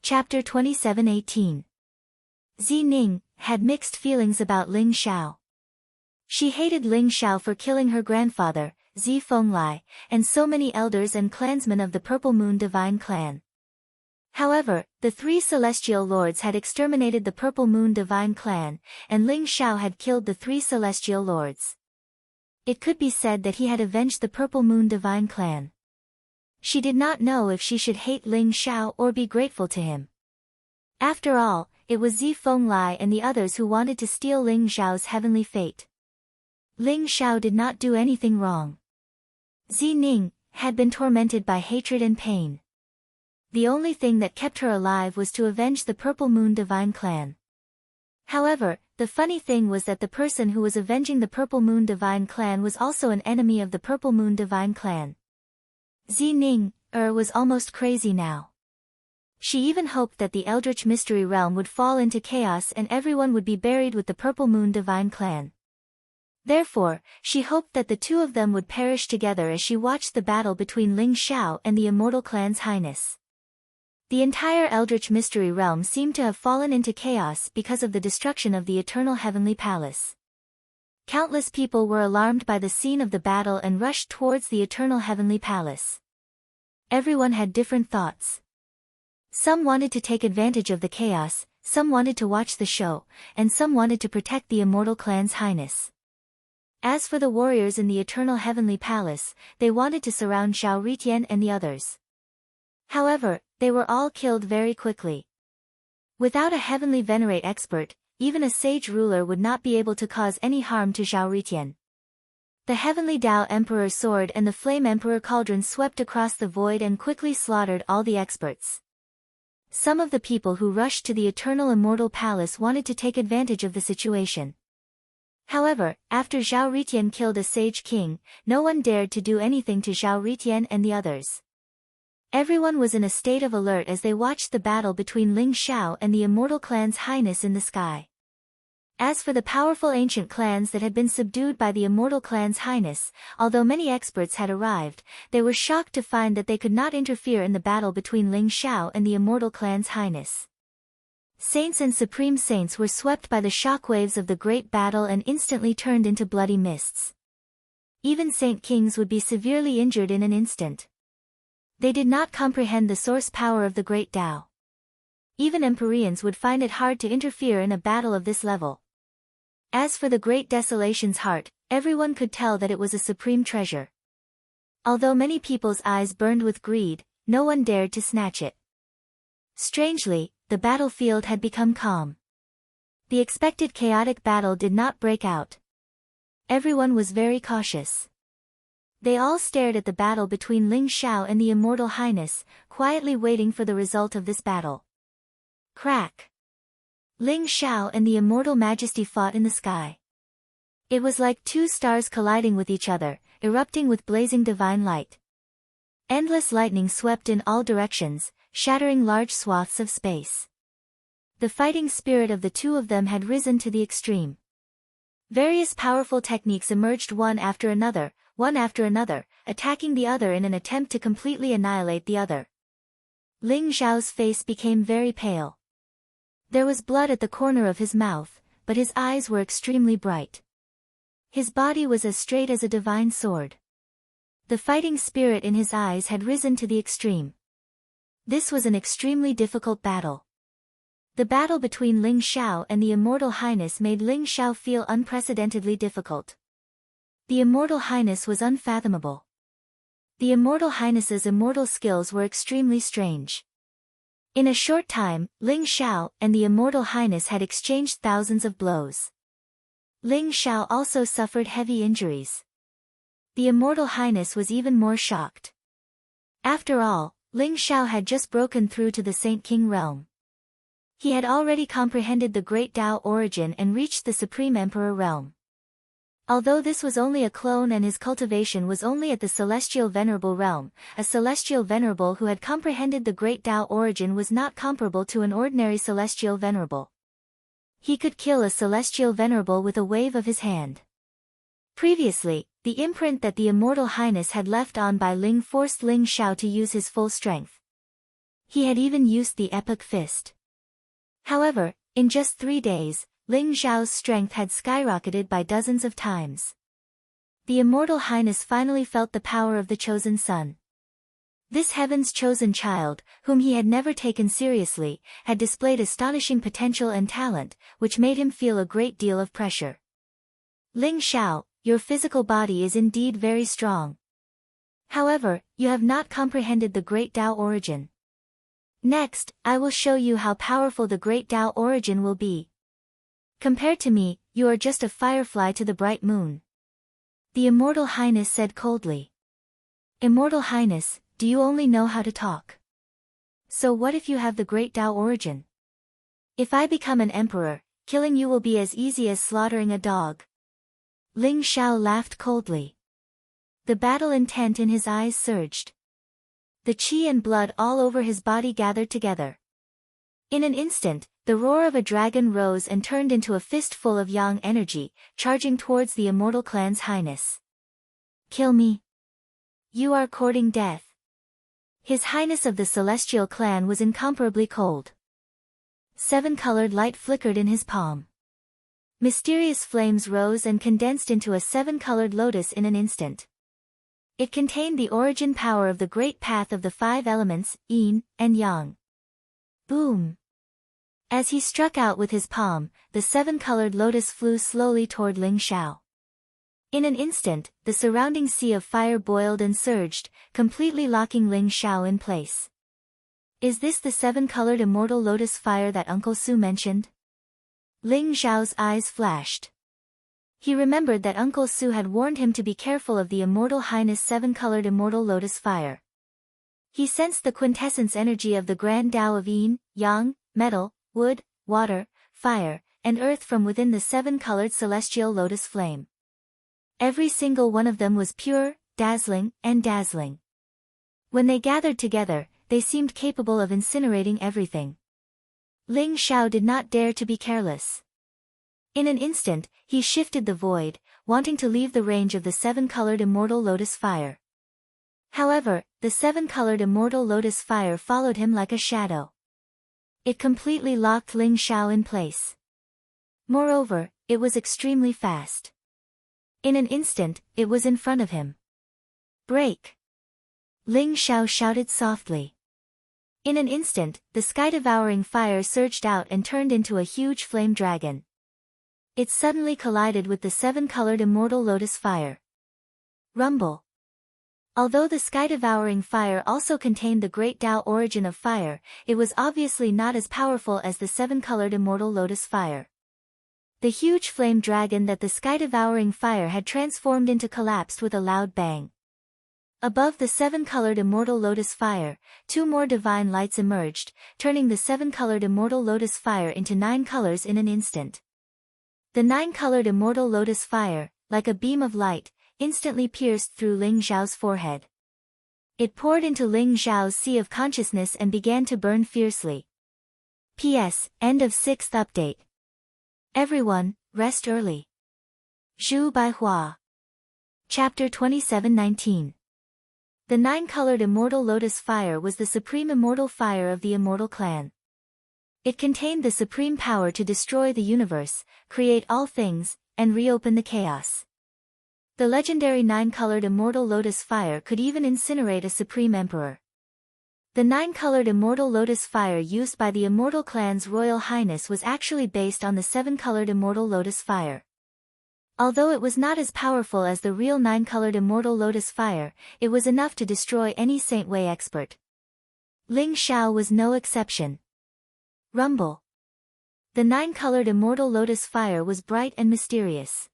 Chapter 27:18. Zi Ning had mixed feelings about Ling Xiao. She hated Ling Xiao for killing her grandfather, Zi Fenglai, and so many elders and clansmen of the Purple Moon Divine Clan. However, the three celestial lords had exterminated the Purple Moon Divine Clan, and Ling Xiao had killed the three celestial lords. It could be said that he had avenged the Purple Moon Divine Clan. She did not know if she should hate Ling Xiao or be grateful to him. After all, it was Zi Fenglai and the others who wanted to steal Ling Xiao's heavenly fate. Ling Xiao did not do anything wrong. Zi Ning had been tormented by hatred and pain. The only thing that kept her alive was to avenge the Purple Moon Divine Clan. However, the funny thing was that the person who was avenging the Purple Moon Divine Clan was also an enemy of the Purple Moon Divine Clan. Zi Ning was almost crazy now. She even hoped that the Eldritch Mystery Realm would fall into chaos and everyone would be buried with the Purple Moon Divine Clan. Therefore, she hoped that the two of them would perish together as she watched the battle between Ling Xiao and the Immortal Clan's highness. The entire Eldritch Mystery Realm seemed to have fallen into chaos because of the destruction of the Eternal Heavenly Palace. Countless people were alarmed by the scene of the battle and rushed towards the Eternal Heavenly Palace. Everyone had different thoughts. Some wanted to take advantage of the chaos, some wanted to watch the show, and some wanted to protect the Immortal Clan's highness. As for the warriors in the Eternal Heavenly Palace, they wanted to surround Zhao Ritian and the others. However, they were all killed very quickly. Without a heavenly venerate expert, even a sage ruler would not be able to cause any harm to Zhao Ritian. The Heavenly Tao Emperor Sword and the Flame Emperor Cauldron swept across the void and quickly slaughtered all the experts. Some of the people who rushed to the Eternal Immortal Palace wanted to take advantage of the situation. However, after Zhao Ritian killed a sage king, no one dared to do anything to Zhao Ritian and the others. Everyone was in a state of alert as they watched the battle between Ling Xiao and the Immortal Clan's highness in the sky. As for the powerful ancient clans that had been subdued by the Immortal Clan's highness, although many experts had arrived, they were shocked to find that they could not interfere in the battle between Ling Xiao and the Immortal Clan's highness. Saints and supreme saints were swept by the shockwaves of the great battle and instantly turned into bloody mists. Even saint kings would be severely injured in an instant. They did not comprehend the source power of the great Tao. Even Empyreans would find it hard to interfere in a battle of this level. As for the Great Desolation's heart, everyone could tell that it was a supreme treasure. Although many people's eyes burned with greed, no one dared to snatch it. Strangely, the battlefield had become calm. The expected chaotic battle did not break out. Everyone was very cautious. They all stared at the battle between Ling Xiao and the Immortal Highness, quietly waiting for the result of this battle. Crack! Ling Xiao and the Immortal Majesty fought in the sky. It was like two stars colliding with each other, erupting with blazing divine light. Endless lightning swept in all directions, shattering large swaths of space. The fighting spirit of the two of them had risen to the extreme. Various powerful techniques emerged one after another, attacking the other in an attempt to completely annihilate the other. Ling Xiao's face became very pale. There was blood at the corner of his mouth, but his eyes were extremely bright. His body was as straight as a divine sword. The fighting spirit in his eyes had risen to the extreme. This was an extremely difficult battle. The battle between Ling Xiao and the Immortal Highness made Ling Xiao feel unprecedentedly difficult. The Immortal Highness was unfathomable. The Immortal Highness's immortal skills were extremely strange. In a short time, Ling Xiao and the Immortal Highness had exchanged thousands of blows. Ling Xiao also suffered heavy injuries. The Immortal Highness was even more shocked. After all, Ling Xiao had just broken through to the Saint King realm. He had already comprehended the Great Tao origin and reached the Supreme Emperor realm. Although this was only a clone and his cultivation was only at the Celestial Venerable realm, a Celestial Venerable who had comprehended the Great Tao origin was not comparable to an ordinary Celestial Venerable. He could kill a Celestial Venerable with a wave of his hand. Previously, the imprint that the Immortal Highness had left on by Ling forced Ling Xiao to use his full strength. He had even used the epic fist. However, in just 3 days, Ling Xiao's strength had skyrocketed by dozens of times. The Immortal Highness finally felt the power of the chosen son. This heaven's chosen child, whom he had never taken seriously, had displayed astonishing potential and talent, which made him feel a great deal of pressure. Ling Xiao, your physical body is indeed very strong. However, you have not comprehended the Great Tao origin. Next, I will show you how powerful the Great Tao origin will be. Compared to me, you are just a firefly to the bright moon. The Immortal Highness said coldly. Immortal Highness, do you only know how to talk? So what if you have the Great Tao origin? If I become an emperor, killing you will be as easy as slaughtering a dog. Ling Xiao laughed coldly. The battle intent in his eyes surged. The qi and blood all over his body gathered together. In an instant, the roar of a dragon rose and turned into a fistful of yang energy, charging towards the Immortal Clan's highness. Kill me. You are courting death. His Highness of the Celestial Clan was incomparably cold. 7-colored light flickered in his palm. Mysterious flames rose and condensed into a 7-colored lotus in an instant. It contained the origin power of the great path of the 5 elements, yin and yang. Boom! As he struck out with his palm, the 7-colored lotus flew slowly toward Ling Xiao. In an instant, the surrounding sea of fire boiled and surged, completely locking Ling Xiao in place. Is this the 7-colored immortal lotus fire that Uncle Su mentioned? Ling Xiao's eyes flashed. He remembered that Uncle Su had warned him to be careful of the Immortal Highness 7-colored immortal lotus fire. He sensed the quintessence energy of the grand Tao of yin, yang, metal, wood, water, fire, and earth from within the 7-colored celestial lotus flame. Every single one of them was pure, dazzling, and dazzling. When they gathered together, they seemed capable of incinerating everything. Ling Xiao did not dare to be careless. In an instant, he shifted the void, wanting to leave the range of the 7-colored immortal lotus fire. However, the 7-colored immortal lotus fire followed him like a shadow. It completely locked Ling Xiao in place. Moreover, it was extremely fast. In an instant, it was in front of him. Break! Ling Xiao shouted softly. In an instant, the sky-devouring fire surged out and turned into a huge flame dragon. It suddenly collided with the 7-colored immortal lotus fire. Rumble! Although the sky-devouring fire also contained the great Tao origin of fire, it was obviously not as powerful as the 7-colored immortal lotus fire. The huge flame dragon that the sky-devouring fire had transformed into collapsed with a loud bang. Above the 7-colored immortal lotus fire, 2 more divine lights emerged, turning the 7-colored immortal lotus fire into 9 colors in an instant. The 9-colored immortal lotus fire, like a beam of light, instantly pierced through Ling Xiao's forehead. It poured into Ling Xiao's sea of consciousness and began to burn fiercely. P.S. End of 6th update. Everyone, rest early. Zhu Baihua. Chapter 27:19. The 9-colored immortal lotus fire was the supreme immortal fire of the Immortal Clan. It contained the supreme power to destroy the universe, create all things, and reopen the chaos. The legendary 9-colored immortal lotus fire could even incinerate a supreme emperor. The 9-colored immortal lotus fire used by the Immortal Clan's Royal Highness was actually based on the 7-colored immortal lotus fire. Although it was not as powerful as the real 9-colored immortal lotus fire, it was enough to destroy any Saint Wei expert. Ling Xiao was no exception. Rumble! The 9-colored immortal lotus fire was bright and mysterious.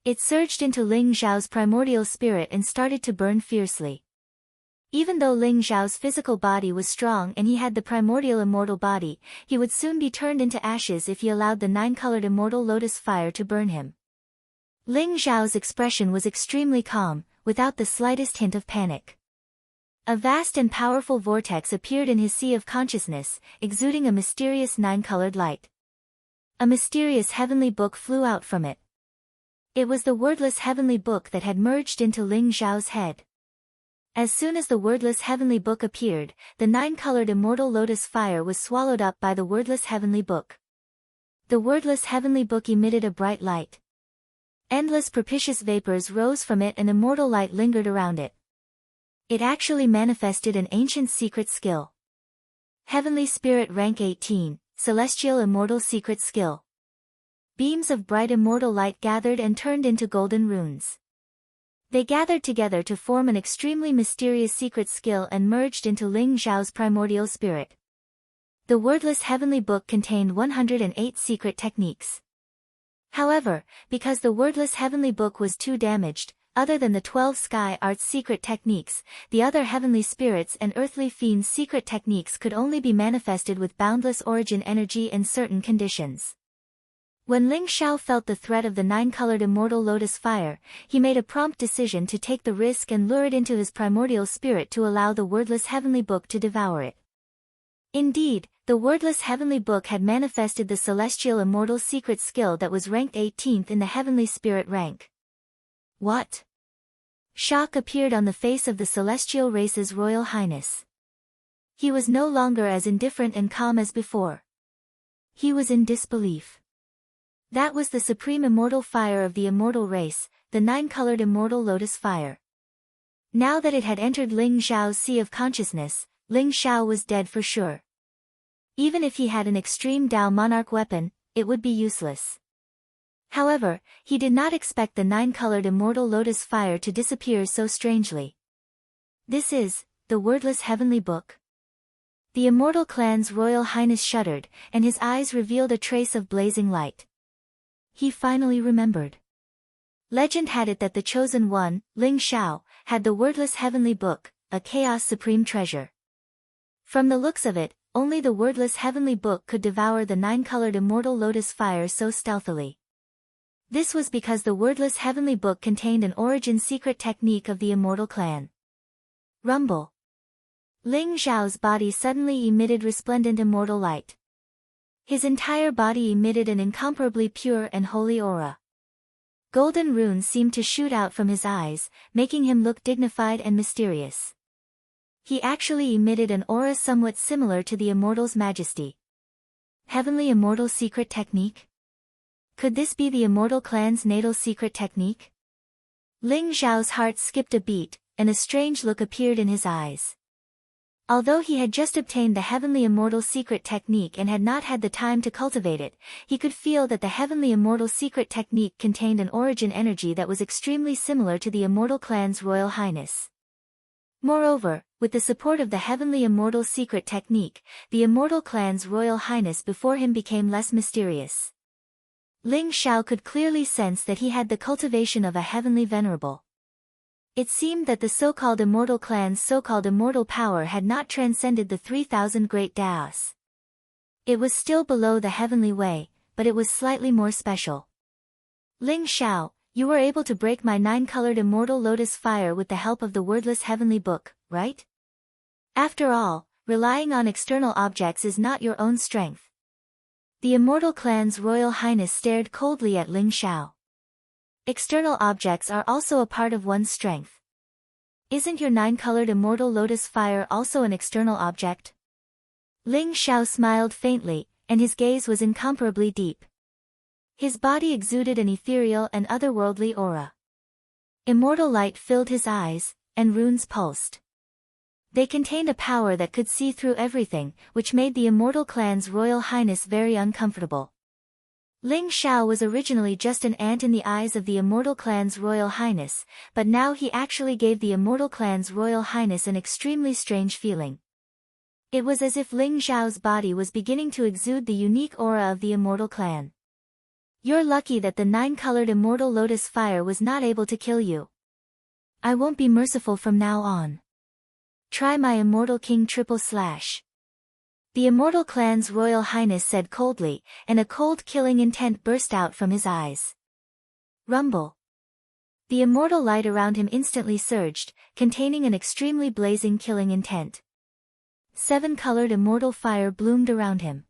It surged into Ling Xiao's primordial spirit and started to burn fiercely. Even though Ling Xiao's physical body was strong and he had the primordial immortal body, he would soon be turned into ashes if he allowed the 9-colored immortal lotus fire to burn him. Ling Xiao's expression was extremely calm, without the slightest hint of panic. A vast and powerful vortex appeared in his sea of consciousness, exuding a mysterious 9-colored light. A mysterious heavenly book flew out from it. It was the wordless heavenly book that had merged into Ling Xiao's head. As soon as the wordless heavenly book appeared, the 9-colored immortal lotus fire was swallowed up by the wordless heavenly book. The wordless heavenly book emitted a bright light. Endless propitious vapors rose from it and immortal light lingered around it. It actually manifested an ancient secret skill. Heavenly Spirit Rank 18, Celestial Immortal Secret Skill. Beams of bright immortal light gathered and turned into golden runes. They gathered together to form an extremely mysterious secret skill and merged into Ling Zhao's primordial spirit. The wordless heavenly book contained 108 secret techniques. However, because the wordless heavenly book was too damaged, other than the 12 sky arts secret techniques, the other heavenly spirits and earthly fiends secret techniques could only be manifested with boundless origin energy and certain conditions. When Ling Zhao felt the threat of the 9-colored immortal lotus fire, he made a prompt decision to take the risk and lure it into his primordial spirit to allow the wordless heavenly book to devour it. Indeed, the wordless heavenly book had manifested the celestial immortal secret skill that was ranked 18th in the heavenly spirit rank. What? Shock appeared on the face of the celestial race's royal highness. He was no longer as indifferent and calm as before. He was in disbelief. That was the supreme immortal fire of the immortal race, the 9-colored immortal lotus fire. Now that it had entered Ling Zhao's sea of consciousness, Ling Zhao was dead for sure. Even if he had an extreme Dao monarch weapon, it would be useless. However, he did not expect the 9-colored immortal lotus fire to disappear so strangely. This is the wordless heavenly book. The immortal clan's royal highness shuddered, and his eyes revealed a trace of blazing light. He finally remembered. Legend had it that the chosen one, Ling Zhao, had the wordless heavenly book, a chaos supreme treasure. From the looks of it, only the wordless heavenly book could devour the 9-colored immortal lotus fire so stealthily. This was because the wordless heavenly book contained an origin secret technique of the immortal clan. Rumble. Ling Zhao's body suddenly emitted resplendent immortal light. His entire body emitted an incomparably pure and holy aura. Golden runes seemed to shoot out from his eyes, making him look dignified and mysterious. He actually emitted an aura somewhat similar to the immortal's majesty. Heavenly immortal secret technique? Could this be the immortal clan's natal secret technique? Ling Zhao's heart skipped a beat, and a strange look appeared in his eyes. Although he had just obtained the heavenly immortal secret technique and had not had the time to cultivate it, he could feel that the heavenly immortal secret technique contained an origin energy that was extremely similar to the immortal clan's royal highness. Moreover, with the support of the heavenly immortal secret technique, the immortal clan's royal highness before him became less mysterious. Ling Zhao could clearly sense that he had the cultivation of a heavenly venerable. It seemed that the so-called immortal clan's so-called immortal power had not transcended the 3,000 great Daos. It was still below the heavenly way, but it was slightly more special. Ling Zhao, you were able to break my 9-colored immortal lotus fire with the help of the wordless heavenly book, right? After all, relying on external objects is not your own strength. The immortal clan's royal highness stared coldly at Ling Zhao. External objects are also a part of one's strength. Isn't your 9-colored immortal lotus fire also an external object? Ling Zhao smiled faintly, and his gaze was incomparably deep. His body exuded an ethereal and otherworldly aura. Immortal light filled his eyes, and runes pulsed. They contained a power that could see through everything, which made the immortal clan's royal highness very uncomfortable. Ling Zhao was originally just an ant in the eyes of the immortal clan's royal highness, but now he actually gave the immortal clan's royal highness an extremely strange feeling. It was as if Ling Zhao's body was beginning to exude the unique aura of the immortal clan. You're lucky that the 9-colored immortal lotus fire was not able to kill you. I won't be merciful from now on. Try my immortal king // The immortal clan's royal highness said coldly, and a cold killing intent burst out from his eyes. Rumble. The immortal light around him instantly surged, containing an extremely blazing killing intent. 7-colored immortal fire bloomed around him.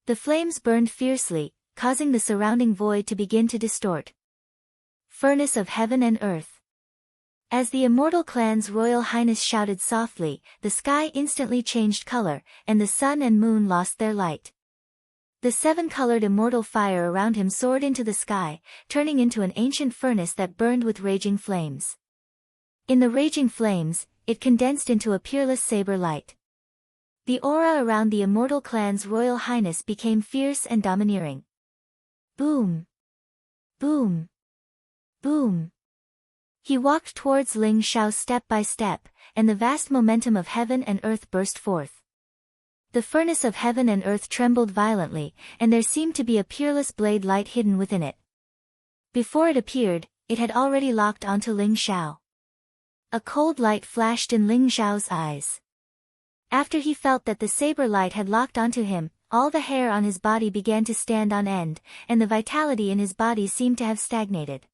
The flames burned fiercely, causing the surrounding void to begin to distort. Furnace of heaven and earth. As the immortal clan's royal highness shouted softly, the sky instantly changed color, and the sun and moon lost their light. The seven-colored immortal fire around him soared into the sky, turning into an ancient furnace that burned with raging flames. In the raging flames, it condensed into a peerless saber light. The aura around the immortal clan's royal highness became fierce and domineering. Boom! Boom! Boom! He walked towards Ling Xiao step by step, and the vast momentum of heaven and earth burst forth. The furnace of heaven and earth trembled violently, and there seemed to be a peerless blade light hidden within it. Before it appeared, it had already locked onto Ling Xiao. A cold light flashed in Ling Xiao's eyes. After he felt that the saber light had locked onto him, all the hair on his body began to stand on end, and the vitality in his body seemed to have stagnated.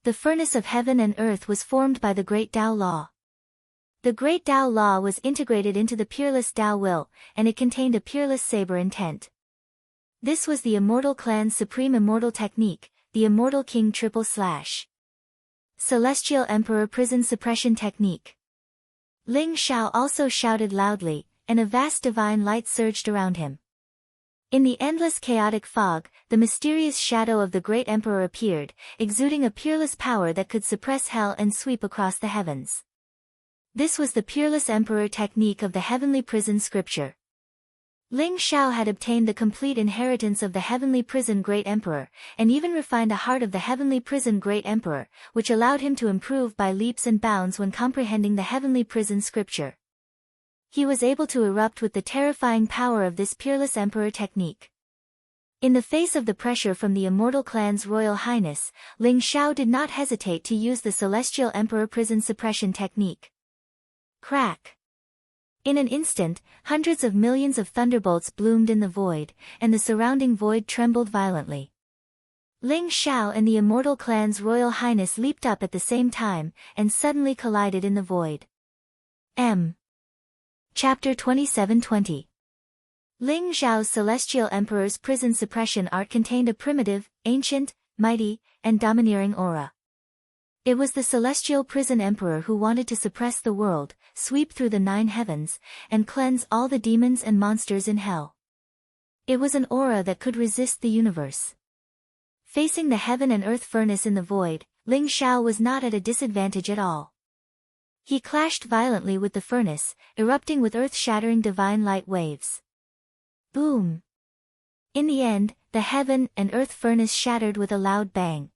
The furnace of heaven and earth was formed by the great Tao Law. The great Tao Law was integrated into the peerless Tao Will, and it contained a peerless saber intent. This was the immortal clan's supreme immortal technique, the Immortal King / Celestial Emperor Prison Suppression Technique. Ling Xiao also shouted loudly, and a vast divine light surged around him. In the endless chaotic fog, the mysterious shadow of the great emperor appeared, exuding a peerless power that could suppress hell and sweep across the heavens. This was the peerless emperor technique of the heavenly prison scripture. Ling Xiao had obtained the complete inheritance of the heavenly prison great emperor, and even refined the heart of the heavenly prison great emperor, which allowed him to improve by leaps and bounds when comprehending the heavenly prison scripture. He was able to erupt with the terrifying power of this peerless emperor technique. In the face of the pressure from the immortal clan's royal highness, Ling Xiao did not hesitate to use the celestial emperor prison suppression technique. Crack! In an instant, hundreds of millions of thunderbolts bloomed in the void, and the surrounding void trembled violently. Ling Xiao and the immortal clan's royal highness leaped up at the same time, and suddenly collided in the void. Chapter 2720. Ling Xiao's celestial emperor's prison suppression art contained a primitive, ancient, mighty, and domineering aura. It was the celestial prison emperor who wanted to suppress the world, sweep through the 9 heavens, and cleanse all the demons and monsters in hell. It was an aura that could resist the universe. Facing the heaven and earth furnace in the void, Ling Xiao was not at a disadvantage at all. He clashed violently with the furnace, erupting with earth-shattering divine light waves. Boom! In the end, the heaven and earth furnace shattered with a loud bang.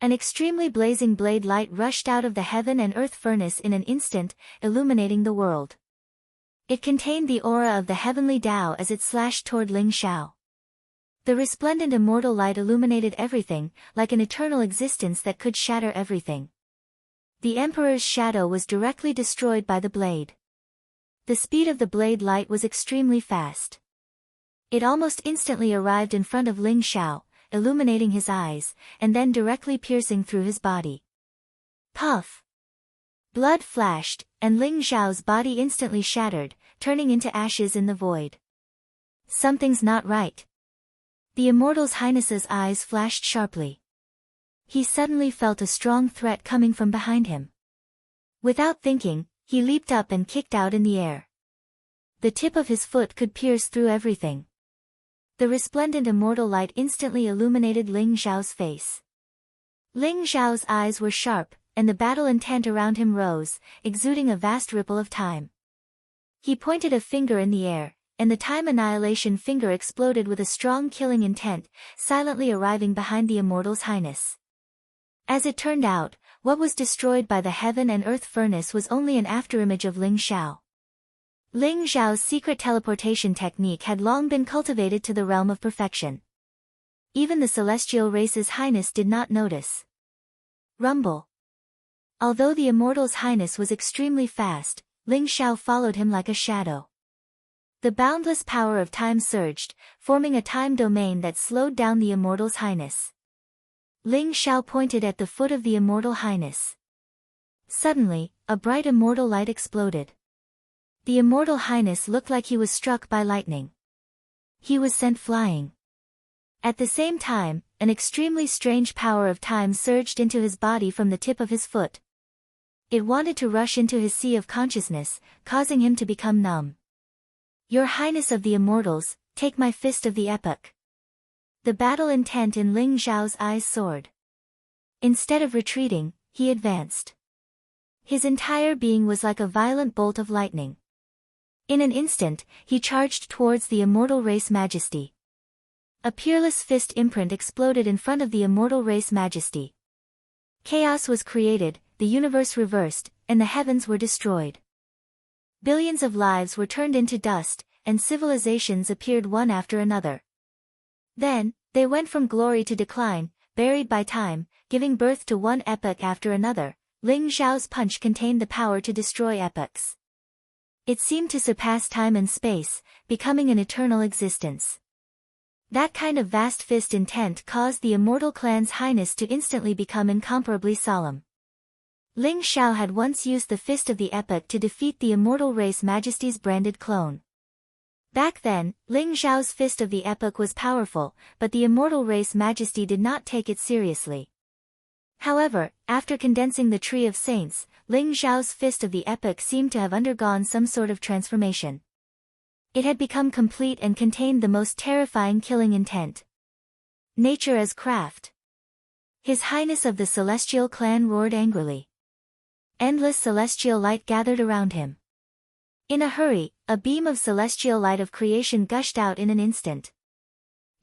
An extremely blazing blade light rushed out of the heaven and earth furnace in an instant, illuminating the world. It contained the aura of the heavenly Tao as it slashed toward Ling Xiao. The resplendent immortal light illuminated everything, like an eternal existence that could shatter everything. The emperor's shadow was directly destroyed by the blade. The speed of the blade light was extremely fast. It almost instantly arrived in front of Ling Xiao, illuminating his eyes, and then directly piercing through his body. Puff! Blood flashed, and Ling Xiao's body instantly shattered, turning into ashes in the void. Something's not right. The Immortal's Highness's eyes flashed sharply. He suddenly felt a strong threat coming from behind him. Without thinking, he leaped up and kicked out in the air. The tip of his foot could pierce through everything. The resplendent immortal light instantly illuminated Ling Xiao's face. Ling Xiao's eyes were sharp, and the battle intent around him rose, exuding a vast ripple of time. He pointed a finger in the air, and the time annihilation finger exploded with a strong killing intent, silently arriving behind the Immortal's Highness. As it turned out, what was destroyed by the heaven and earth furnace was only an afterimage of Ling Xiao. Ling Xiao's secret teleportation technique had long been cultivated to the realm of perfection. Even the celestial race's highness did not notice. Rumble. Although the Immortal's Highness was extremely fast, Ling Xiao followed him like a shadow. The boundless power of time surged, forming a time domain that slowed down the Immortal's Highness. Ling Xiao pointed at the foot of the Immortal Highness. Suddenly, a bright immortal light exploded. The Immortal Highness looked like he was struck by lightning. He was sent flying. At the same time, an extremely strange power of time surged into his body from the tip of his foot. It wanted to rush into his sea of consciousness, causing him to become numb. Your Highness of the Immortals, take my fist of the epoch. The battle intent in Ling Xiao's eyes soared. Instead of retreating, he advanced. His entire being was like a violent bolt of lightning. In an instant, he charged towards the immortal race majesty. A peerless fist imprint exploded in front of the immortal race majesty. Chaos was created, the universe reversed, and the heavens were destroyed. Billions of lives were turned into dust, and civilizations appeared one after another. Then, they went from glory to decline, buried by time, giving birth to one epoch after another. Ling Xiao's punch contained the power to destroy epochs. It seemed to surpass time and space, becoming an eternal existence. That kind of vast fist intent caused the immortal clan's highness to instantly become incomparably solemn. Ling Xiao had once used the fist of the epoch to defeat the immortal race majesty's branded clone. Back then, Ling Xiao's fist of the epoch was powerful, but the immortal race majesty did not take it seriously. However, after condensing the Tree of Saints, Ling Xiao's fist of the epoch seemed to have undergone some sort of transformation. It had become complete and contained the most terrifying killing intent. Nature as craft. His Highness of the Celestial Clan roared angrily. Endless celestial light gathered around him. In a hurry, a beam of celestial light of creation gushed out in an instant.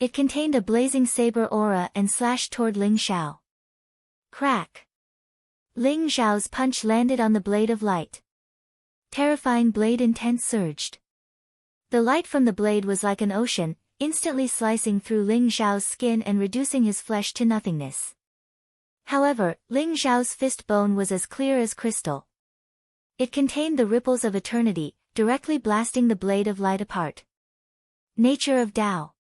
It contained a blazing saber aura and slashed toward Ling Xiao. Crack! Ling Xiao's punch landed on the blade of light. Terrifying blade intent surged. The light from the blade was like an ocean, instantly slicing through Ling Xiao's skin and reducing his flesh to nothingness. However, Ling Xiao's fist bone was as clear as crystal. It contained the ripples of eternity, directly blasting the blade of light apart. Nature of Tao.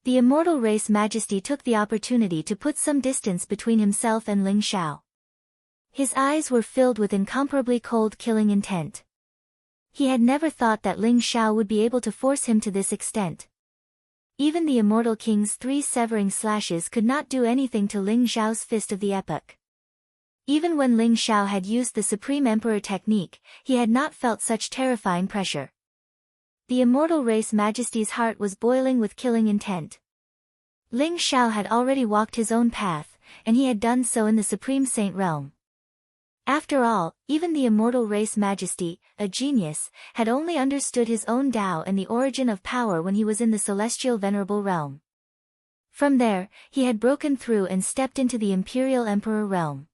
The immortal race majesty took the opportunity to put some distance between himself and Ling Xiao. His eyes were filled with incomparably cold killing intent. He had never thought that Ling Xiao would be able to force him to this extent. Even the immortal king's 3 severing slashes could not do anything to Ling Xiao's fist of the epoch. Even when Ling Xiao had used the Supreme Emperor technique, he had not felt such terrifying pressure. The immortal race majesty's heart was boiling with killing intent. Ling Xiao had already walked his own path, and he had done so in the Supreme Saint realm. After all, even the immortal race majesty, a genius, had only understood his own Tao and the origin of power when he was in the celestial venerable realm. From there, he had broken through and stepped into the imperial emperor realm.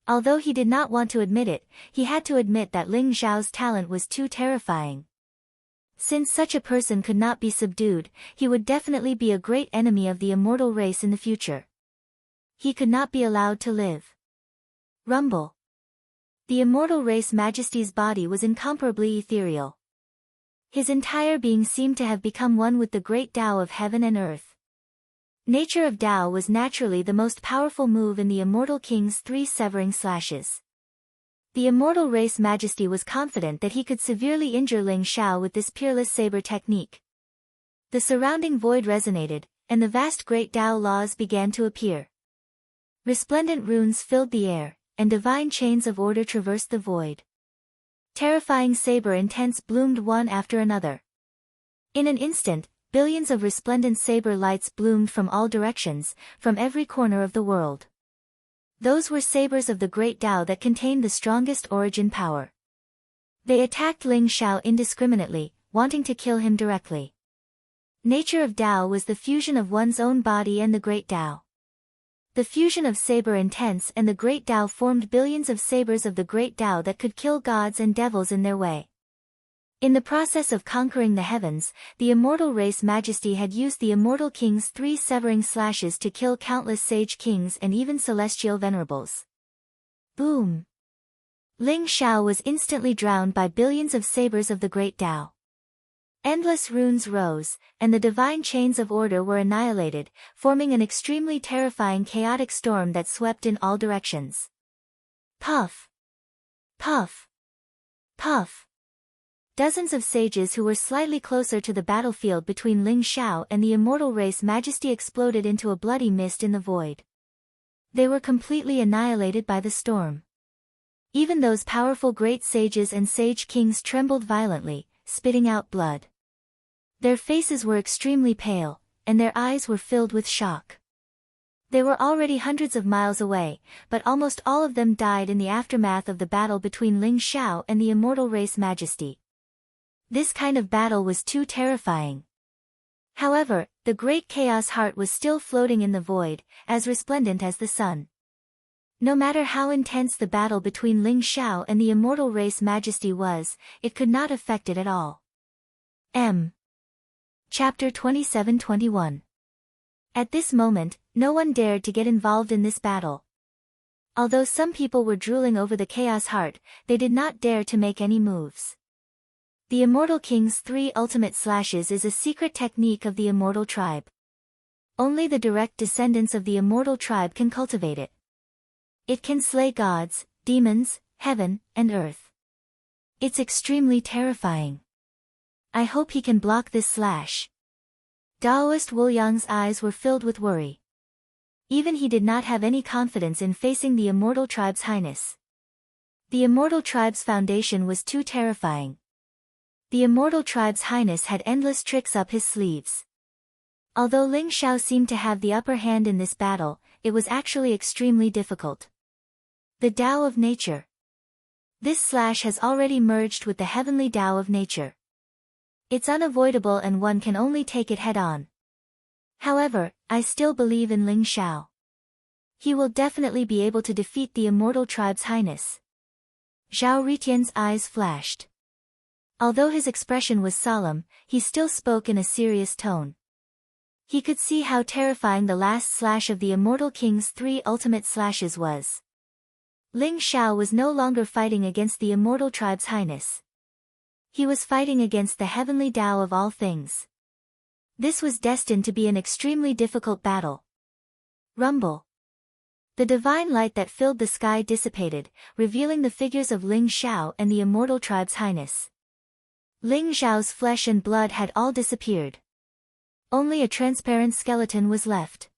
Although he did not want to admit it, he had to admit that Ling Xiao's talent was too terrifying. Since such a person could not be subdued, he would definitely be a great enemy of the immortal race in the future. He could not be allowed to live. Rumble. The immortal race majesty's body was incomparably ethereal. His entire being seemed to have become one with the great Tao of heaven and earth. Nature of Tao was naturally the most powerful move in the immortal king's 3 severing slashes. The immortal race majesty was confident that he could severely injure Ling Xiao with this peerless saber technique. The surrounding void resonated, and the vast great Tao laws began to appear. Resplendent runes filled the air, and divine chains of order traversed the void. Terrifying saber intents bloomed one after another. In an instant, billions of resplendent saber lights bloomed from all directions, from every corner of the world. Those were sabers of the great Tao that contained the strongest origin power. They attacked Ling Xiao indiscriminately, wanting to kill him directly. Nature of Tao was the fusion of one's own body and the great Tao. The fusion of saber intents and the great Tao formed billions of sabers of the great Tao that could kill gods and devils in their way. In the process of conquering the heavens, the immortal race majesty had used the immortal king's 3 severing slashes to kill countless sage kings and even celestial venerables. Boom! Ling Xiao was instantly drowned by billions of sabers of the great Tao. Endless runes rose, and the divine chains of order were annihilated, forming an extremely terrifying chaotic storm that swept in all directions. Puff! Puff! Puff! Dozens of sages who were slightly closer to the battlefield between Ling Xiao and the immortal race majesty exploded into a bloody mist in the void. They were completely annihilated by the storm. Even those powerful great sages and sage kings trembled violently, spitting out blood. Their faces were extremely pale, and their eyes were filled with shock. They were already hundreds of miles away, but almost all of them died in the aftermath of the battle between Ling Xiao and the immortal race majesty. This kind of battle was too terrifying. However, the great chaos heart was still floating in the void, as resplendent as the sun. No matter how intense the battle between Ling Xiao and the immortal race majesty was, it could not affect it at all. Chapter 27-21. At this moment, no one dared to get involved in this battle. Although some people were drooling over the chaos heart, they did not dare to make any moves. The Immortal King's 3 ultimate slashes is a secret technique of the Immortal Tribe. Only the direct descendants of the Immortal Tribe can cultivate it. It can slay gods, demons, heaven, and earth. It's extremely terrifying. I hope he can block this slash. Daoist Wu Yang's eyes were filled with worry. Even he did not have any confidence in facing the Immortal Tribe's highness. The Immortal Tribe's foundation was too terrifying. The Immortal Tribe's highness had endless tricks up his sleeves. Although Ling Xiao seemed to have the upper hand in this battle, it was actually extremely difficult. The Tao of Nature. This slash has already merged with the heavenly Tao of Nature. It's unavoidable and one can only take it head-on. However, I still believe in Ling Xiao. He will definitely be able to defeat the Immortal Tribe's highness. Zhao Ritian's eyes flashed. Although his expression was solemn, he still spoke in a serious tone. He could see how terrifying the last slash of the Immortal King's 3 ultimate slashes was. Ling Xiao was no longer fighting against the Immortal Tribe's highness. He was fighting against the heavenly Tao of all things. This was destined to be an extremely difficult battle. Rumble. The divine light that filled the sky dissipated, revealing the figures of Ling Xiao and the Immortal Tribe's highness. Ling Xiao's flesh and blood had all disappeared. Only a transparent skeleton was left.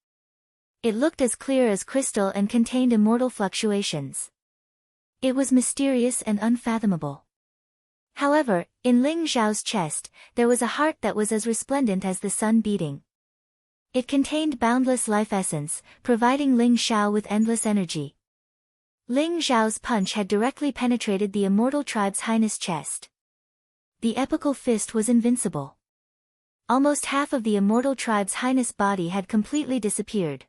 It looked as clear as crystal and contained immortal fluctuations. It was mysterious and unfathomable. However, in Ling Xiao's chest, there was a heart that was as resplendent as the sun beating. It contained boundless life essence, providing Ling Xiao with endless energy. Ling Xiao's punch had directly penetrated the Immortal Tribe's highness chest. The epical fist was invincible. Almost half of the Immortal Tribe's highness body had completely disappeared.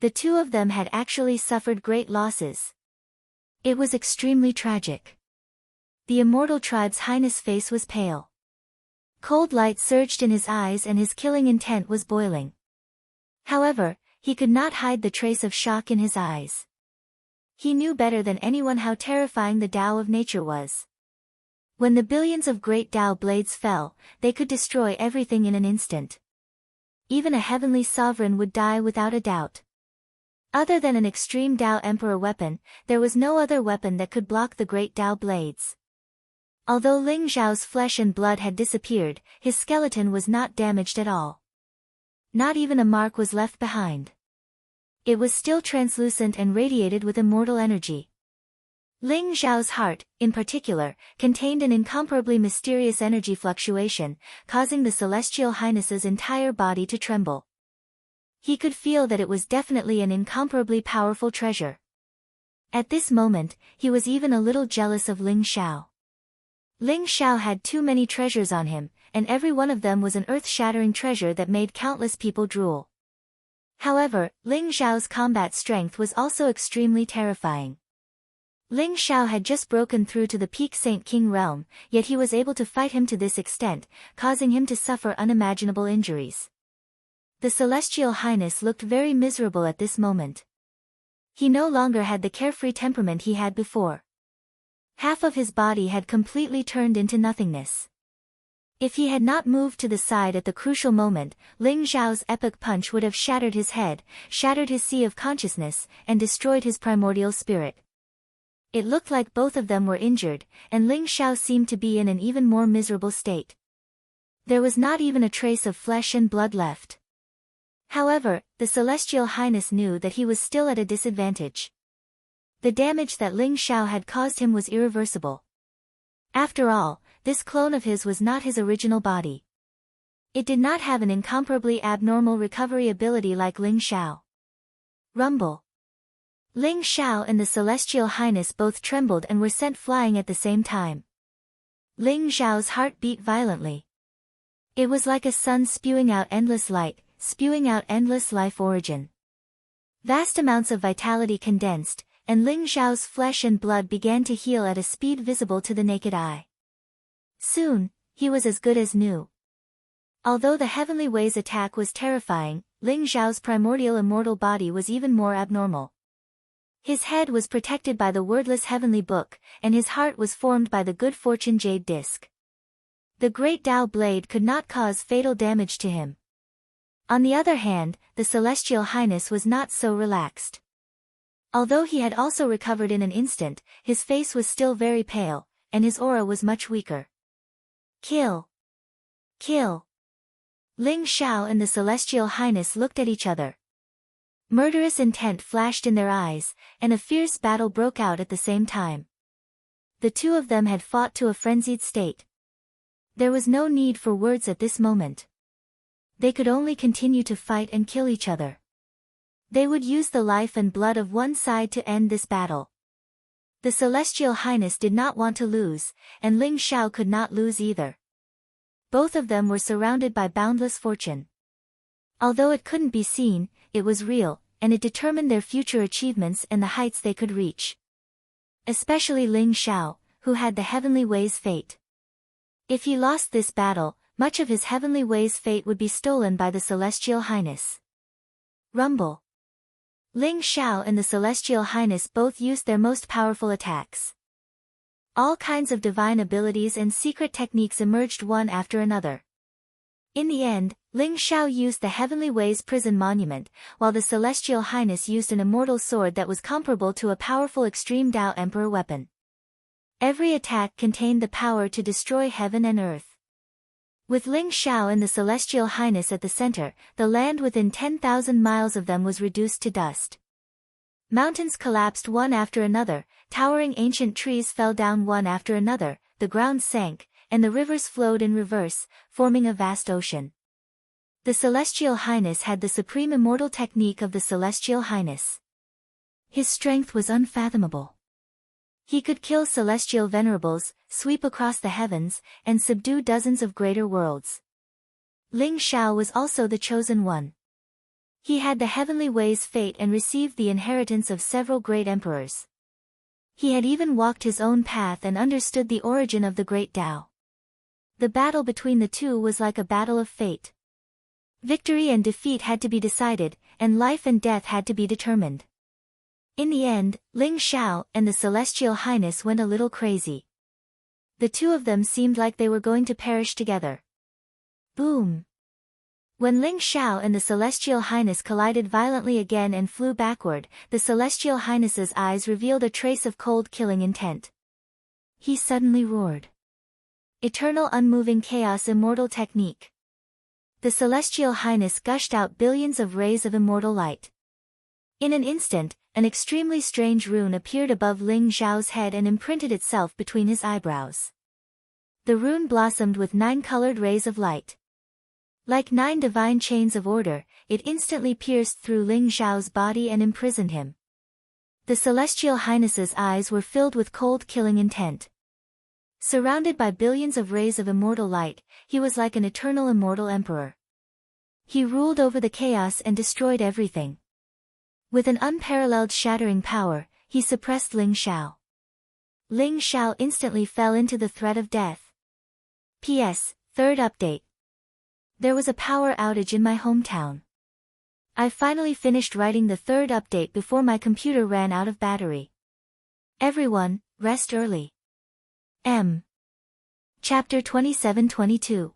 The two of them had actually suffered great losses. It was extremely tragic. The Immortal Tribe's highness face was pale. Cold light surged in his eyes and his killing intent was boiling. However, he could not hide the trace of shock in his eyes. He knew better than anyone how terrifying the Tao of Nature was. When the billions of great Tao blades fell, they could destroy everything in an instant. Even a heavenly sovereign would die without a doubt. Other than an extreme Tao Emperor weapon, there was no other weapon that could block the great Tao blades. Although Ling Xiao's flesh and blood had disappeared, his skeleton was not damaged at all. Not even a mark was left behind. It was still translucent and radiated with immortal energy. Ling Xiao's heart, in particular, contained an incomparably mysterious energy fluctuation, causing the Celestial Highness's entire body to tremble. He could feel that it was definitely an incomparably powerful treasure. At this moment, he was even a little jealous of Ling Xiao. Ling Xiao had too many treasures on him, and every one of them was an earth-shattering treasure that made countless people drool. However, Ling Xiao's combat strength was also extremely terrifying. Ling Xiao had just broken through to the peak Saint King realm, yet he was able to fight him to this extent, causing him to suffer unimaginable injuries. The Celestial Highness looked very miserable at this moment. He no longer had the carefree temperament he had before. Half of his body had completely turned into nothingness. If he had not moved to the side at the crucial moment, Ling Xiao's epic punch would have shattered his head, shattered his sea of consciousness, and destroyed his primordial spirit. It looked like both of them were injured, and Ling Xiao seemed to be in an even more miserable state. There was not even a trace of flesh and blood left. However, the Celestial Highness knew that he was still at a disadvantage. The damage that Ling Xiao had caused him was irreversible. After all, this clone of his was not his original body. It did not have an incomparably abnormal recovery ability like Ling Xiao. Rumble. Ling Xiao and the Celestial Highness both trembled and were sent flying at the same time. Ling Xiao's heart beat violently. It was like a sun spewing out endless light, spewing out endless life origin. Vast amounts of vitality condensed, and Ling Xiao's flesh and blood began to heal at a speed visible to the naked eye. Soon, he was as good as new. Although the Heavenly Way's attack was terrifying, Ling Xiao's primordial immortal body was even more abnormal. His head was protected by the wordless Heavenly Book, and his heart was formed by the Good Fortune Jade Disc. The Great Tao Blade could not cause fatal damage to him. On the other hand, the Celestial Highness was not so relaxed. Although he had also recovered in an instant, his face was still very pale, and his aura was much weaker. Kill! Kill! Ling Xiao and the Celestial Highness looked at each other. Murderous intent flashed in their eyes, and a fierce battle broke out at the same time. The two of them had fought to a frenzied state. There was no need for words at this moment. They could only continue to fight and kill each other. They would use the life and blood of one side to end this battle. The Celestial Highness did not want to lose, and Ling Xiao could not lose either. Both of them were surrounded by boundless fortune. Although it couldn't be seen, it was real, and it determined their future achievements and the heights they could reach. Especially Ling Xiao, who had the Heavenly Way's fate. If he lost this battle, much of his Heavenly Way's fate would be stolen by the Celestial Highness. Rumble. Ling Xiao and the Celestial Highness both used their most powerful attacks. All kinds of divine abilities and secret techniques emerged one after another. In the end, Ling Xiao used the Heavenly Way's prison monument, while the Celestial Highness used an immortal sword that was comparable to a powerful Extreme Tao Emperor weapon. Every attack contained the power to destroy heaven and earth. With Ling Xiao and the Celestial Highness at the center, the land within 10,000 miles of them was reduced to dust. Mountains collapsed one after another, towering ancient trees fell down one after another, the ground sank, and the rivers flowed in reverse, forming a vast ocean. The Celestial Highness had the supreme immortal technique of the Celestial Highness. His strength was unfathomable. He could kill celestial venerables, sweep across the heavens, and subdue dozens of greater worlds. Ling Xiao was also the chosen one. He had the Heavenly Way's fate and received the inheritance of several great emperors. He had even walked his own path and understood the origin of the Great Tao. The battle between the two was like a battle of fate. Victory and defeat had to be decided, and life and death had to be determined. In the end, Ling Xiao and the Celestial Highness went a little crazy. The two of them seemed like they were going to perish together. Boom! When Ling Xiao and the Celestial Highness collided violently again and flew backward, the Celestial Highness's eyes revealed a trace of cold killing intent. He suddenly roared. Eternal Unmoving Chaos Immortal Technique. The Celestial Highness gushed out billions of rays of immortal light. In an instant, an extremely strange rune appeared above Ling Xiao's head and imprinted itself between his eyebrows. The rune blossomed with 9 colored rays of light. Like 9 divine chains of order, it instantly pierced through Ling Xiao's body and imprisoned him. The Celestial Highness's eyes were filled with cold killing intent. Surrounded by billions of rays of immortal light, he was like an eternal immortal emperor. He ruled over the chaos and destroyed everything. With an unparalleled shattering power, he suppressed Ling Xiao. Ling Xiao instantly fell into the threat of death. P.S. Third update. There was a power outage in my hometown. I finally finished writing the third update before my computer ran out of battery. Everyone, rest early. M. Chapter 27-22.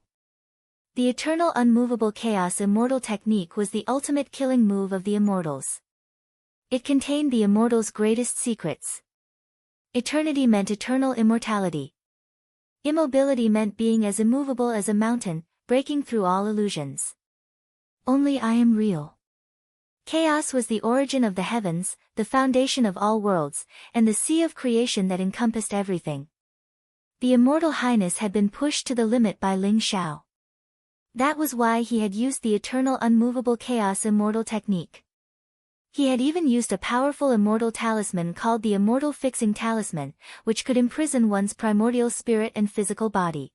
The Eternal Unmovable Chaos Immortal Technique was the ultimate killing move of the Immortals. It contained the Immortals' greatest secrets. Eternity meant eternal immortality. Immobility meant being as immovable as a mountain, breaking through all illusions. Only I am real. Chaos was the origin of the heavens, the foundation of all worlds, and the sea of creation that encompassed everything. The Immortal Highness had been pushed to the limit by Ling Xiao. That was why he had used the eternal unmovable chaos immortal technique. He had even used a powerful immortal talisman called the Immortal Fixing Talisman, which could imprison one's primordial spirit and physical body.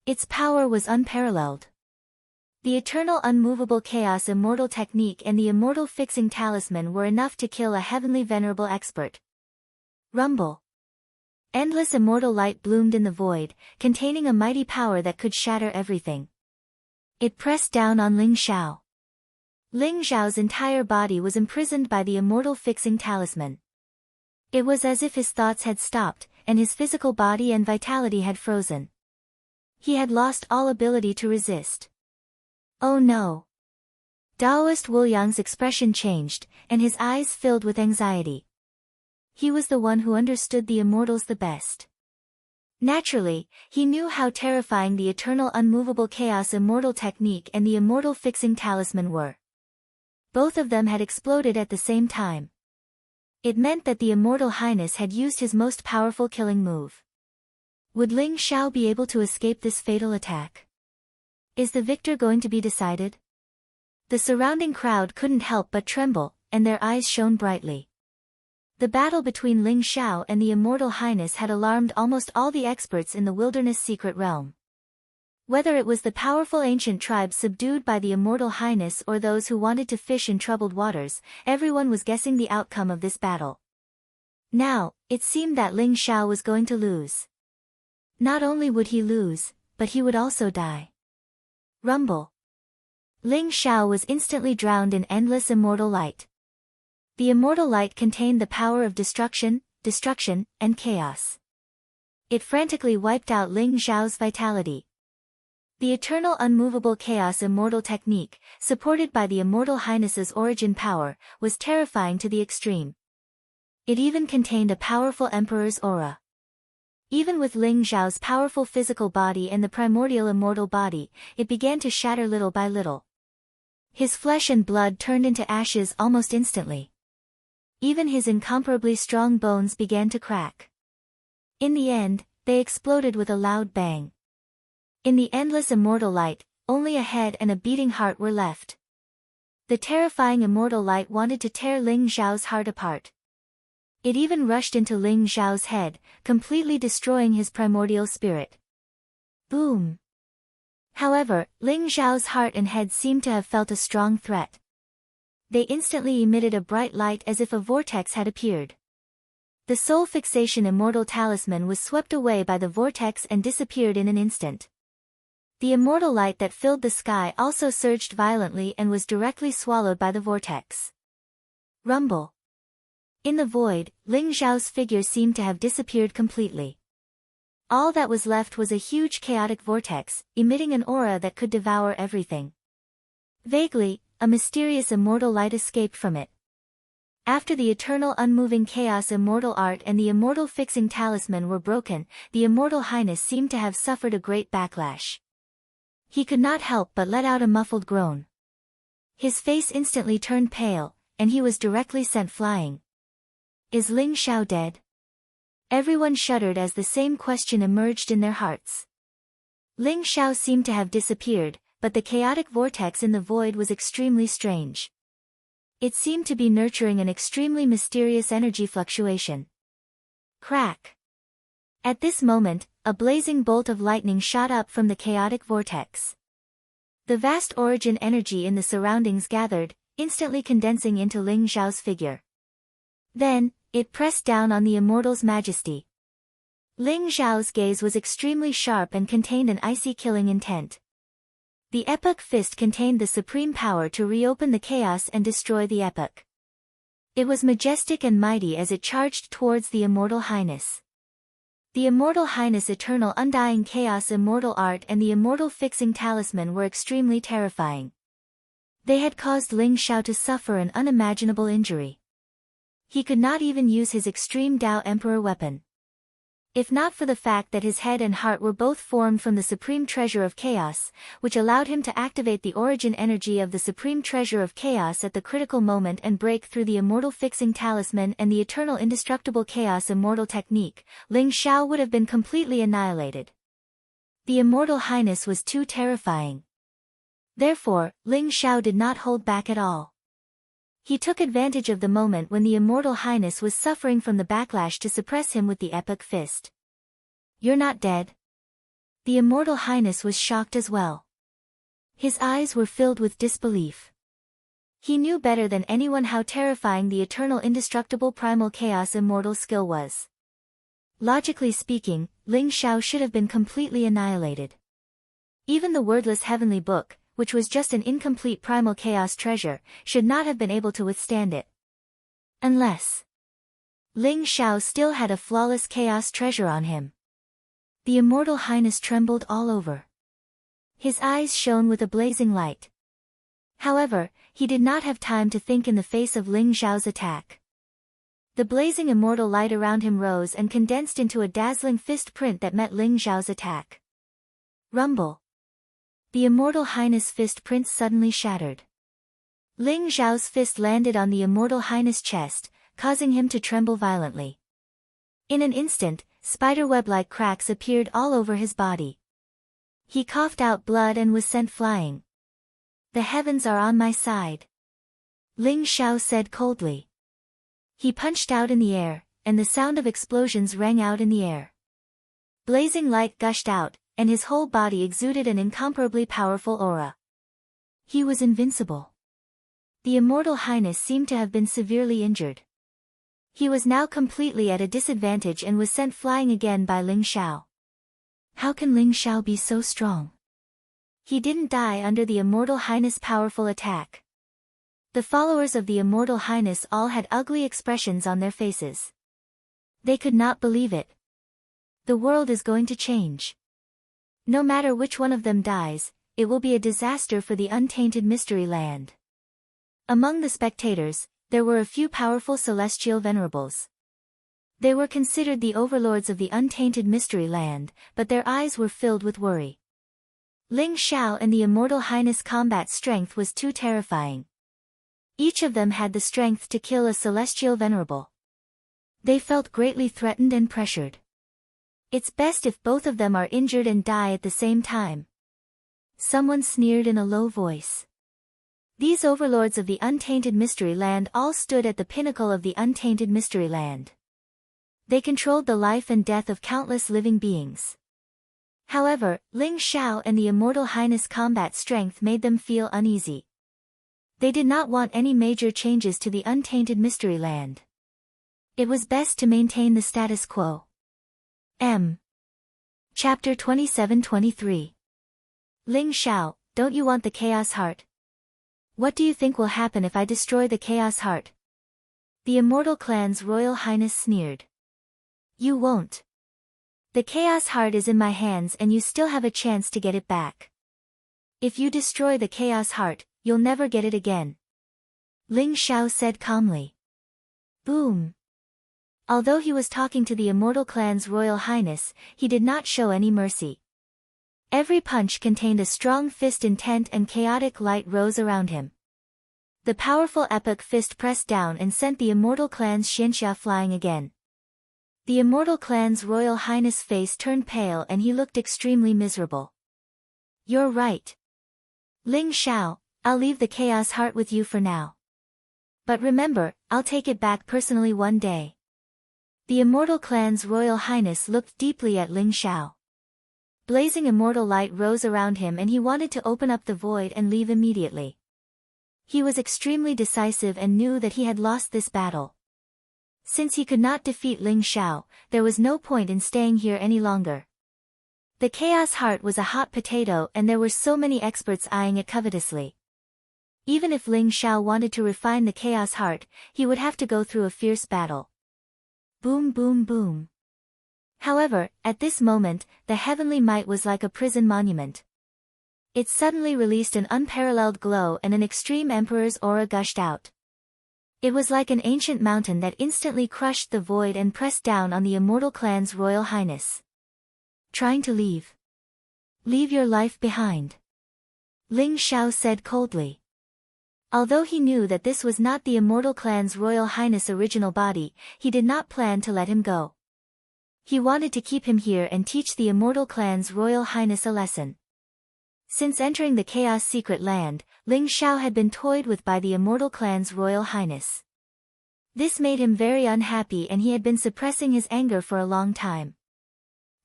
Its power was unparalleled. The eternal unmovable chaos immortal technique and the Immortal Fixing Talisman were enough to kill a heavenly venerable expert. Rumble. Endless immortal light bloomed in the void, containing a mighty power that could shatter everything. It pressed down on Ling Xiao. Ling Xiao's entire body was imprisoned by the Immortal Fixing Talisman. It was as if his thoughts had stopped, and his physical body and vitality had frozen. He had lost all ability to resist. Oh no! Daoist Wu Yang's expression changed, and his eyes filled with anxiety. He was the one who understood the immortals the best. Naturally, he knew how terrifying the eternal unmovable chaos immortal technique and the Immortal Fixing Talisman were. Both of them had exploded at the same time. It meant that the Immortal Highness had used his most powerful killing move. Would Ling Xiao be able to escape this fatal attack? Is the victor going to be decided? The surrounding crowd couldn't help but tremble, and their eyes shone brightly. The battle between Ling Xiao and the Immortal Highness had alarmed almost all the experts in the wilderness secret realm. Whether it was the powerful ancient tribes subdued by the Immortal Highness or those who wanted to fish in troubled waters, everyone was guessing the outcome of this battle. Now, it seemed that Ling Xiao was going to lose. Not only would he lose, but he would also die. Rumble. Ling Xiao was instantly drowned in endless immortal light. The immortal light contained the power of destruction, and chaos. It frantically wiped out Ling Xiao's vitality. The eternal unmovable chaos immortal technique, supported by the Immortal Highness's origin power, was terrifying to the extreme. It even contained a powerful emperor's aura. Even with Ling Xiao's powerful physical body and the primordial immortal body, it began to shatter little by little. His flesh and blood turned into ashes almost instantly. Even his incomparably strong bones began to crack. In the end, they exploded with a loud bang. In the endless immortal light, only a head and a beating heart were left. The terrifying immortal light wanted to tear Ling Xiao's heart apart. It even rushed into Ling Xiao's head, completely destroying his primordial spirit. Boom! However, Ling Xiao's heart and head seemed to have felt a strong threat. They instantly emitted a bright light as if a vortex had appeared. The soul fixation immortal talisman was swept away by the vortex and disappeared in an instant. The immortal light that filled the sky also surged violently and was directly swallowed by the vortex. Rumble. In the void, Ling Xiao's figure seemed to have disappeared completely. All that was left was a huge chaotic vortex, emitting an aura that could devour everything. Vaguely, a mysterious immortal light escaped from it. After the eternal unmoving chaos immortal art and the Immortal Fixing Talisman were broken, the Immortal Highness seemed to have suffered a great backlash. He could not help but let out a muffled groan. His face instantly turned pale, and he was directly sent flying. Is Ling Xiao dead? Everyone shuddered as the same question emerged in their hearts. Ling Xiao seemed to have disappeared, but the chaotic vortex in the void was extremely strange. It seemed to be nurturing an extremely mysterious energy fluctuation. Crack! At this moment, a blazing bolt of lightning shot up from the chaotic vortex. The vast origin energy in the surroundings gathered, instantly condensing into Ling Xiao's figure. Then, it pressed down on the immortal's majesty. Ling Xiao's gaze was extremely sharp and contained an icy killing intent. The epoch fist contained the supreme power to reopen the chaos and destroy the epoch. It was majestic and mighty as it charged towards the Immortal Highness. The Immortal Highness' eternal undying chaos immortal art and the Immortal Fixing Talisman were extremely terrifying. They had caused Ling Xiao to suffer an unimaginable injury. He could not even use his extreme Dao Emperor weapon. If not for the fact that his head and heart were both formed from the supreme treasure of chaos, which allowed him to activate the origin energy of the supreme treasure of chaos at the critical moment and break through the immortal fixing talisman and the eternal indestructible chaos immortal technique, Ling Xiao would have been completely annihilated. The immortal highness was too terrifying. Therefore, Ling Xiao did not hold back at all. He took advantage of the moment when the immortal highness was suffering from the backlash to suppress him with the epic fist. "You're not dead?" The immortal highness was shocked as well. His eyes were filled with disbelief. He knew better than anyone how terrifying the eternal indestructible primal chaos immortal skill was. Logically speaking, Ling Xiao should have been completely annihilated. Even the wordless heavenly book, which was just an incomplete primal chaos treasure, should not have been able to withstand it. Unless Ling Xiao still had a flawless chaos treasure on him. The immortal highness trembled all over. His eyes shone with a blazing light. However, he did not have time to think in the face of Ling Xiao's attack. The blazing immortal light around him rose and condensed into a dazzling fist print that met Ling Xiao's attack. Rumble. The immortal highness fist print suddenly shattered. Ling Xiao's fist landed on the immortal highness chest, causing him to tremble violently. In an instant, spiderweb-like cracks appeared all over his body. He coughed out blood and was sent flying. "The heavens are on my side," Ling Xiao said coldly. He punched out in the air, and the sound of explosions rang out in the air. Blazing light gushed out, and his whole body exuded an incomparably powerful aura. He was invincible. The immortal highness seemed to have been severely injured. He was now completely at a disadvantage and was sent flying again by Ling Xiao. How can Ling Xiao be so strong? He didn't die under the immortal highness' powerful attack. The followers of the immortal highness all had ugly expressions on their faces. They could not believe it. The world is going to change. No matter which one of them dies, it will be a disaster for the untainted mystery land. Among the spectators, there were a few powerful celestial venerables. They were considered the overlords of the untainted mystery land, but their eyes were filled with worry. Ling Xiao and the immortal highness combat strength was too terrifying. Each of them had the strength to kill a celestial venerable. They felt greatly threatened and pressured. It's best if both of them are injured and die at the same time. Someone sneered in a low voice. These overlords of the untainted mystery land all stood at the pinnacle of the untainted mystery land. They controlled the life and death of countless living beings. However, Ling Xiao and the immortal highness combat strength made them feel uneasy. They did not want any major changes to the untainted mystery land. It was best to maintain the status quo. Chapter 27-23. Ling Xiao, don't you want the Chaos Heart? What do you think will happen if I destroy the Chaos Heart? The Immortal Clan's Royal Highness sneered. You won't. The Chaos Heart is in my hands and you still have a chance to get it back. If you destroy the Chaos Heart, you'll never get it again. Ling Xiao said calmly. Boom. Although he was talking to the Immortal Clan's Royal Highness, he did not show any mercy. Every punch contained a strong fist intent and chaotic light rose around him. The powerful epic fist pressed down and sent the Immortal Clan's Xianxia flying again. The Immortal Clan's Royal Highness' face turned pale and he looked extremely miserable. You're right. Ling Xiao, I'll leave the Chaos Heart with you for now. But remember, I'll take it back personally one day. The Immortal Clan's Royal Highness looked deeply at Ling Xiao. Blazing immortal light rose around him and he wanted to open up the void and leave immediately. He was extremely decisive and knew that he had lost this battle. Since he could not defeat Ling Xiao, there was no point in staying here any longer. The Chaos Heart was a hot potato and there were so many experts eyeing it covetously. Even if Ling Xiao wanted to refine the Chaos Heart, he would have to go through a fierce battle. Boom boom boom. However, at this moment, the heavenly might was like a prison monument. It suddenly released an unparalleled glow and an extreme emperor's aura gushed out. It was like an ancient mountain that instantly crushed the void and pressed down on the immortal clan's royal highness. Trying to leave? Leave your life behind. Ling Xiao said coldly. Although he knew that this was not the immortal clan's royal highness' original body, he did not plan to let him go. He wanted to keep him here and teach the immortal clan's royal highness a lesson. Since entering the Chaos Secret Land, Ling Xiao had been toyed with by the immortal clan's royal highness. This made him very unhappy and he had been suppressing his anger for a long time.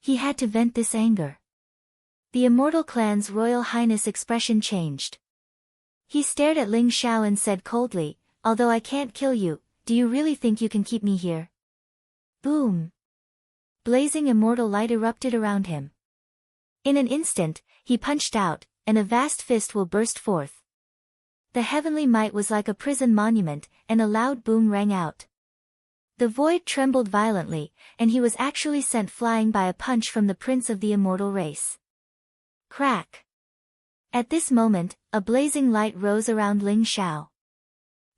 He had to vent this anger. The immortal clan's royal highness expression changed. He stared at Ling Xiao and said coldly, "Although I can't kill you, do you really think you can keep me here?" Boom! Blazing immortal light erupted around him. In an instant, he punched out, and a vast fist will burst forth. The heavenly might was like a prison monument, and a loud boom rang out. The void trembled violently, and he was actually sent flying by a punch from the prince of the immortal race. Crack! At this moment, a blazing light rose around Ling Xiao.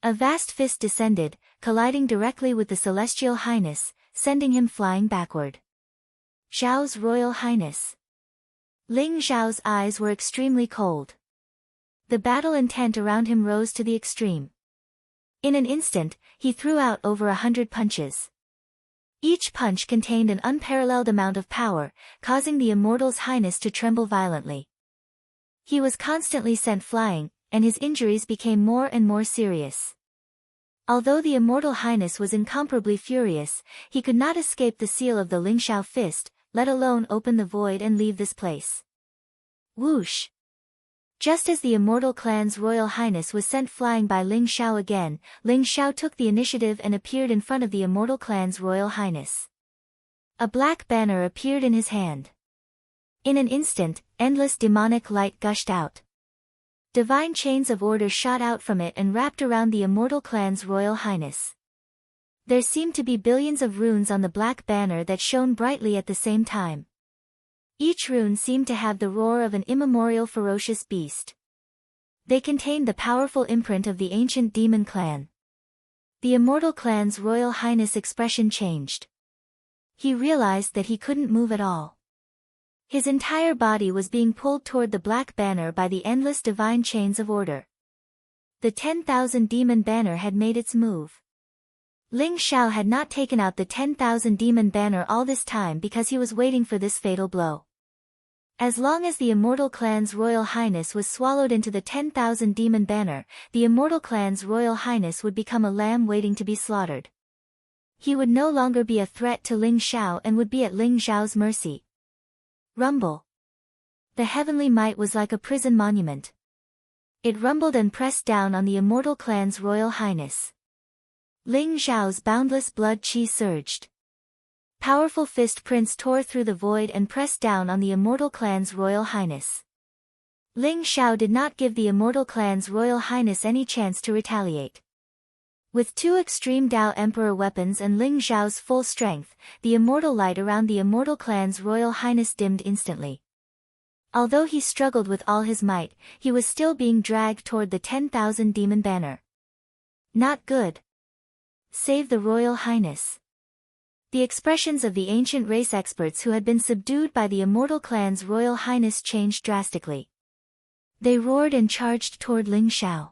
A vast fist descended, colliding directly with the celestial highness, sending him flying backward. Xiao's royal highness. Ling Xiao's eyes were extremely cold. The battle intent around him rose to the extreme. In an instant, he threw out over 100 punches. Each punch contained an unparalleled amount of power, causing the immortal's highness to tremble violently. He was constantly sent flying, and his injuries became more and more serious. Although the immortal highness was incomparably furious, he could not escape the seal of the Ling Xiao fist, let alone open the void and leave this place. Whoosh! Just as the immortal clan's royal highness was sent flying by Ling Xiao again, Ling Xiao took the initiative and appeared in front of the immortal clan's royal highness. A black banner appeared in his hand. In an instant, endless demonic light gushed out. Divine chains of order shot out from it and wrapped around the immortal clan's royal highness. There seemed to be billions of runes on the black banner that shone brightly at the same time. Each rune seemed to have the roar of an immemorial ferocious beast. They contained the powerful imprint of the ancient demon clan. The immortal clan's royal highness expression changed. He realized that he couldn't move at all. His entire body was being pulled toward the black banner by the endless divine chains of order. The 10,000 demon banner had made its move. Ling Xiao had not taken out the 10,000 demon banner all this time because he was waiting for this fatal blow. As long as the immortal clan's royal highness was swallowed into the 10,000 demon banner, the immortal clan's royal highness would become a lamb waiting to be slaughtered. He would no longer be a threat to Ling Xiao and would be at Ling Xiao's mercy. Rumble. The heavenly might was like a prison monument. It rumbled and pressed down on the immortal clan's royal highness. Ling Xiao's boundless blood qi surged. Powerful fist prints tore through the void and pressed down on the immortal clan's royal highness. Ling Xiao did not give the immortal clan's royal highness any chance to retaliate. With two extreme Dao Emperor weapons and Ling Xiao's full strength, the immortal light around the immortal clan's royal highness dimmed instantly. Although he struggled with all his might, he was still being dragged toward the 10,000 demon banner. Not good. Save the royal highness. The expressions of the ancient race experts who had been subdued by the immortal clan's royal highness changed drastically. They roared and charged toward Ling Xiao.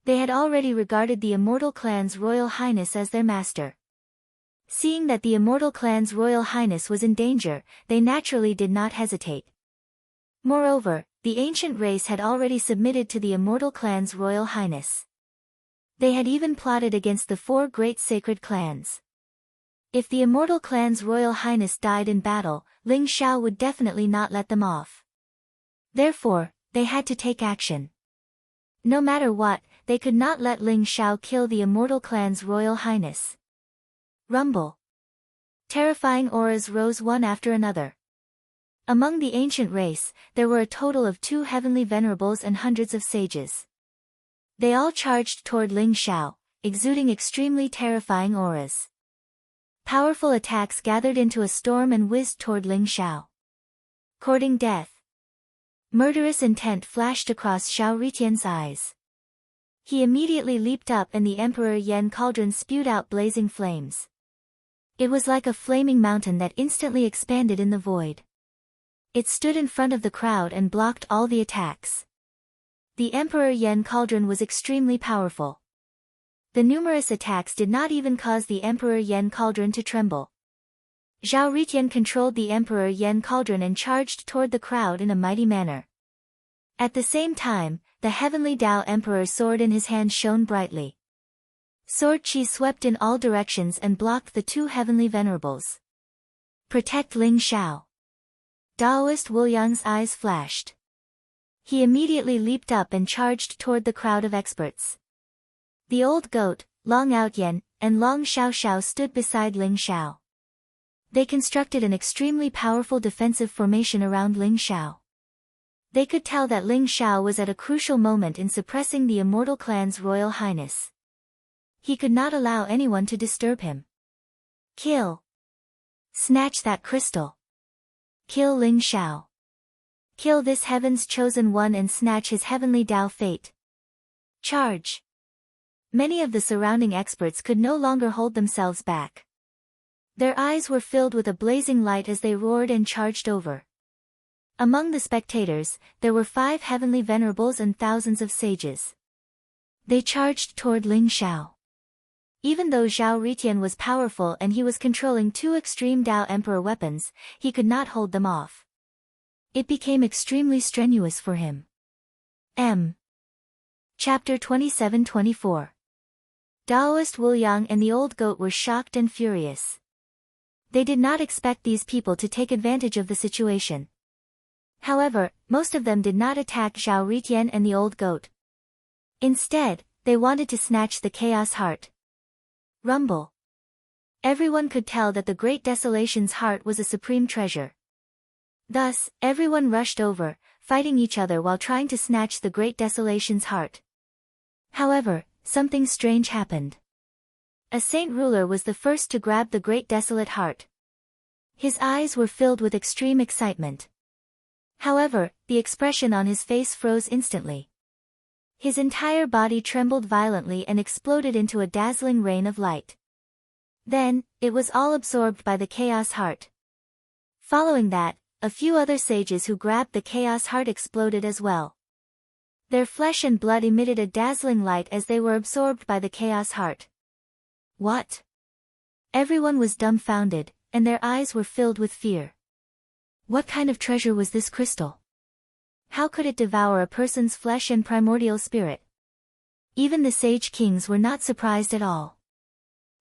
They had already regarded the immortal clan's royal highness as their master. Seeing that the immortal clan's royal highness was in danger, they naturally did not hesitate. Moreover, the ancient race had already submitted to the immortal clan's royal highness. They had even plotted against the four great sacred clans. If the immortal clan's royal highness died in battle, Ling Xiao would definitely not let them off. Therefore, they had to take action. No matter what, they could not let Ling Xiao kill the immortal clan's royal highness. Rumble. Terrifying auras rose one after another. Among the ancient race, there were a total of 2 heavenly venerables and hundreds of sages. They all charged toward Ling Xiao, exuding extremely terrifying auras. Powerful attacks gathered into a storm and whizzed toward Ling Xiao. Courting death. Murderous intent flashed across Xiao Ritian's eyes. He immediately leaped up and the Emperor Yen cauldron spewed out blazing flames. It was like a flaming mountain that instantly expanded in the void. It stood in front of the crowd and blocked all the attacks. The Emperor Yen cauldron was extremely powerful. The numerous attacks did not even cause the Emperor Yen cauldron to tremble. Zhao Ritian controlled the Emperor Yen cauldron and charged toward the crowd in a mighty manner. At the same time, the heavenly Tao Emperor's sword in his hand shone brightly. Sword chi swept in all directions and blocked the two heavenly venerables. Protect Ling Xiao. Daoist Wu Yang's eyes flashed. He immediately leaped up and charged toward the crowd of experts. The old goat, Long Outyen, and Long Xiaoxiao stood beside Ling Xiao. They constructed an extremely powerful defensive formation around Ling Xiao. They could tell that Ling Xiao was at a crucial moment in suppressing the Immortal Clan's royal highness. He could not allow anyone to disturb him. Kill. Snatch that crystal. Kill Ling Xiao. Kill this heaven's chosen one and snatch his heavenly Tao fate. Charge. Many of the surrounding experts could no longer hold themselves back. Their eyes were filled with a blazing light as they roared and charged over. Among the spectators, there were 5 heavenly venerables and thousands of sages. They charged toward Ling Xiao. Even though Zhao Ritian was powerful and he was controlling 2 extreme Tao Emperor weapons, he could not hold them off. It became extremely strenuous for him. Chapter 27-24. Daoist Wu Yang and the old goat were shocked and furious. They did not expect these people to take advantage of the situation. However, most of them did not attack Zhao Ritian and the old goat. Instead, they wanted to snatch the chaos heart. Rumble. Everyone could tell that the Great Desolation's heart was a supreme treasure. Thus, everyone rushed over, fighting each other while trying to snatch the Great Desolation's heart. However, something strange happened. A saint ruler was the first to grab the Great Desolate Heart. His eyes were filled with extreme excitement. However, the expression on his face froze instantly. His entire body trembled violently and exploded into a dazzling rain of light. Then, it was all absorbed by the Chaos Heart. Following that, a few other sages who grabbed the Chaos Heart exploded as well. Their flesh and blood emitted a dazzling light as they were absorbed by the Chaos Heart. What? Everyone was dumbfounded, and their eyes were filled with fear. What kind of treasure was this crystal? How could it devour a person's flesh and primordial spirit? Even the sage kings were not surprised at all.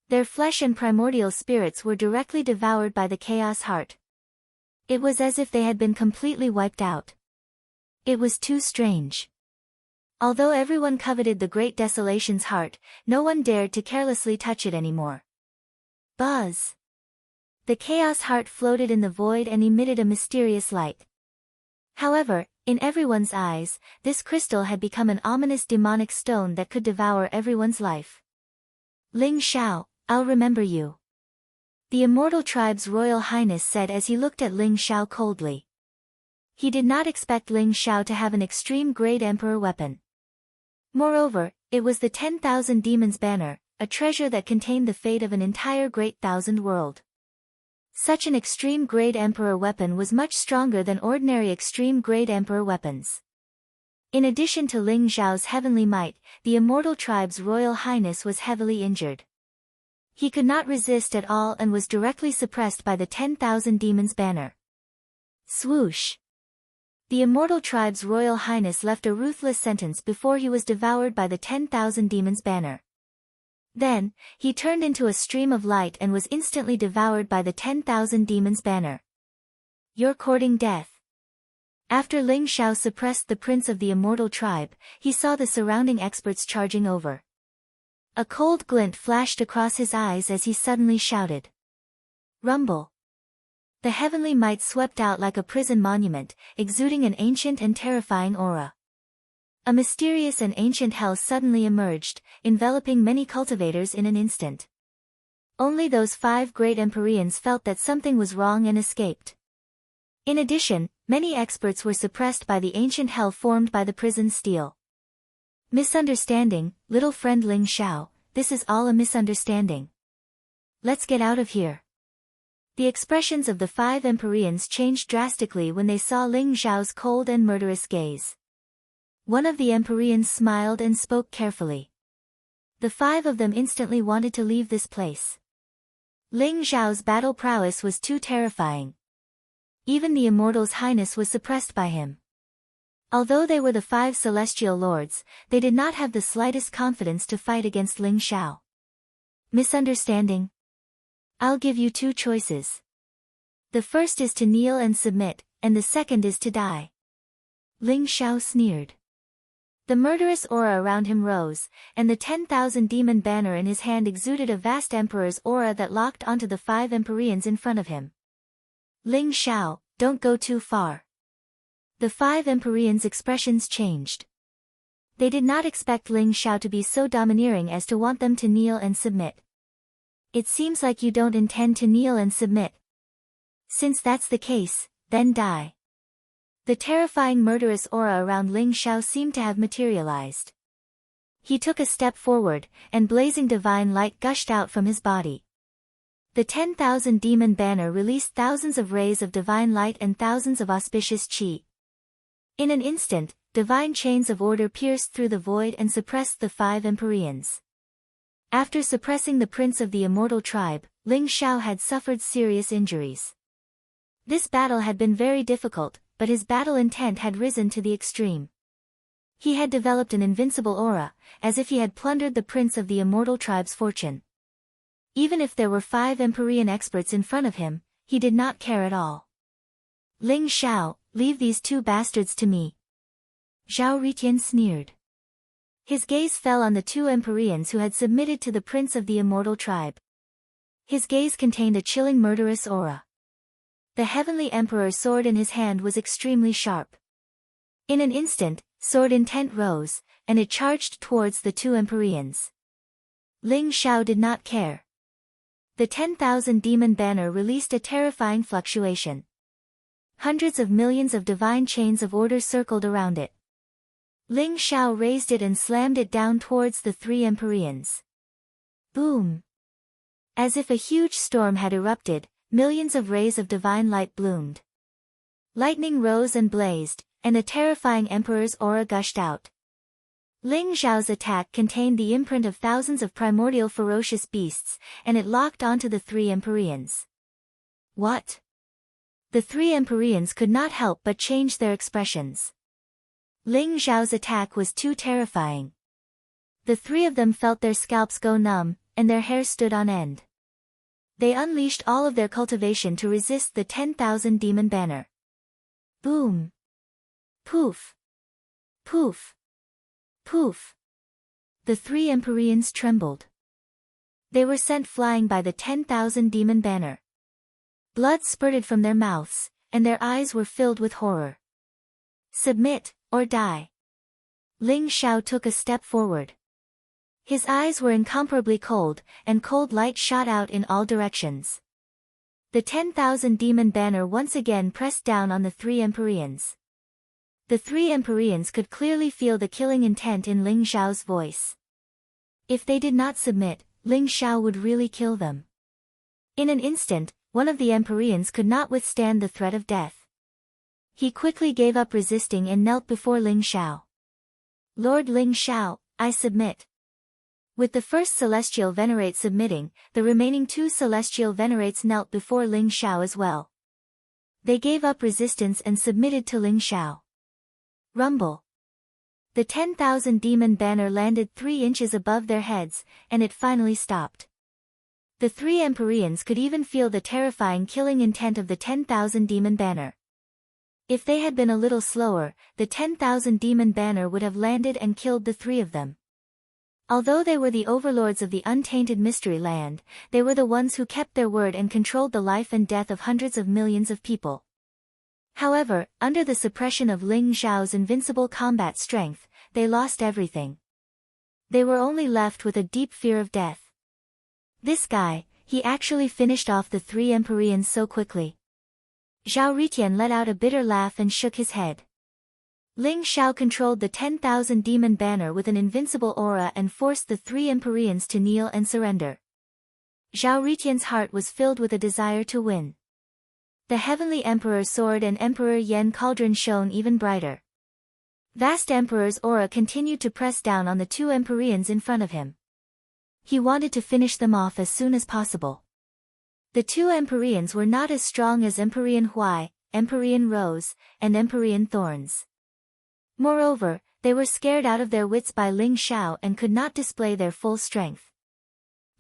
Their flesh and primordial spirits were directly devoured by the Chaos Heart. It was as if they had been completely wiped out. It was too strange. Although everyone coveted the Great Desolation's heart, no one dared to carelessly touch it anymore. Buzz! The Chaos Heart floated in the void and emitted a mysterious light. However, in everyone's eyes, this crystal had become an ominous demonic stone that could devour everyone's life. Ling Xiao, I'll remember you. The Immortal Tribe's Royal Highness said as he looked at Ling Xiao coldly. He did not expect Ling Xiao to have an extreme-grade Emperor weapon. Moreover, it was the 10,000 Demons Banner, a treasure that contained the fate of an entire Great Thousand World. Such an extreme-grade Emperor weapon was much stronger than ordinary extreme-grade Emperor weapons. In addition to Ling Xiao's heavenly might, the Immortal Tribe's Royal Highness was heavily injured. He could not resist at all and was directly suppressed by the 10,000 Demons Banner. Swoosh! The Immortal Tribe's Royal Highness left a ruthless sentence before he was devoured by the 10,000 Demons Banner. Then, he turned into a stream of light and was instantly devoured by the 10,000 Demons Banner. You're courting death. After Ling Xiao suppressed the prince of the Immortal Tribe, he saw the surrounding experts charging over. A cold glint flashed across his eyes as he suddenly shouted. Rumble! The heavenly might swept out like a prison monument, exuding an ancient and terrifying aura. A mysterious and ancient hell suddenly emerged, enveloping many cultivators in an instant. Only those 5 great Empyreans felt that something was wrong and escaped. In addition, many experts were suppressed by the ancient hell formed by the prison steel. Misunderstanding, little friend Ling Xiao, this is all a misunderstanding. Let's get out of here. The expressions of the 5 Empyreans changed drastically when they saw Ling Xiao's cold and murderous gaze. One of the Empyreans smiled and spoke carefully. The 5 of them instantly wanted to leave this place. Ling Xiao's battle prowess was too terrifying. Even the Immortal's highness was suppressed by him. Although they were the 5 celestial lords, they did not have the slightest confidence to fight against Ling Xiao. Misunderstanding? I'll give you 2 choices. The first is to kneel and submit, and the second is to die. Ling Xiao sneered. The murderous aura around him rose, and the 10,000 demon banner in his hand exuded a vast emperor's aura that locked onto the 5 Empyreans in front of him. Ling Xiao, don't go too far. The 5 Empyreans' expressions changed. They did not expect Ling Xiao to be so domineering as to want them to kneel and submit. It seems like you don't intend to kneel and submit. Since that's the case, then die. The terrifying murderous aura around Ling Xiao seemed to have materialized. He took a step forward, and blazing divine light gushed out from his body. The 10,000 demon banner released thousands of rays of divine light and thousands of auspicious qi. In an instant, divine chains of order pierced through the void and suppressed the 5 Empyreans. After suppressing the prince of the immortal tribe, Ling Xiao had suffered serious injuries. This battle had been very difficult, but his battle intent had risen to the extreme. He had developed an invincible aura, as if he had plundered the prince of the immortal tribe's fortune. Even if there were 5 Empyrean experts in front of him, he did not care at all. Ling Xiao, leave these 2 bastards to me. Zhao Ritian sneered. His gaze fell on the 2 Empyreans who had submitted to the prince of the immortal tribe. His gaze contained a chilling murderous aura. The heavenly emperor's sword in his hand was extremely sharp. In an instant, sword intent rose, and it charged towards the 2 Empyreans. Ling Xiao did not care. The 10,000 demon banner released a terrifying fluctuation. Hundreds of millions of divine chains of order circled around it. Ling Xiao raised it and slammed it down towards the 3 Empyreans. Boom! As if a huge storm had erupted, millions of rays of divine light bloomed. Lightning rose and blazed, and a terrifying emperor's aura gushed out. Ling Xiao's attack contained the imprint of thousands of primordial ferocious beasts, and it locked onto the 3 Empyreans. What? The 3 Empyreans could not help but change their expressions. Ling Xiao's attack was too terrifying. The 3 of them felt their scalps go numb, and their hair stood on end. They unleashed all of their cultivation to resist the 10,000 demon banner. Boom! Poof! Poof! Poof! The 3 Empyreans trembled. They were sent flying by the 10,000 demon banner. Blood spurted from their mouths, and their eyes were filled with horror. Submit, or die. Ling Xiao took a step forward. His eyes were incomparably cold, and cold light shot out in all directions. The 10,000 demon banner once again pressed down on the 3 Empyreans. The 3 Empyreans could clearly feel the killing intent in Ling Xiao's voice. If they did not submit, Ling Xiao would really kill them. In an instant, one of the Empyreans could not withstand the threat of death. He quickly gave up resisting and knelt before Ling Xiao. Lord Ling Xiao, I submit. With the first celestial venerate submitting, the remaining 2 celestial venerates knelt before Ling Xiao as well. They gave up resistance and submitted to Ling Xiao. Rumble. The 10,000 demon banner landed 3 inches above their heads, and it finally stopped. The 3 Empyreans could even feel the terrifying killing intent of the 10,000 demon banner. If they had been a little slower, the 10,000 demon banner would have landed and killed the 3 of them. Although they were the overlords of the untainted mystery land, they were the ones who kept their word and controlled the life and death of hundreds of millions of people. However, under the suppression of Ling Xiao's invincible combat strength, they lost everything. They were only left with a deep fear of death. This guy, he actually finished off the 3 Empyreans so quickly. Zhao Ritian let out a bitter laugh and shook his head. Ling Shao controlled the 10,000 demon banner with an invincible aura and forced the 3 Empyreans to kneel and surrender. Zhao Ritian's heart was filled with a desire to win. The Heavenly Emperor sword and Emperor Yen cauldron shone even brighter. Vast Emperor's aura continued to press down on the 2 Empyreans in front of him. He wanted to finish them off as soon as possible. The 2 Empyreans were not as strong as Empyrean Huai, Empyrean Rose, and Empyrean Thorns. Moreover, they were scared out of their wits by Ling Shao and could not display their full strength.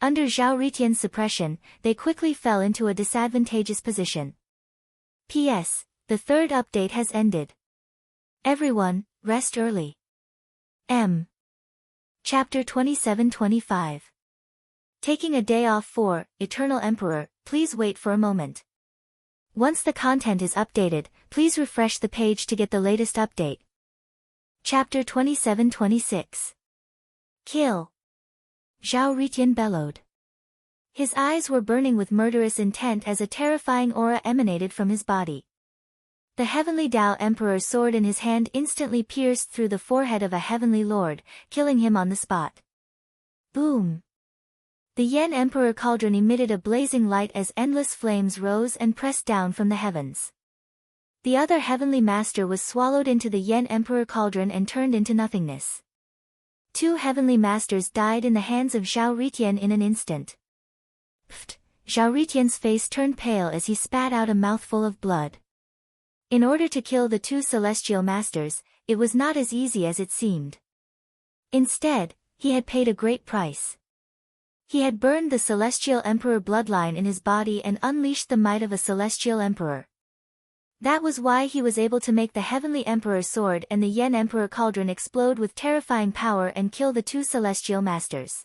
Under Zhao Ritian's suppression, they quickly fell into a disadvantageous position. P.S. The 3rd update has ended. Everyone, rest early. M. Chapter 27-25. Taking a day off for Eternal Emperor, please wait for a moment. Once the content is updated, please refresh the page to get the latest update. Chapter 27-26. Kill. Zhao Ritian bellowed. His eyes were burning with murderous intent as a terrifying aura emanated from his body. The Heavenly Tao Emperor's sword in his hand instantly pierced through the forehead of a Heavenly Lord, killing him on the spot. Boom! The Yen Emperor cauldron emitted a blazing light as endless flames rose and pressed down from the heavens. The other Heavenly Master was swallowed into the Yen Emperor cauldron and turned into nothingness. 2 Heavenly Masters died in the hands of Zhao Ritian in an instant. Pfft! Zhao Ritian's face turned pale as he spat out a mouthful of blood. In order to kill the 2 Celestial Masters, it was not as easy as it seemed. Instead, he had paid a great price. He had burned the Celestial Emperor bloodline in his body and unleashed the might of a Celestial Emperor. That was why he was able to make the Heavenly Emperor's sword and the Yen Emperor cauldron explode with terrifying power and kill the 2 Celestial Masters.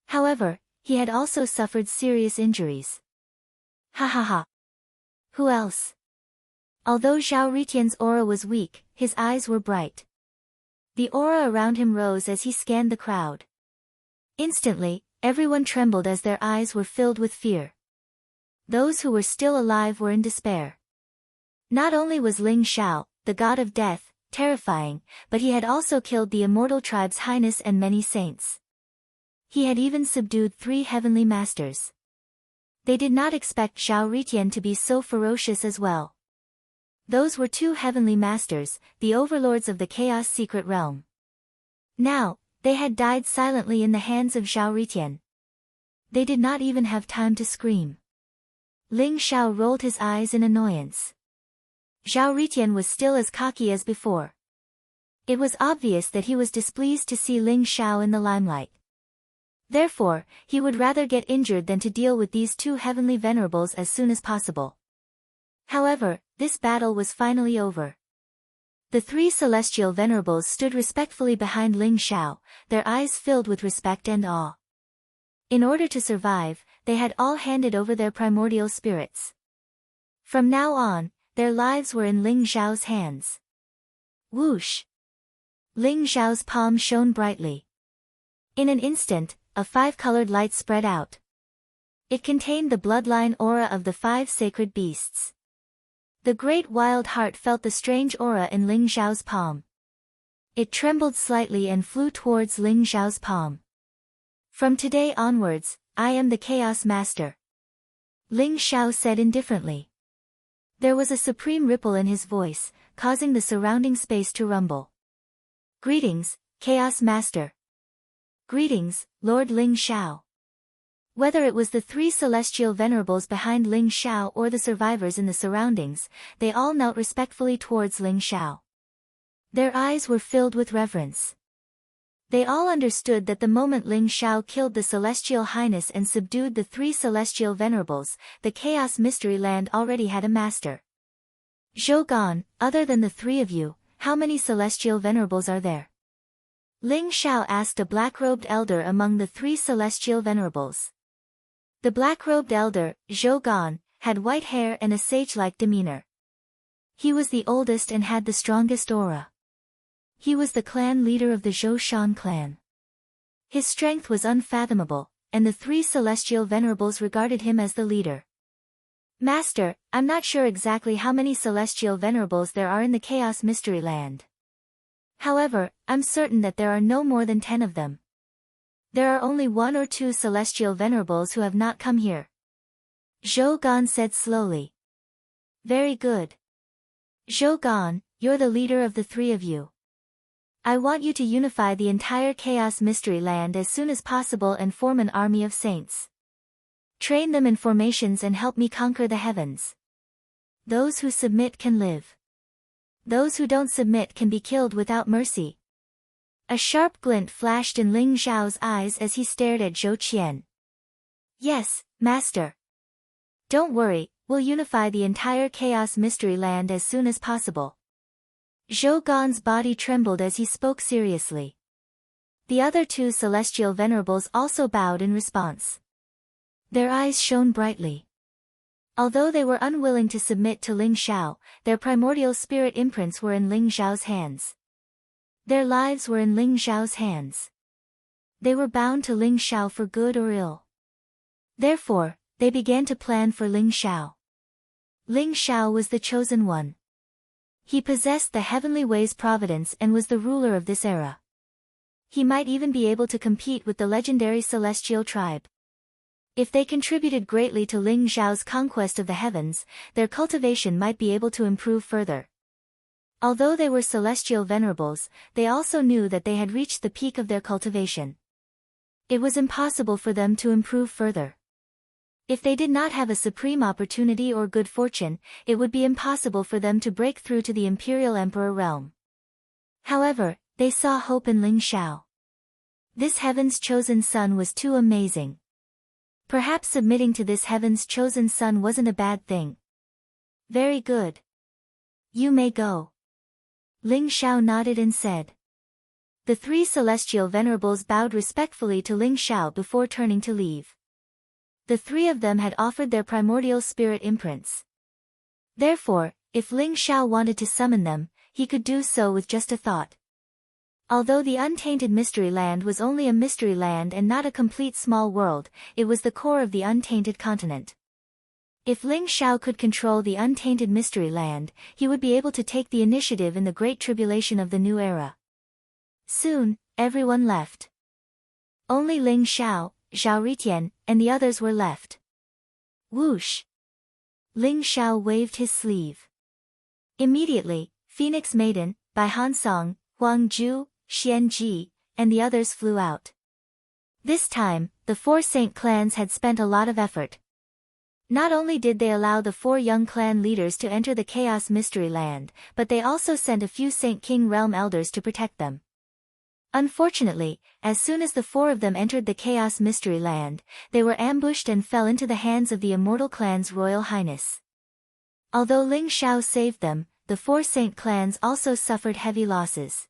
However, he had also suffered serious injuries. Ha ha ha. Who else? Although Zhao Ritian's aura was weak, his eyes were bright. The aura around him rose as he scanned the crowd. Instantly, everyone trembled as their eyes were filled with fear. Those who were still alive were in despair. Not only was Ling Shao, the god of death, terrifying, but he had also killed the immortal tribe's highness and many saints. He had even subdued 3 Heavenly Masters. They did not expect Zhao Ritian to be so ferocious as well. Those were 2 Heavenly Masters, the overlords of the Chaos Secret Realm. Now, they had died silently in the hands of Zhao Ritian. They did not even have time to scream. Ling Shao rolled his eyes in annoyance. Zhao Ritian was still as cocky as before. It was obvious that he was displeased to see Ling Shao in the limelight. Therefore, he would rather get injured than to deal with these 2 Heavenly Venerables as soon as possible. However, this battle was finally over. The 3 Celestial Venerables stood respectfully behind Ling Shao, their eyes filled with respect and awe. In order to survive, they had all handed over their primordial spirits. From now on, their lives were in Ling Zhao's hands. Whoosh! Ling Zhao's palm shone brightly. In an instant, a 5-colored light spread out. It contained the bloodline aura of the 5 sacred beasts. The great wild heart felt the strange aura in Ling Zhao's palm. It trembled slightly and flew towards Ling Zhao's palm. From today onwards, I am the Chaos Master. Ling Zhao said indifferently. There was a supreme ripple in his voice, causing the surrounding space to rumble. Greetings, Chaos Master. Greetings, Lord Ling Shao. Whether it was the 3 Celestial Venerables behind Ling Shao or the survivors in the surroundings, they all knelt respectfully towards Ling Shao. Their eyes were filled with reverence. They all understood that the moment Ling Shao killed the Celestial Highness and subdued the 3 Celestial Venerables, the Chaos Mystery Land already had a master. Zhou, other than the 3 of you, how many Celestial Venerables are there? Ling Shao asked a black-robed elder among the 3 Celestial Venerables. The black-robed elder, Zhou, had white hair and a sage-like demeanor. He was the oldest and had the strongest aura. He was the clan leader of the Zhou Shan clan. His strength was unfathomable, and the 3 Celestial Venerables regarded him as the leader. Master, I'm not sure exactly how many Celestial Venerables there are in the Chaos Mystery Land. However, I'm certain that there are no more than 10 of them. There are only 1 or 2 celestial venerables who have not come here. Zhou Gan said slowly. Very good. Zhou Gan, you're the leader of the 3 of you. I want you to unify the entire Chaos Mystery Land as soon as possible and form an army of saints. Train them in formations and help me conquer the heavens. Those who submit can live. Those who don't submit can be killed without mercy. A sharp glint flashed in Ling Xiao's eyes as he stared at Zhou Qian. Yes, Master. Don't worry, we'll unify the entire Chaos Mystery Land as soon as possible. Zhou Gan's body trembled as he spoke seriously. The other 2 celestial venerables also bowed in response. Their eyes shone brightly. Although they were unwilling to submit to Ling Xiao, their primordial spirit imprints were in Ling Xiao's hands. Their lives were in Ling Xiao's hands. They were bound to Ling Xiao for good or ill. Therefore, they began to plan for Ling Xiao. Ling Xiao was the chosen one. He possessed the heavenly ways providence and was the ruler of this era. He might even be able to compete with the legendary celestial tribe. If they contributed greatly to Ling Xiao's conquest of the heavens, their cultivation might be able to improve further. Although they were celestial venerables, they also knew that they had reached the peak of their cultivation. It was impossible for them to improve further. If they did not have a supreme opportunity or good fortune, it would be impossible for them to break through to the Imperial Emperor realm. However, they saw hope in Ling Xiao. This heaven's chosen son was too amazing. Perhaps submitting to this heaven's chosen son wasn't a bad thing. Very good. You may go. Ling Xiao nodded and said. The 3 celestial venerables bowed respectfully to Ling Xiao before turning to leave. The 3 of them had offered their primordial spirit imprints. Therefore, if Ling Xiao wanted to summon them, he could do so with just a thought. Although the untainted mystery land was only a mystery land and not a complete small world, it was the core of the untainted continent. If Ling Xiao could control the untainted mystery land, he would be able to take the initiative in the great tribulation of the new era. Soon, everyone left. Only Ling Xiao, Zhao Ritian, and the others were left. Whoosh! Ling Xiao waved his sleeve. Immediately, Phoenix Maiden, Bai Hansong, Huang Zhu, Xian Ji, and the others flew out. This time, the 4 saint clans had spent a lot of effort. Not only did they allow the 4 young clan leaders to enter the Chaos Mystery Land, but they also sent a few Saint King Realm elders to protect them. Unfortunately, as soon as the 4 of them entered the Chaos Mystery Land, they were ambushed and fell into the hands of the Immortal Clan's Royal Highness. Although Ling Xiao saved them, the 4 saint clans also suffered heavy losses.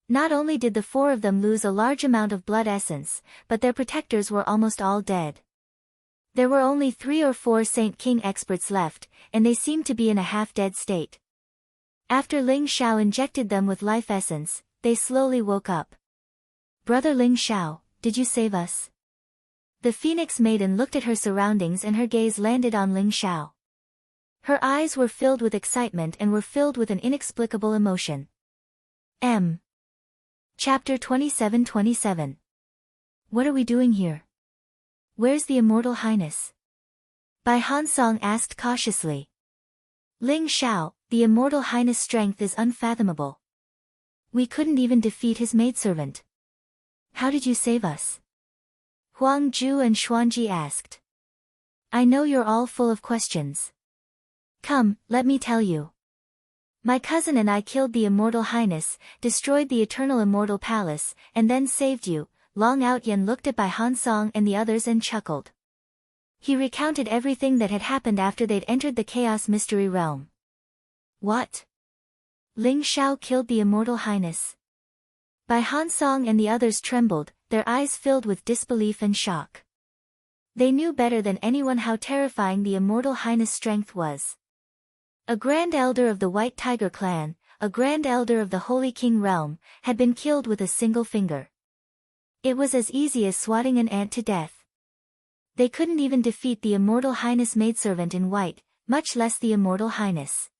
Not only did the 4 of them lose a large amount of blood essence, but their protectors were almost all dead. There were only 3 or 4 Saint King experts left, and they seemed to be in a half-dead state. After Ling Xiao injected them with life essence, they slowly woke up. Brother Ling Xiao, did you save us? The Phoenix Maiden looked at her surroundings and her gaze landed on Ling Xiao. Her eyes were filled with excitement and were filled with an inexplicable emotion. Chapter 27:27. What are we doing here? Where's the Immortal Highness? Bai Hansong asked cautiously. Ling Xiao, the Immortal Highness' strength is unfathomable. We couldn't even defeat his maidservant. How did you save us? Huang Zhu and Xuanji asked. I know you're all full of questions. Come, let me tell you. My cousin and I killed the Immortal Highness, destroyed the Eternal Immortal Palace, and then saved you. Long Outyen looked at Bai Hansong and the others and chuckled. He recounted everything that had happened after they'd entered the Chaos Mystery Realm. What? Ling Xiao killed the Immortal Highness. Bai Hansong and the others trembled, their eyes filled with disbelief and shock. They knew better than anyone how terrifying the Immortal Highness' strength was. A Grand Elder of the White Tiger Clan, a Grand Elder of the Holy King Realm, had been killed with a single finger. It was as easy as swatting an ant to death. They couldn't even defeat the Immortal Highness maidservant in white, much less the Immortal Highness.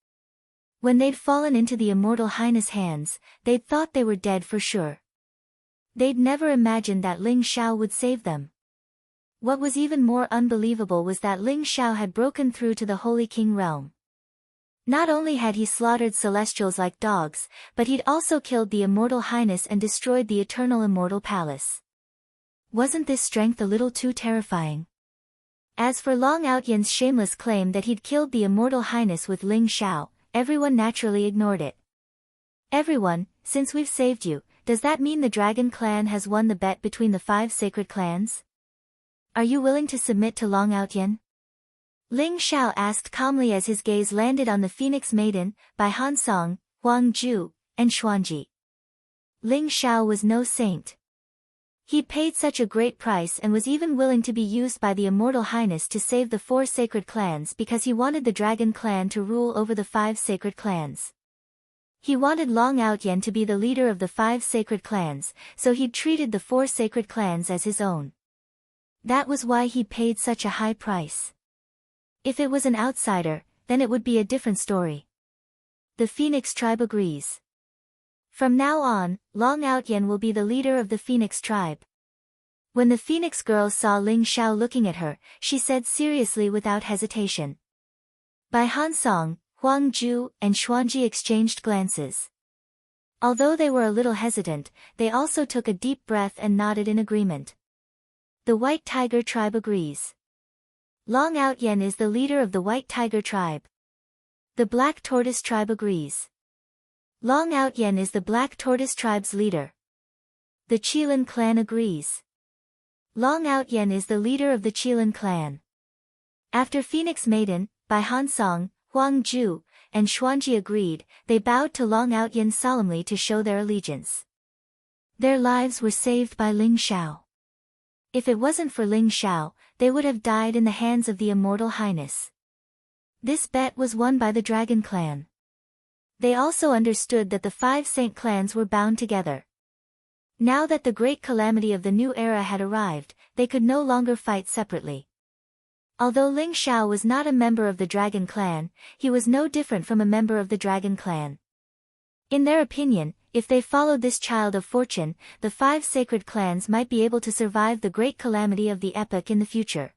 When they'd fallen into the immortal highness' hands, they'd thought they were dead for sure. They'd never imagined that Ling Xiao would save them. What was even more unbelievable was that Ling Xiao had broken through to the Holy King realm. Not only had he slaughtered celestials like dogs, but he'd also killed the immortal highness and destroyed the eternal immortal palace. Wasn't this strength a little too terrifying? As for Long Outyen's shameless claim that he'd killed the immortal highness with Ling Xiao, everyone naturally ignored it. Everyone, since we've saved you, does that mean the Dragon Clan has won the bet between the 5 sacred clans? Are you willing to submit to Long Outyen? Ling Xiao asked calmly as his gaze landed on the Phoenix Maiden, by Han Song, Huang Ju, and Xuanji. Ling Xiao was no saint. He'd paid such a great price and was even willing to be used by the Immortal Highness to save the 4 sacred clans because he wanted the Dragon Clan to rule over the 5 sacred clans. He wanted Long Outyen to be the leader of the 5 sacred clans, so he'd treated the 4 sacred clans as his own. That was why he paid such a high price. If it was an outsider, then it would be a different story. The Phoenix tribe agrees. From now on, Long Outyen will be the leader of the Phoenix tribe. When the Phoenix girl saw Ling Xiao looking at her, she said seriously without hesitation. By Han Song, Huang Ju, and Xuanji exchanged glances. Although they were a little hesitant, they also took a deep breath and nodded in agreement. The White Tiger tribe agrees. Long Outyen is the leader of the White Tiger tribe. The Black Tortoise tribe agrees. Long Outyen is the Black Tortoise tribe's leader. The Qilin clan agrees. Long Outyen is the leader of the Qilin clan. After Phoenix Maiden, by Han Song, Huang Ju, and Xuanji agreed, they bowed to Long Outyen solemnly to show their allegiance. Their lives were saved by Ling Xiao. If it wasn't for Ling Xiao, they would have died in the hands of the Immortal Highness. This bet was won by the Dragon Clan. They also understood that the 5 saint clans were bound together. Now that the great calamity of the new era had arrived, they could no longer fight separately. Although Ling Xiao was not a member of the Dragon Clan, he was no different from a member of the Dragon Clan. In their opinion, if they followed this child of fortune, the 5 sacred clans might be able to survive the great calamity of the epoch in the future.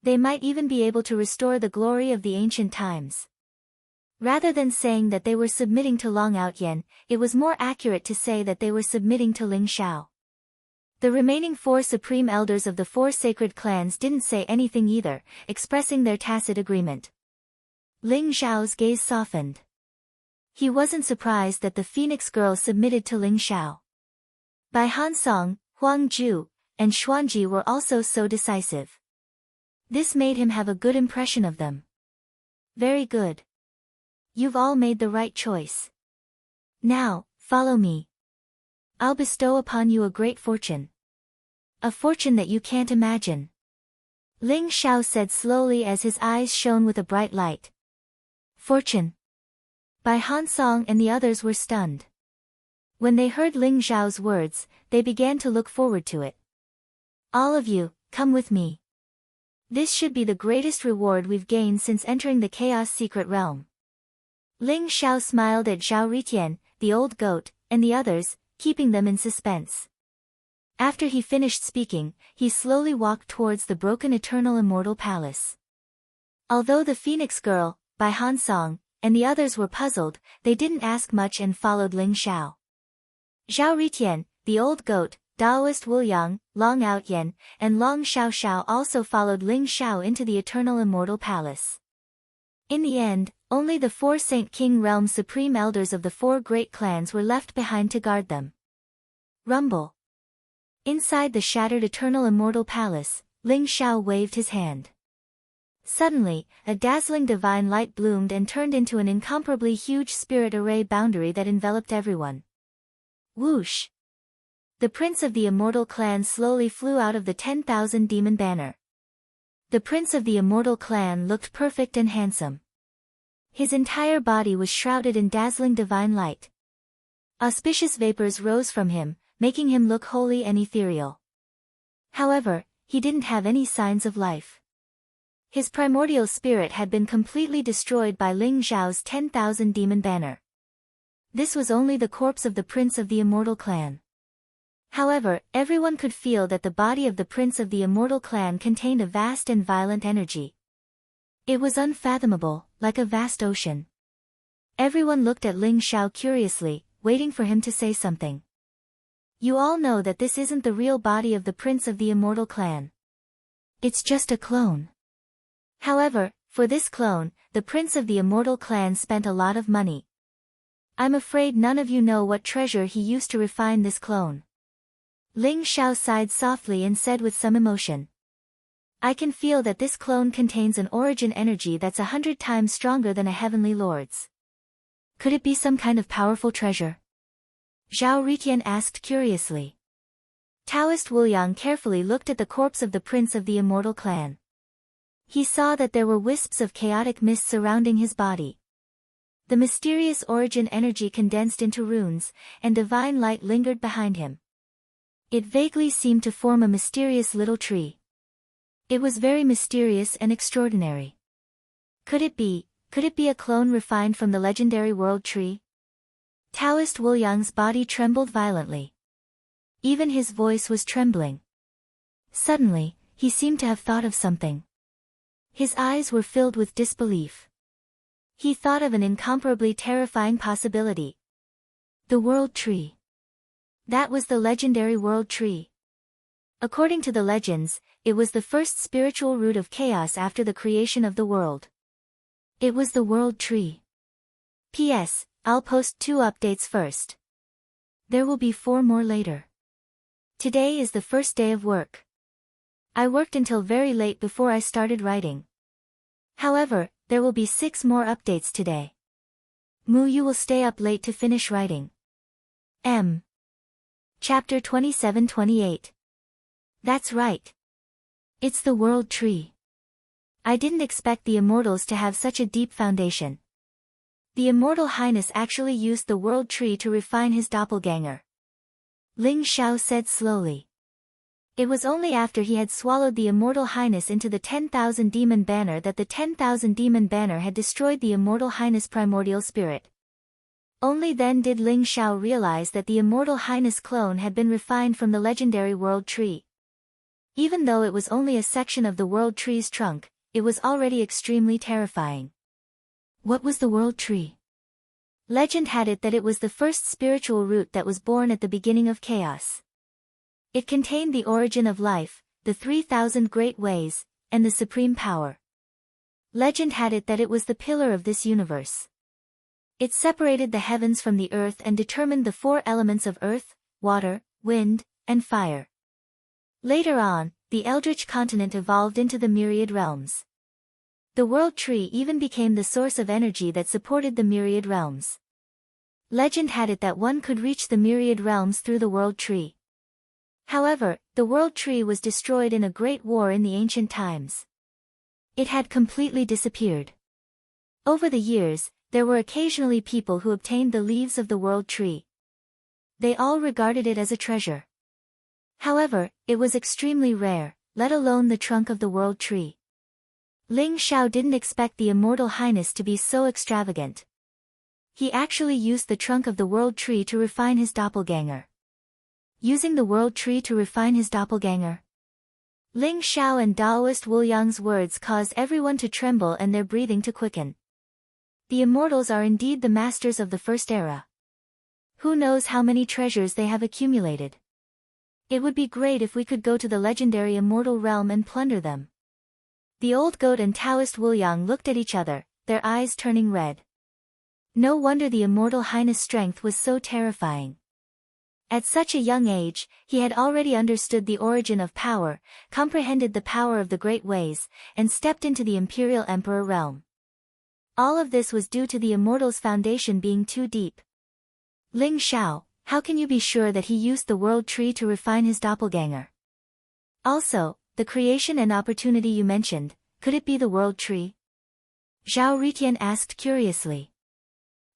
They might even be able to restore the glory of the ancient times. Rather than saying that they were submitting to Long Outyen, it was more accurate to say that they were submitting to Ling Xiao. The remaining 4 supreme elders of the 4 sacred clans didn't say anything either, expressing their tacit agreement. Ling Xiao's gaze softened. He wasn't surprised that the Phoenix girl submitted to Ling Xiao. Bai Han Song, Huang Ju, and Xuanji were also so decisive. This made him have a good impression of them. Very good. You've all made the right choice. Now, follow me. I'll bestow upon you a great fortune. A fortune that you can't imagine. Ling Xiao said slowly as his eyes shone with a bright light. Fortune. Bai Han Song and the others were stunned. When they heard Ling Xiao's words, they began to look forward to it. All of you, come with me. This should be the greatest reward we've gained since entering the Chaos Secret Realm. Ling Xiao smiled at Zhao Ritian, the old goat, and the others, keeping them in suspense. After he finished speaking, he slowly walked towards the broken eternal immortal palace. Although the Phoenix girl, Bai Han Song, and the others were puzzled, they didn't ask much and followed Ling Xiao. Zhao Ritian, the old goat, Daoist Wu Yang, Long Outyen, and Long Xiao also followed Ling Xiao into the eternal immortal palace. In the end, only the 4 Saint King Realm supreme elders of the 4 great clans were left behind to guard them. Rumble. Inside the shattered eternal immortal palace, Ling Xiao waved his hand. Suddenly, a dazzling divine light bloomed and turned into an incomparably huge spirit array boundary that enveloped everyone. Whoosh! The prince of the immortal clan slowly flew out of the 10,000 demon banner. The prince of the immortal clan looked perfect and handsome. His entire body was shrouded in dazzling divine light. Auspicious vapors rose from him, making him look holy and ethereal. However, he didn't have any signs of life. His primordial spirit had been completely destroyed by Ling Xiao's 10,000 demon banner. This was only the corpse of the prince of the immortal clan. However, everyone could feel that the body of the prince of the immortal clan contained a vast and violent energy. It was unfathomable, like a vast ocean. Everyone looked at Ling Xiao curiously, waiting for him to say something. You all know that this isn't the real body of the prince of the immortal clan. It's just a clone. However, for this clone, the prince of the immortal clan spent a lot of money. I'm afraid none of you know what treasure he used to refine this clone. Ling Xiao sighed softly and said with some emotion. I can feel that this clone contains an origin energy that's 100 times stronger than a heavenly lord's. Could it be some kind of powerful treasure? Zhao Ritian asked curiously. Taoist Wuliang carefully looked at the corpse of the prince of the immortal clan. He saw that there were wisps of chaotic mist surrounding his body. The mysterious origin energy condensed into runes, and divine light lingered behind him. It vaguely seemed to form a mysterious little tree. It was very mysterious and extraordinary. Could it be a clone refined from the legendary world tree? Taoist Wuliang's body trembled violently. Even his voice was trembling. Suddenly, he seemed to have thought of something. His eyes were filled with disbelief. He thought of an incomparably terrifying possibility. The world tree. That was the legendary world tree. According to the legends, it was the first spiritual root of chaos after the creation of the world. It was the world tree. P.S. I'll post 2 updates first. There will be 4 more later. Today is the first day of work. I worked until very late before I started writing. However, there will be 6 more updates today. You will stay up late to finish writing. Chapter 27-28. That's right. It's the world tree. I didn't expect the immortals to have such a deep foundation. The Immortal Highness actually used the world tree to refine his doppelganger. Ling Xiao said slowly. It was only after he had swallowed the Immortal Highness into the 10,000 demon banner that the 10,000 demon banner had destroyed the Immortal Highness primordial spirit. Only then did Ling Xiao realize that the Immortal Highness clone had been refined from the legendary world tree. Even though it was only a section of the world tree's trunk, it was already extremely terrifying. What was the world tree? Legend had it that it was the first spiritual root that was born at the beginning of chaos. It contained the origin of life, the 3,000 great ways, and the supreme power. Legend had it that it was the pillar of this universe. It separated the heavens from the earth and determined the 4 elements of earth, water, wind, and fire. Later on, the Eldritch continent evolved into the myriad realms. The world tree even became the source of energy that supported the myriad realms. Legend had it that one could reach the myriad realms through the world tree. However, the world tree was destroyed in a great war in the ancient times. It had completely disappeared. Over the years, there were occasionally people who obtained the leaves of the world tree. They all regarded it as a treasure. However, it was extremely rare, let alone the trunk of the world tree. Ling Xiao didn't expect the Immortal Highness to be so extravagant. He actually used the trunk of the world tree to refine his doppelganger. Using the world tree to refine his doppelganger? Ling Xiao and Taoist Wuliang's words caused everyone to tremble and their breathing to quicken. The immortals are indeed the masters of the first era. Who knows how many treasures they have accumulated? It would be great if we could go to the legendary immortal realm and plunder them. The old goat and Taoist Wuliang looked at each other, their eyes turning red. No wonder the Immortal Highness' strength was so terrifying. At such a young age, he had already understood the origin of power, comprehended the power of the great ways, and stepped into the Imperial Emperor realm. All of this was due to the Immortal's foundation being too deep. Ling Xiao, how can you be sure that he used the world tree to refine his doppelganger? Also, the creation and opportunity you mentioned, could it be the world tree? Zhao Ritian asked curiously.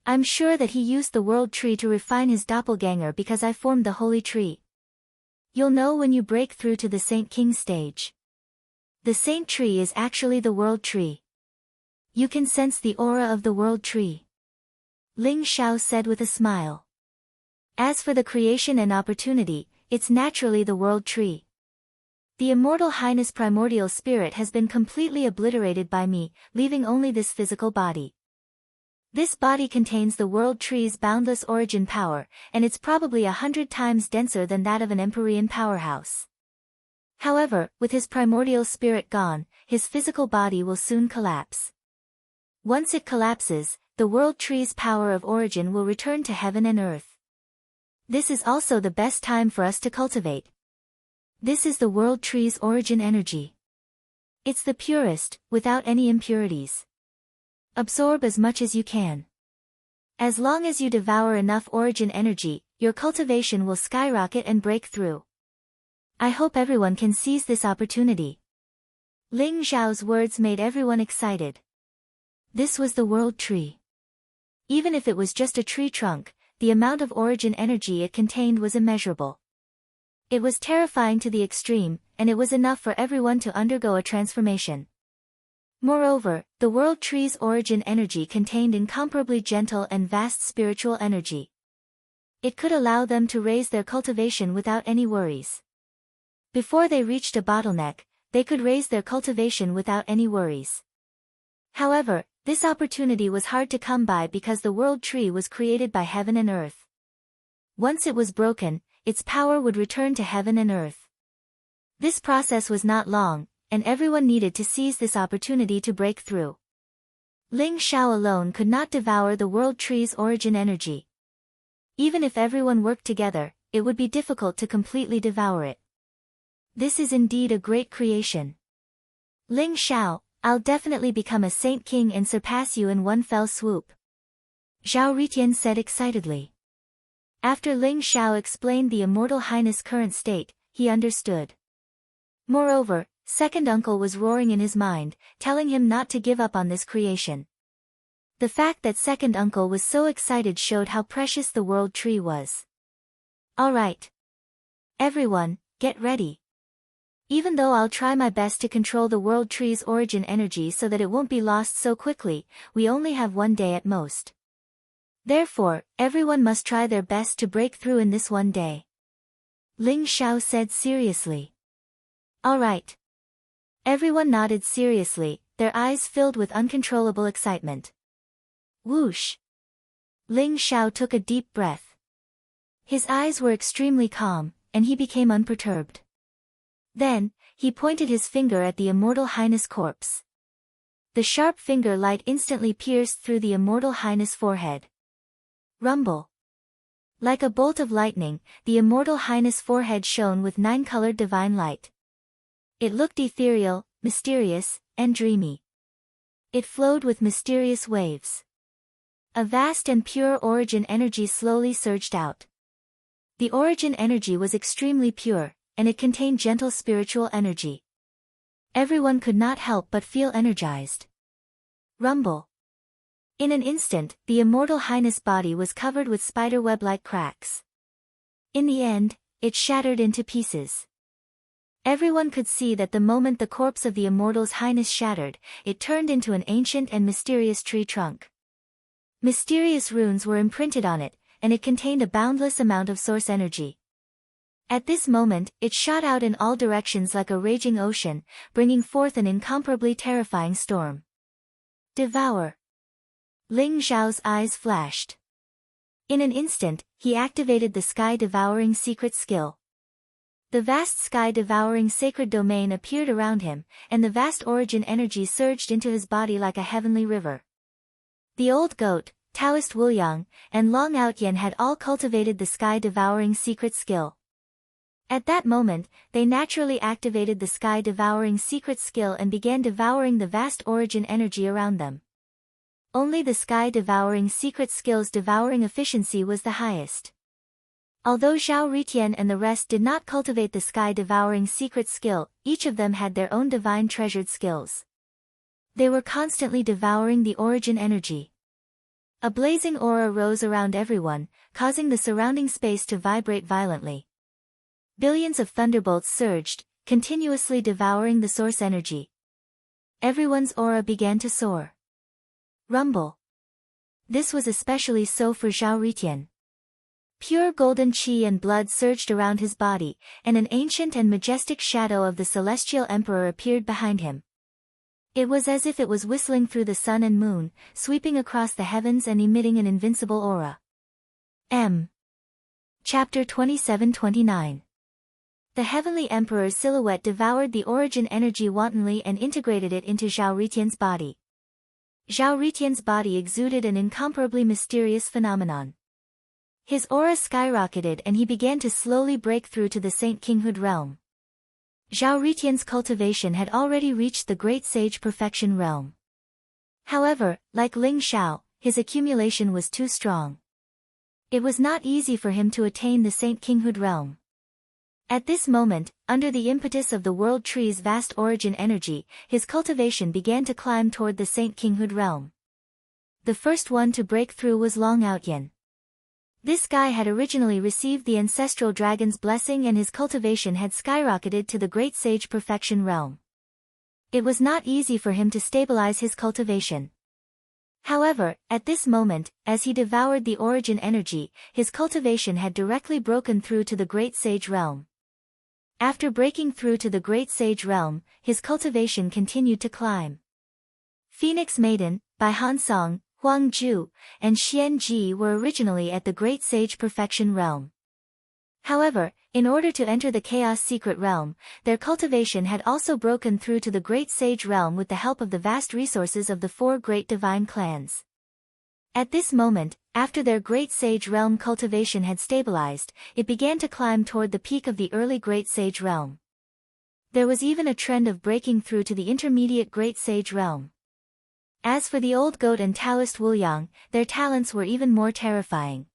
I'm sure that he used the world tree to refine his doppelganger because I formed the holy tree. You'll know when you break through to the Saint King stage. The saint tree is actually the world tree. You can sense the aura of the world tree. Ling Xiao said with a smile. As for the creation and opportunity, it's naturally the world tree. The Immortal Highness primordial spirit has been completely obliterated by me, leaving only this physical body. This body contains the world tree's boundless origin power, and it's probably 100 times denser than that of an Empyrean powerhouse. However, with his primordial spirit gone, his physical body will soon collapse. Once it collapses, the world tree's power of origin will return to heaven and earth. This is also the best time for us to cultivate. This is the world tree's origin energy. It's the purest, without any impurities. Absorb as much as you can. As long as you devour enough origin energy, your cultivation will skyrocket and break through. I hope everyone can seize this opportunity. Ling Xiao's words made everyone excited. This was the world tree. Even if it was just a tree trunk, the amount of origin energy it contained was immeasurable. It was terrifying to the extreme, and it was enough for everyone to undergo a transformation. Moreover, the world tree's origin energy contained incomparably gentle and vast spiritual energy. It could allow them to raise their cultivation without any worries. Before they reached a bottleneck, they could raise their cultivation without any worries. However, this opportunity was hard to come by because the world tree was created by heaven and earth. Once it was broken, its power would return to heaven and earth. This process was not long, and everyone needed to seize this opportunity to break through. Ling Xiao alone could not devour the world tree's origin energy. Even if everyone worked together, it would be difficult to completely devour it. This is indeed a great creation. Ling Xiao, I'll definitely become a Saint King and surpass you in one fell swoop. Zhao Ritian said excitedly. After Ling Xiao explained the Immortal Highness' current state, he understood. Moreover, Second Uncle was roaring in his mind, telling him not to give up on this creation. The fact that Second Uncle was so excited showed how precious the world tree was. Alright. Everyone, get ready. Even though I'll try my best to control the world tree's origin energy so that it won't be lost so quickly, we only have one day at most. Therefore, everyone must try their best to break through in this one day. Ling Xiao said seriously. Alright. Everyone nodded seriously, their eyes filled with uncontrollable excitement. Whoosh! Ling Xiao took a deep breath. His eyes were extremely calm, and he became unperturbed. Then, he pointed his finger at the Immortal Highness corpse. The sharp finger light instantly pierced through the Immortal Highness forehead. Rumble. Like a bolt of lightning, the Immortal Highness forehead shone with 9-colored divine light. It looked ethereal, mysterious, and dreamy. It flowed with mysterious waves. A vast and pure origin energy slowly surged out. The origin energy was extremely pure, and it contained gentle spiritual energy. Everyone could not help but feel energized. Rumble. In an instant, the Immortal Highness body was covered with spiderweb-like cracks. In the end, it shattered into pieces. Everyone could see that the moment the corpse of the Immortal's Highness shattered, it turned into an ancient and mysterious tree trunk. Mysterious runes were imprinted on it, and it contained a boundless amount of source energy. At this moment, it shot out in all directions like a raging ocean, bringing forth an incomparably terrifying storm. Devour. Ling Xiao's eyes flashed. In an instant, he activated the sky-devouring secret skill. The vast sky-devouring sacred domain appeared around him, and the vast origin energy surged into his body like a heavenly river. The old goat, Taoist Wuyang, and Long Outyen had all cultivated the sky-devouring secret skill. At that moment, they naturally activated the sky-devouring secret skill and began devouring the vast origin energy around them. Only the sky-devouring secret skill's devouring efficiency was the highest. Although Zhao Ritian and the rest did not cultivate the sky-devouring secret skill, each of them had their own divine treasured skills. They were constantly devouring the origin energy. A blazing aura rose around everyone, causing the surrounding space to vibrate violently. Billions of thunderbolts surged, continuously devouring the source energy. Everyone's aura began to soar. Rumble. This was especially so for Zhao Ritian. Pure golden qi and blood surged around his body, and an ancient and majestic shadow of the celestial emperor appeared behind him. It was as if it was whistling through the sun and moon, sweeping across the heavens and emitting an invincible aura. Chapter 27-29. The heavenly emperor's silhouette devoured the origin energy wantonly and integrated it into Zhao Ritian's body. Zhao Ritian's body exuded an incomparably mysterious phenomenon. His aura skyrocketed and he began to slowly break through to the Saint Kinghood realm. Zhao Ritian's cultivation had already reached the Great Sage Perfection realm. However, like Ling Xiao, his accumulation was too strong. It was not easy for him to attain the Saint Kinghood realm. At this moment, under the impetus of the World Tree's vast origin energy, his cultivation began to climb toward the Saint Kinghood realm. The first one to break through was Long Outyan. This guy had originally received the ancestral dragon's blessing and his cultivation had skyrocketed to the Great Sage Perfection realm. It was not easy for him to stabilize his cultivation. However, at this moment, as he devoured the origin energy, his cultivation had directly broken through to the Great Sage realm. After breaking through to the Great Sage realm, his cultivation continued to climb. Phoenix Maiden, by Han Song, Huang Zhu, and Xian Ji were originally at the Great Sage Perfection realm. However, in order to enter the Chaos Secret realm, their cultivation had also broken through to the Great Sage realm with the help of the vast resources of the four great divine clans. At this moment, after their Great Sage realm cultivation had stabilized, it began to climb toward the peak of the early Great Sage realm. There was even a trend of breaking through to the intermediate Great Sage realm. As for the old goat and Taoist Wuyang, their talents were even more terrifying.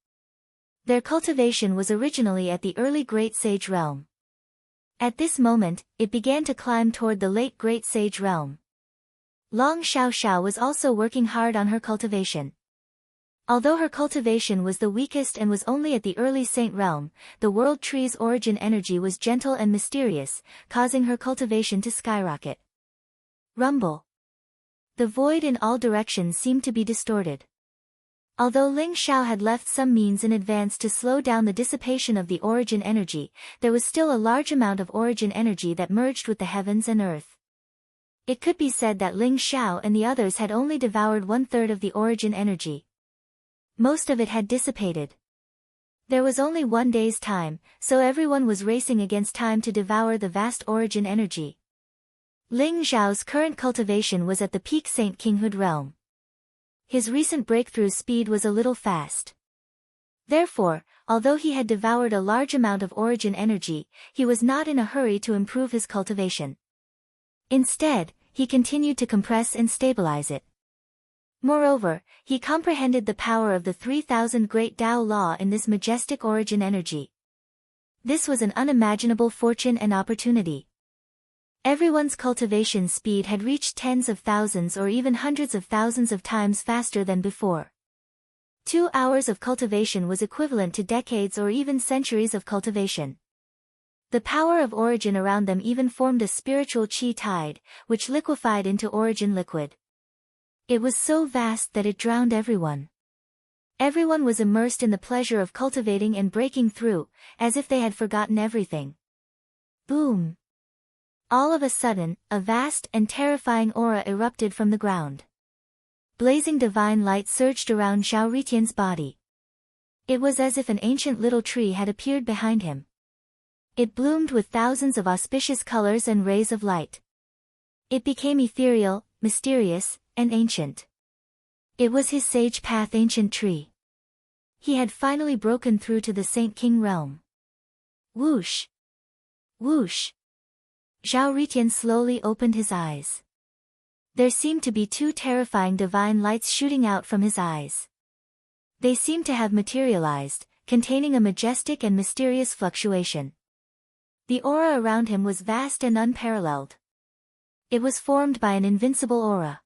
Their cultivation was originally at the early Great Sage realm. At this moment, it began to climb toward the late Great Sage realm. Long Xiao was also working hard on her cultivation. Although her cultivation was the weakest and was only at the early Saint realm, the World Tree's origin energy was gentle and mysterious, causing her cultivation to skyrocket. Rumble. The void in all directions seemed to be distorted. Although Ling Xiao had left some means in advance to slow down the dissipation of the origin energy, there was still a large amount of origin energy that merged with the heavens and earth. It could be said that Ling Xiao and the others had only devoured 1/3 of the origin energy. Most of it had dissipated. There was only 1 day's time, so everyone was racing against time to devour the vast origin energy. Ling Xiao's current cultivation was at the peak Saint Kinghood realm. His recent breakthrough speed was a little fast. Therefore, although he had devoured a large amount of origin energy, he was not in a hurry to improve his cultivation. Instead, he continued to compress and stabilize it. Moreover, he comprehended the power of the 3,000 Great Tao Law in this majestic origin energy. This was an unimaginable fortune and opportunity. Everyone's cultivation speed had reached tens of thousands or even hundreds of thousands of times faster than before. 2 hours of cultivation was equivalent to decades or even centuries of cultivation. The power of origin around them even formed a spiritual qi tide, which liquefied into origin liquid. It was so vast that it drowned everyone. Everyone was immersed in the pleasure of cultivating and breaking through, as if they had forgotten everything. Boom! All of a sudden, a vast and terrifying aura erupted from the ground. Blazing divine light surged around Zhao Ritian's body. It was as if an ancient little tree had appeared behind him. It bloomed with thousands of auspicious colors and rays of light. It became ethereal, mysterious, and ancient. It was his sage path ancient tree. He had finally broken through to the Saint King realm. Whoosh! Whoosh! Zhao Ritian slowly opened his eyes. There seemed to be 2 terrifying divine lights shooting out from his eyes. They seemed to have materialized, containing a majestic and mysterious fluctuation. The aura around him was vast and unparalleled. It was formed by an invincible aura.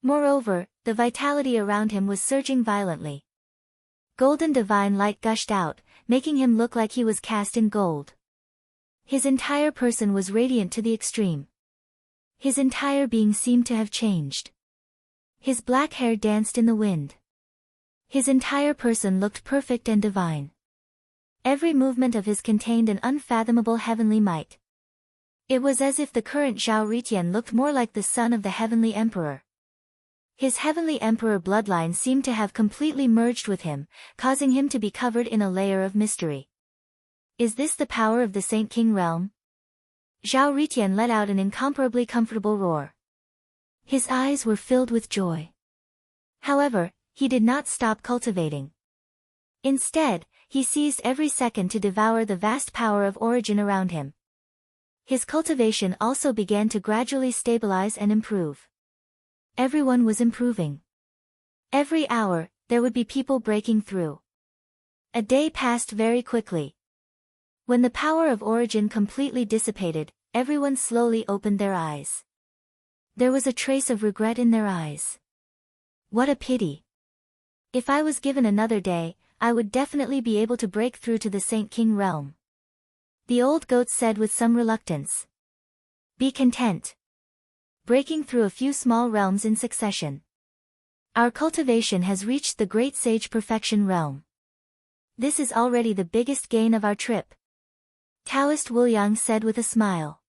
Moreover, the vitality around him was surging violently. Golden divine light gushed out, making him look like he was cast in gold. His entire person was radiant to the extreme. His entire being seemed to have changed. His black hair danced in the wind. His entire person looked perfect and divine. Every movement of his contained an unfathomable heavenly might. It was as if the current Zhao Ritian looked more like the son of the heavenly emperor. His heavenly emperor bloodline seemed to have completely merged with him, causing him to be covered in a layer of mystery. Is this the power of the Saint King realm? Zhao Ritian let out an incomparably comfortable roar. His eyes were filled with joy. However, he did not stop cultivating. Instead, he seized every second to devour the vast power of origin around him. His cultivation also began to gradually stabilize and improve. Everyone was improving. Every hour, there would be people breaking through. A day passed very quickly. When the power of origin completely dissipated, everyone slowly opened their eyes. There was a trace of regret in their eyes. What a pity. If I was given another day, I would definitely be able to break through to the Saint King realm. The old goat said with some reluctance. Be content. Breaking through a few small realms in succession. Our cultivation has reached the great sage perfection realm. This is already the biggest gain of our trip. Taoist Wuliang said with a smile.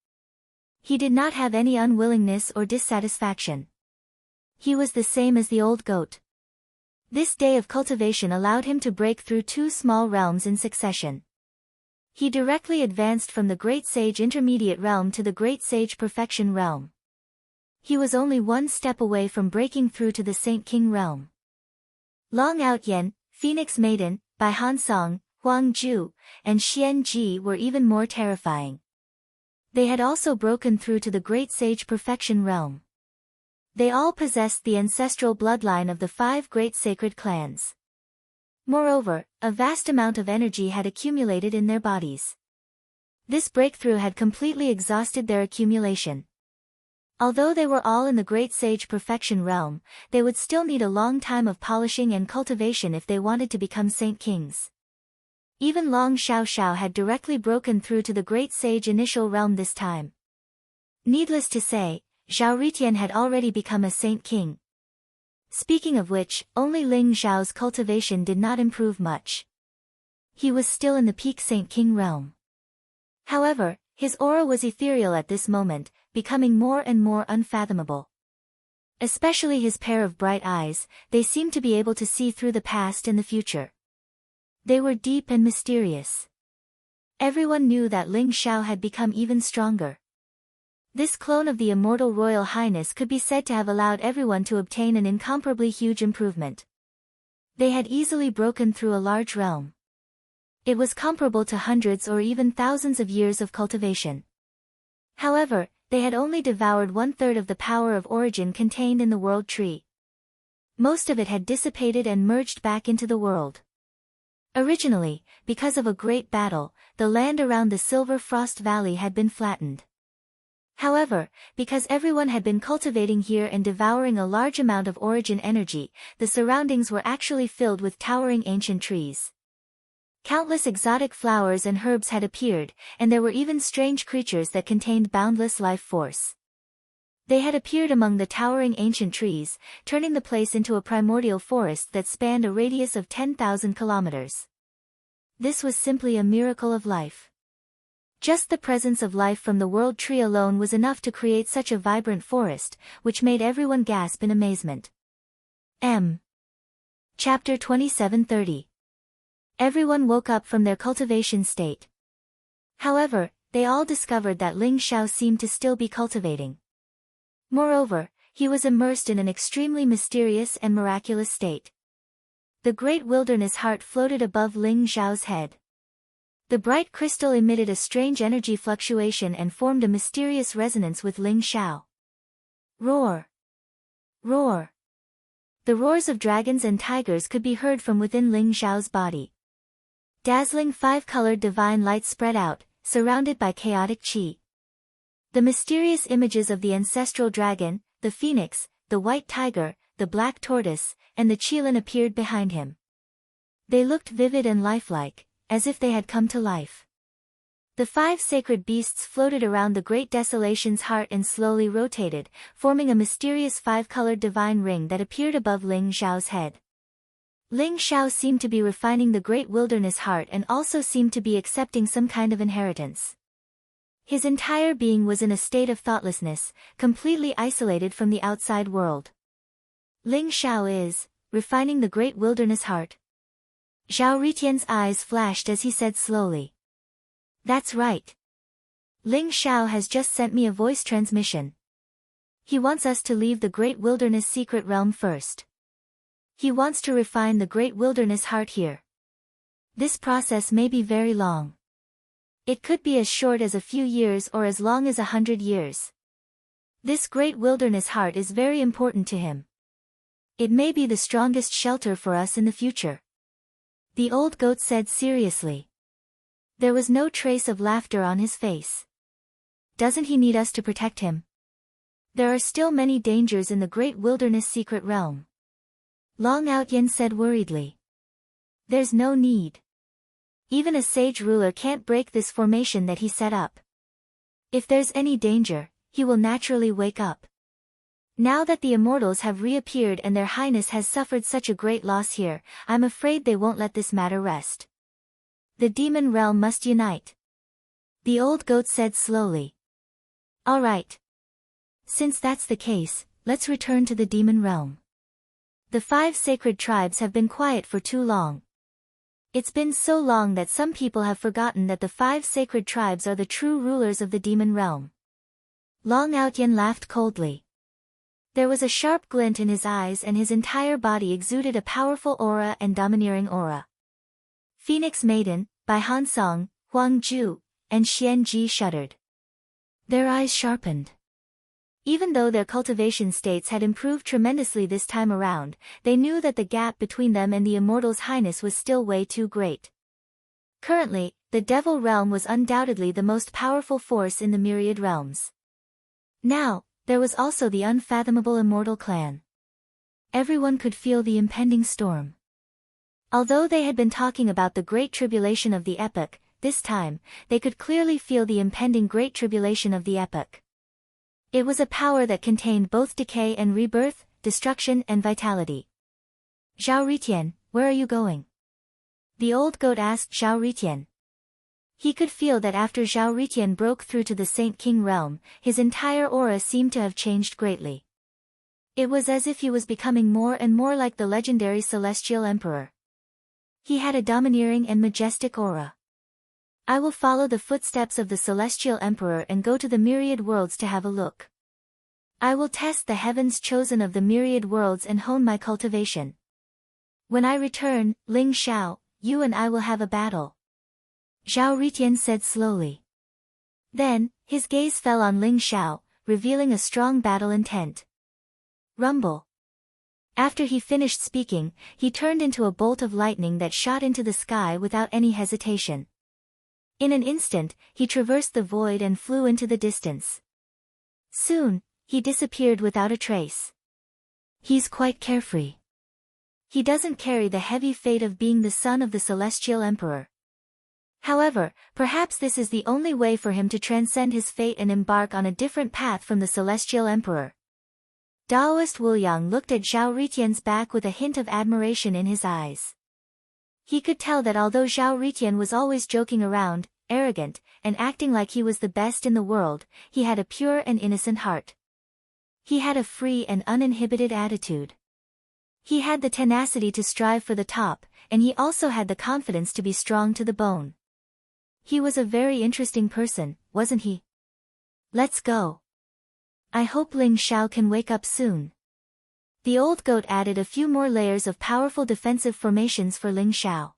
He did not have any unwillingness or dissatisfaction. He was the same as the old goat. This day of cultivation allowed him to break through 2 small realms in succession. He directly advanced from the Great Sage Intermediate Realm to the Great Sage Perfection Realm. He was only 1 step away from breaking through to the Saint King Realm. Long Outyen, Phoenix Maiden, Bai Hansong, Huang Ju, and Xian Ji were even more terrifying. They had also broken through to the Great Sage Perfection Realm. They all possessed the ancestral bloodline of the 5 great sacred clans. Moreover, a vast amount of energy had accumulated in their bodies. This breakthrough had completely exhausted their accumulation. Although they were all in the Great Sage Perfection Realm, they would still need a long time of polishing and cultivation if they wanted to become Saint Kings. Even Long Xiao had directly broken through to the Great Sage Initial Realm this time. Needless to say, Zhao Ritian had already become a Saint King. Speaking of which, only Ling Zhao's cultivation did not improve much. He was still in the peak Saint King realm. However, his aura was ethereal at this moment, becoming more and more unfathomable. Especially his pair of bright eyes, they seemed to be able to see through the past and the future. They were deep and mysterious. Everyone knew that Ling Xiao had become even stronger. This clone of the immortal Royal Highness could be said to have allowed everyone to obtain an incomparably huge improvement. They had easily broken through a large realm. It was comparable to hundreds or even thousands of years of cultivation. However, they had only devoured 1/3 of the power of origin contained in the world tree. Most of it had dissipated and merged back into the world. Originally, because of a great battle, the land around the Silver Frost Valley had been flattened. However, because everyone had been cultivating here and devouring a large amount of origin energy, the surroundings were actually filled with towering ancient trees. Countless exotic flowers and herbs had appeared, and there were even strange creatures that contained boundless life force. They had appeared among the towering ancient trees, turning the place into a primordial forest that spanned a radius of 10,000 kilometers. This was simply a miracle of life. Just the presence of life from the world tree alone was enough to create such a vibrant forest, which made everyone gasp in amazement. Chapter 2730. Everyone woke up from their cultivation state. However, they all discovered that Ling Xiao seemed to still be cultivating. Moreover, he was immersed in an extremely mysterious and miraculous state. The great wilderness heart floated above Ling Xiao's head. The bright crystal emitted a strange energy fluctuation and formed a mysterious resonance with Ling Xiao. Roar! Roar! The roars of dragons and tigers could be heard from within Ling Xiao's body. Dazzling 5-colored divine light spread out, surrounded by chaotic qi. The mysterious images of the ancestral dragon, the phoenix, the white tiger, the black tortoise, and the qilin appeared behind him. They looked vivid and lifelike, as if they had come to life. The 5 sacred beasts floated around the Great Desolation's heart and slowly rotated, forming a mysterious 5-colored divine ring that appeared above Ling Xiao's head. Ling Xiao seemed to be refining the Great Wilderness heart and also seemed to be accepting some kind of inheritance. His entire being was in a state of thoughtlessness, completely isolated from the outside world. Ling Xiao is refining the Great Wilderness heart. Zhao Ritian's eyes flashed as he said slowly. That's right. Ling Xiao has just sent me a voice transmission. He wants us to leave the Great Wilderness secret realm first. He wants to refine the Great Wilderness heart here. This process may be very long. It could be as short as a few years or as long as 100 years. This Great Wilderness heart is very important to him. It may be the strongest shelter for us in the future. The old goat said seriously. There was no trace of laughter on his face. Doesn't he need us to protect him? There are still many dangers in the Great Wilderness secret realm. Long Outyen said worriedly. There's no need. Even a sage ruler can't break this formation that he set up. If there's any danger, he will naturally wake up. Now that the immortals have reappeared and their highness has suffered such a great loss here, I'm afraid they won't let this matter rest. The demon realm must unite. The old goat said slowly. All right. Since that's the case, let's return to the demon realm. The 5 sacred tribes have been quiet for too long. It's been so long that some people have forgotten that the 5 sacred tribes are the true rulers of the demon realm. Long Outyen laughed coldly. There was a sharp glint in his eyes and his entire body exuded a powerful aura and domineering aura. Phoenix Maiden, Bai Hansong, Huang Ju, and Xian Ji shuddered. Their eyes sharpened. Even though their cultivation states had improved tremendously this time around, they knew that the gap between them and the immortal's highness was still way too great. Currently, the Devil Realm was undoubtedly the most powerful force in the myriad realms. Now, there was also the unfathomable Immortal Clan. Everyone could feel the impending storm. Although they had been talking about the Great Tribulation of the Epoch, this time, they could clearly feel the impending Great Tribulation of the Epoch. It was a power that contained both decay and rebirth, destruction and vitality. Zhao Ritian, where are you going? The old goat asked Zhao Ritian. He could feel that after Zhao Ritian broke through to the Saint King realm, his entire aura seemed to have changed greatly. It was as if he was becoming more and more like the legendary Celestial Emperor. He had a domineering and majestic aura. I will follow the footsteps of the Celestial Emperor and go to the myriad worlds to have a look. I will test the heavens chosen of the myriad worlds and hone my cultivation. When I return, Ling Xiao, you and I will have a battle. Zhao Ritian said slowly. Then, his gaze fell on Ling Xiao, revealing a strong battle intent. Rumble. After he finished speaking, he turned into a bolt of lightning that shot into the sky without any hesitation. In an instant, he traversed the void and flew into the distance. Soon, he disappeared without a trace. He's quite carefree. He doesn't carry the heavy fate of being the son of the Celestial Emperor. However, perhaps this is the only way for him to transcend his fate and embark on a different path from the Celestial Emperor. Daoist Wuliang looked at Zhao Ritian's back with a hint of admiration in his eyes. He could tell that although Zhao Ritian was always joking around, arrogant, and acting like he was the best in the world, he had a pure and innocent heart. He had a free and uninhibited attitude. He had the tenacity to strive for the top, and he also had the confidence to be strong to the bone. He was a very interesting person, wasn't he? Let's go. I hope Ling Xiao can wake up soon. The old goat added a few more layers of powerful defensive formations for Ling Xiao.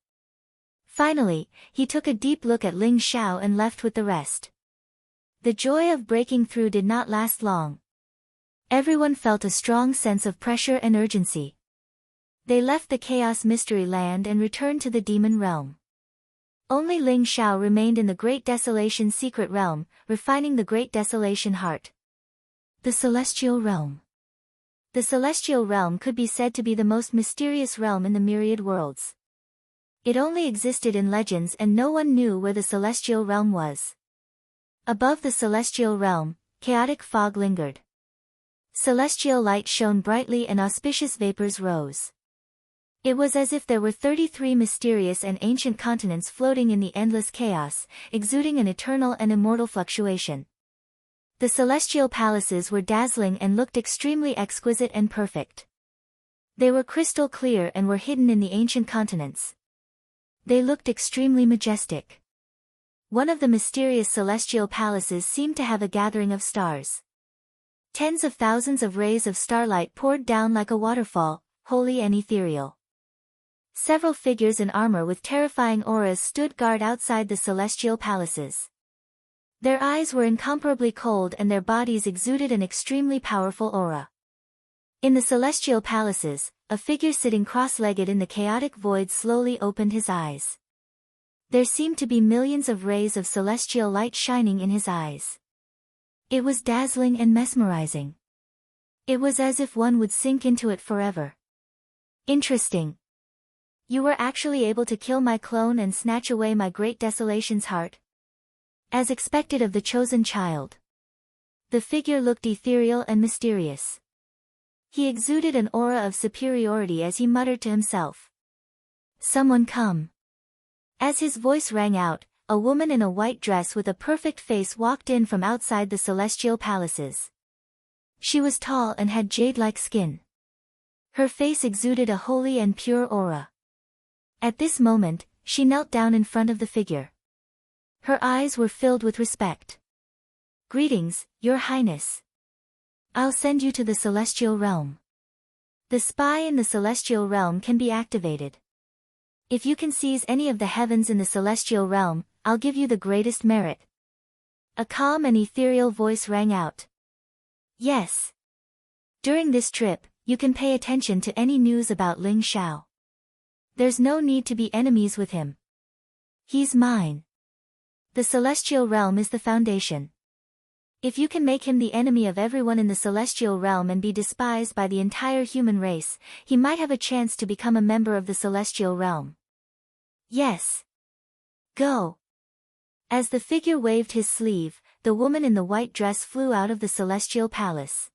Finally, he took a deep look at Ling Xiao and left with the rest. The joy of breaking through did not last long. Everyone felt a strong sense of pressure and urgency. They left the Chaos Mystery Land and returned to the Demon Realm. Only Ling Xiao remained in the Great Desolation Secret Realm, refining the Great Desolation Heart. The Celestial Realm. The Celestial Realm could be said to be the most mysterious realm in the myriad worlds. It only existed in legends and no one knew where the celestial realm was. Above the celestial realm, chaotic fog lingered. Celestial light shone brightly and auspicious vapors rose. It was as if there were 33 mysterious and ancient continents floating in the endless chaos, exuding an eternal and immortal fluctuation. The celestial palaces were dazzling and looked extremely exquisite and perfect. They were crystal clear and were hidden in the ancient continents. They looked extremely majestic. One of the mysterious celestial palaces seemed to have a gathering of stars. Tens of thousands of rays of starlight poured down like a waterfall, holy and ethereal. Several figures in armor with terrifying auras stood guard outside the celestial palaces. Their eyes were incomparably cold and their bodies exuded an extremely powerful aura. In the celestial palaces, a figure sitting cross-legged in the chaotic void slowly opened his eyes. There seemed to be millions of rays of celestial light shining in his eyes. It was dazzling and mesmerizing. It was as if one would sink into it forever. Interesting. You were actually able to kill my clone and snatch away my great desolation's heart. As expected of the chosen child. The figure looked ethereal and mysterious. He exuded an aura of superiority as he muttered to himself. Someone come. As his voice rang out, a woman in a white dress with a perfect face walked in from outside the celestial palaces. She was tall and had jade-like skin. Her face exuded a holy and pure aura. At this moment, she knelt down in front of the figure. Her eyes were filled with respect. Greetings, Your Highness. I'll send you to the celestial realm. The spy in the celestial realm can be activated. If you can seize any of the heavens in the celestial realm, I'll give you the greatest merit. A calm and ethereal voice rang out. Yes. During this trip, you can pay attention to any news about Ling Xiao. There's no need to be enemies with him. He's mine. The celestial realm is the foundation. If you can make him the enemy of everyone in the celestial realm and be despised by the entire human race, he might have a chance to become a member of the celestial realm. Yes. Go. As the figure waved his sleeve, the woman in the white dress flew out of the celestial palace.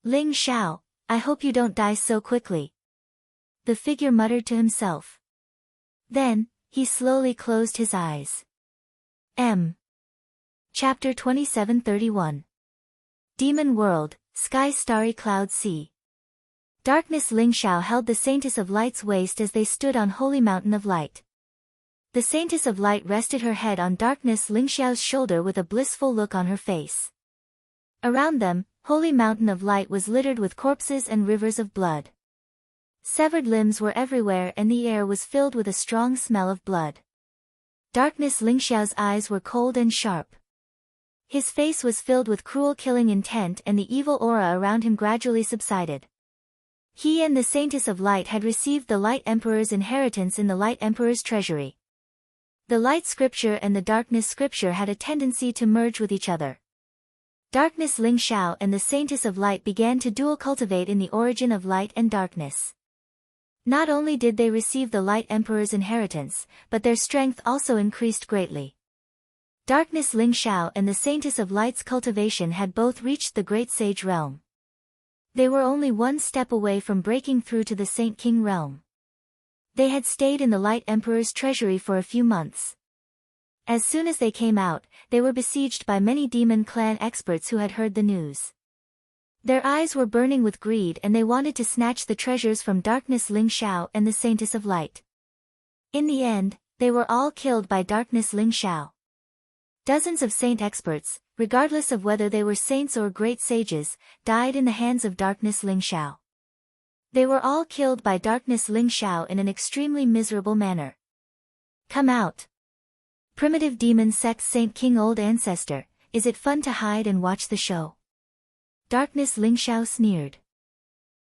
Ling Xiao, I hope you don't die so quickly. The figure muttered to himself. Then, he slowly closed his eyes. Chapter 2731. Demon World, Sky Starry Cloud Sea. Darkness. Ling Xiao held the Saintess of Light's waist as they stood on Holy Mountain of Light. The Saintess of Light rested her head on Darkness Ling Xiao's shoulder with a blissful look on her face. Around them, Holy Mountain of Light was littered with corpses and rivers of blood. Severed limbs were everywhere and the air was filled with a strong smell of blood. Darkness. Ling Xiao's eyes were cold and sharp. His face was filled with cruel killing intent and the evil aura around him gradually subsided. He and the Saintess of Light had received the Light Emperor's inheritance in the Light Emperor's treasury. The Light Scripture and the Darkness Scripture had a tendency to merge with each other. Darkness. Ling Xiao and the Saintess of Light began to dual cultivate in the origin of light and darkness. Not only did they receive the Light Emperor's inheritance, but their strength also increased greatly. Darkness. Ling Xiao and the Saintess of Light's cultivation had both reached the Great Sage realm. They were only one step away from breaking through to the Saint King realm. They had stayed in the Light Emperor's treasury for a few months. As soon as they came out, they were besieged by many demon clan experts who had heard the news. Their eyes were burning with greed and they wanted to snatch the treasures from Darkness. Ling Xiao and the Saintess of Light. In the end, they were all killed by Darkness. Ling Xiao. Dozens of saint experts, regardless of whether they were saints or great sages, died in the hands of Darkness. Ling Xiao. They were all killed by Darkness. Ling Xiao in an extremely miserable manner. Come out. Primitive demon sect Saint King Old Ancestor, is it fun to hide and watch the show? Darkness. Ling Xiao sneered.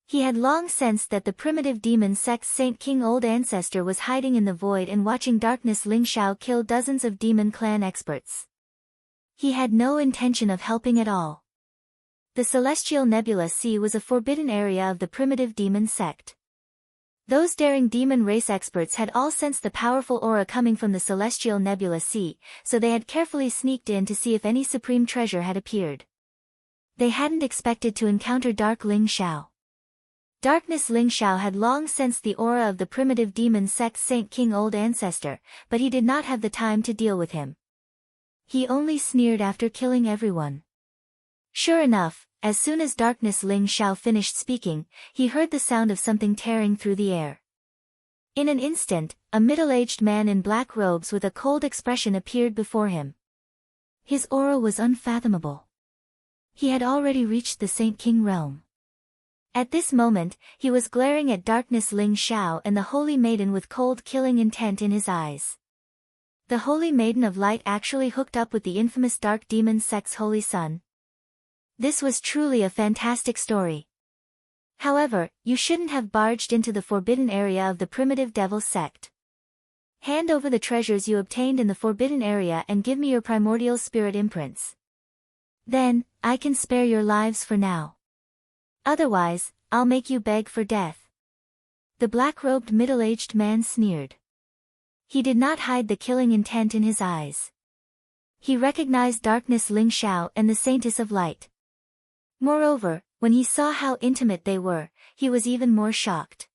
He had long sensed that the primitive demon sect Saint King Old Ancestor was hiding in the void and watching Darkness. Ling Xiao kill dozens of demon clan experts. He had no intention of helping at all. The Celestial Nebula Sea was a forbidden area of the primitive demon sect. Those daring demon race experts had all sensed the powerful aura coming from the celestial nebula sea, so they had carefully sneaked in to see if any supreme treasure had appeared. They hadn't expected to encounter Dark Ling Xiao. Darkness Ling Xiao had long sensed the aura of the primitive demon sect's Saint King old ancestor, but he did not have the time to deal with him. He only sneered after killing everyone. Sure enough, as soon as Darkness Ling Xiao finished speaking, he heard the sound of something tearing through the air. In an instant, a middle-aged man in black robes with a cold expression appeared before him. His aura was unfathomable. He had already reached the Saint King realm. At this moment, he was glaring at Darkness Ling Xiao and the Holy Maiden with cold killing intent in his eyes. The Holy Maiden of Light actually hooked up with the infamous Dark Demon sect's Holy Son. This was truly a fantastic story. However, you shouldn't have barged into the forbidden area of the primitive devil sect. Hand over the treasures you obtained in the forbidden area and give me your primordial spirit imprints. Then, I can spare your lives for now. Otherwise, I'll make you beg for death. The black-robed middle-aged man sneered. He did not hide the killing intent in his eyes. He recognized Darkness Ling Xiao and the Saintess of Light. Moreover, when he saw how intimate they were, he was even more shocked.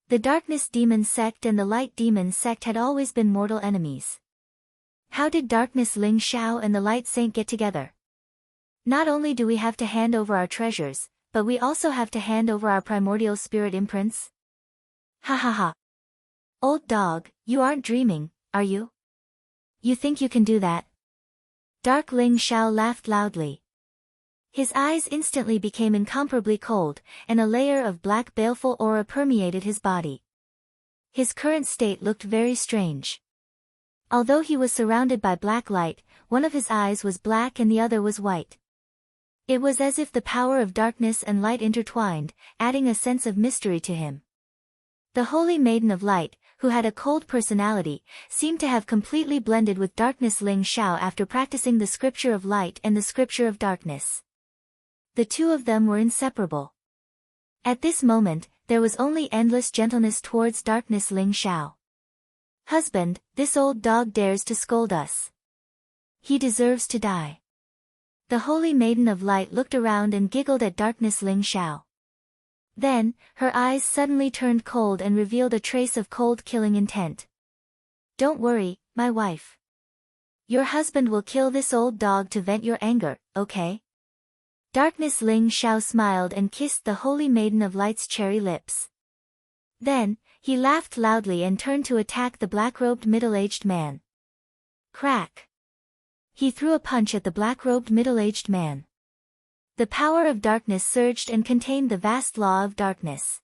The Darkness Demon sect and the Light Demon sect had always been mortal enemies. How did Darkness Ling Xiao and the Light Saint get together? Not only do we have to hand over our treasures, but we also have to hand over our primordial spirit imprints? Ha ha ha. Old dog, you aren't dreaming, are you? You think you can do that? Dark Ling Xiao laughed loudly. His eyes instantly became incomparably cold, and a layer of black baleful aura permeated his body. His current state looked very strange. Although he was surrounded by black light, one of his eyes was black and the other was white. It was as if the power of darkness and light intertwined, adding a sense of mystery to him. The Holy Maiden of Light, who had a cold personality, seemed to have completely blended with Darkness Ling Xiao after practicing the Scripture of Light and the Scripture of Darkness. The two of them were inseparable. At this moment, there was only endless gentleness towards Darkness Ling Xiao. Husband, this old dog dares to scold us. He deserves to die. The Holy Maiden of Light looked around and giggled at Darkness Ling Xiao. Then, her eyes suddenly turned cold and revealed a trace of cold killing intent. Don't worry, my wife. Your husband will kill this old dog to vent your anger, okay? Darkness Ling Xiao smiled and kissed the Holy Maiden of Light's cherry lips. Then, he laughed loudly and turned to attack the black-robed middle-aged man. Crack! He threw a punch at the black-robed middle-aged man. The power of darkness surged and contained the vast law of darkness.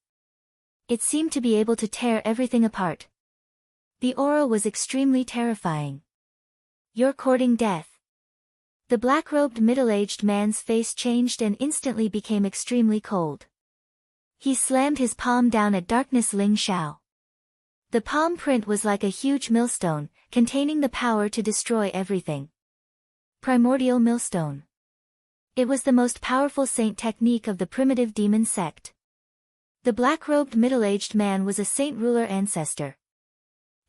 It seemed to be able to tear everything apart. The aura was extremely terrifying. You're courting death. The black-robed middle-aged man's face changed and instantly became extremely cold. He slammed his palm down at Darkness Ling Xiao. The palm print was like a huge millstone, containing the power to destroy everything. Primordial Millstone. It was the most powerful saint technique of the primitive demon sect. The black-robed middle-aged man was a saint ruler ancestor.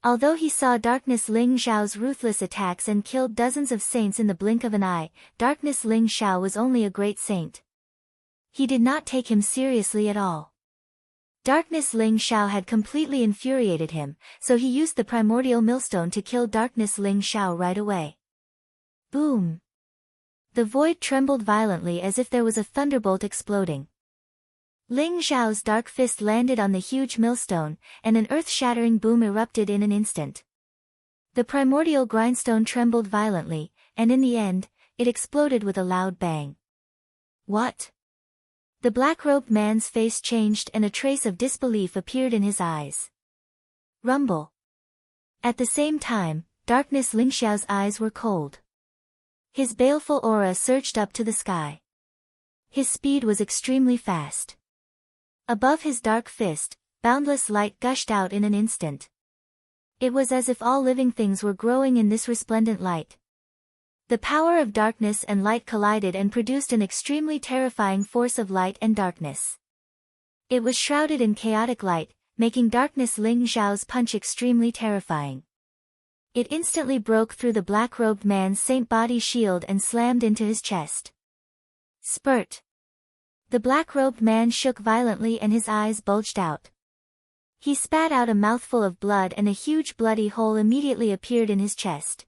Although he saw Darkness Ling Xiao's ruthless attacks and killed dozens of saints in the blink of an eye, Darkness Ling Xiao was only a great saint. He did not take him seriously at all. Darkness Ling Xiao had completely infuriated him, so he used the primordial millstone to kill Darkness Ling Xiao right away. Boom! The void trembled violently as if there was a thunderbolt exploding. Ling Xiao's dark fist landed on the huge millstone, and an earth-shattering boom erupted in an instant. The primordial grindstone trembled violently, and in the end, it exploded with a loud bang. What? The black-robed man's face changed and a trace of disbelief appeared in his eyes. Rumble. At the same time, Darkness Ling Xiao's eyes were cold. His baleful aura surged up to the sky. His speed was extremely fast. Above his dark fist, boundless light gushed out in an instant. It was as if all living things were growing in this resplendent light. The power of darkness and light collided and produced an extremely terrifying force of light and darkness. It was shrouded in chaotic light, making Darkness Ling Xiao's punch extremely terrifying. It instantly broke through the black-robed man's saint body shield and slammed into his chest. Spurt. The black-robed man shook violently and his eyes bulged out. He spat out a mouthful of blood and a huge bloody hole immediately appeared in his chest.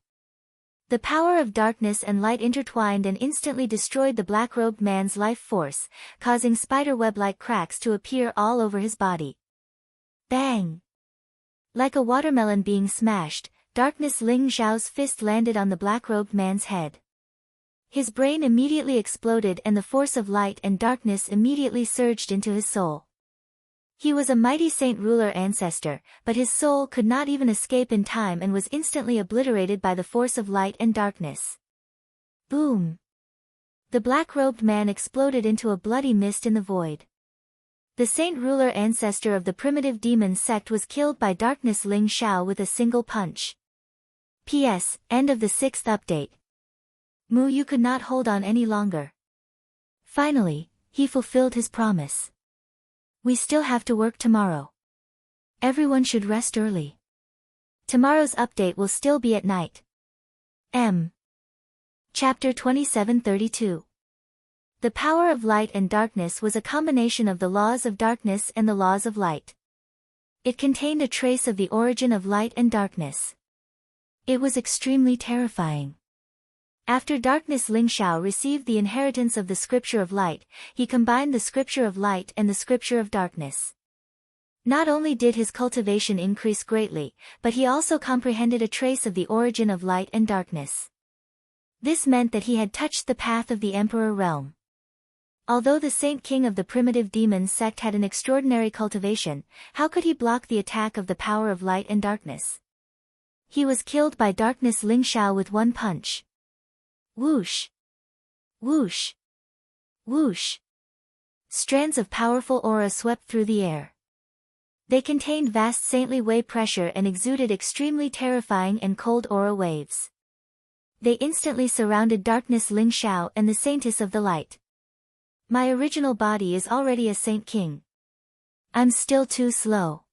The power of darkness and light intertwined and instantly destroyed the black-robed man's life force, causing spiderweb-like cracks to appear all over his body. Bang! Like a watermelon being smashed, Darkness Ling Xiao's fist landed on the black-robed man's head. His brain immediately exploded and the force of light and darkness immediately surged into his soul. He was a mighty saint ruler ancestor, but his soul could not even escape in time and was instantly obliterated by the force of light and darkness. Boom! The black-robed man exploded into a bloody mist in the void. The saint ruler ancestor of the primitive demon sect was killed by Darkness Ling Xiao with a single punch. P.S. End of the 6th update. Mu Yu could not hold on any longer. Finally, he fulfilled his promise. We still have to work tomorrow. Everyone should rest early. Tomorrow's update will still be at night. Chapter 2732. The power of light and darkness was a combination of the laws of darkness and the laws of light. It contained a trace of the origin of light and darkness. It was extremely terrifying. After Darkness Ling Xiao received the inheritance of the Scripture of Light, he combined the Scripture of Light and the Scripture of Darkness. Not only did his cultivation increase greatly, but he also comprehended a trace of the origin of light and darkness. This meant that he had touched the path of the Emperor realm. Although the Saint King of the primitive demon sect had an extraordinary cultivation, how could he block the attack of the power of light and darkness? He was killed by Darkness Ling Xiao with one punch. Whoosh! Whoosh! Whoosh! Strands of powerful aura swept through the air. They contained vast saintly wave pressure and exuded extremely terrifying and cold aura waves. They instantly surrounded Darkness Ling Xiao and the Saintess of the Light. My original body is already a Saint King. I'm still too slow.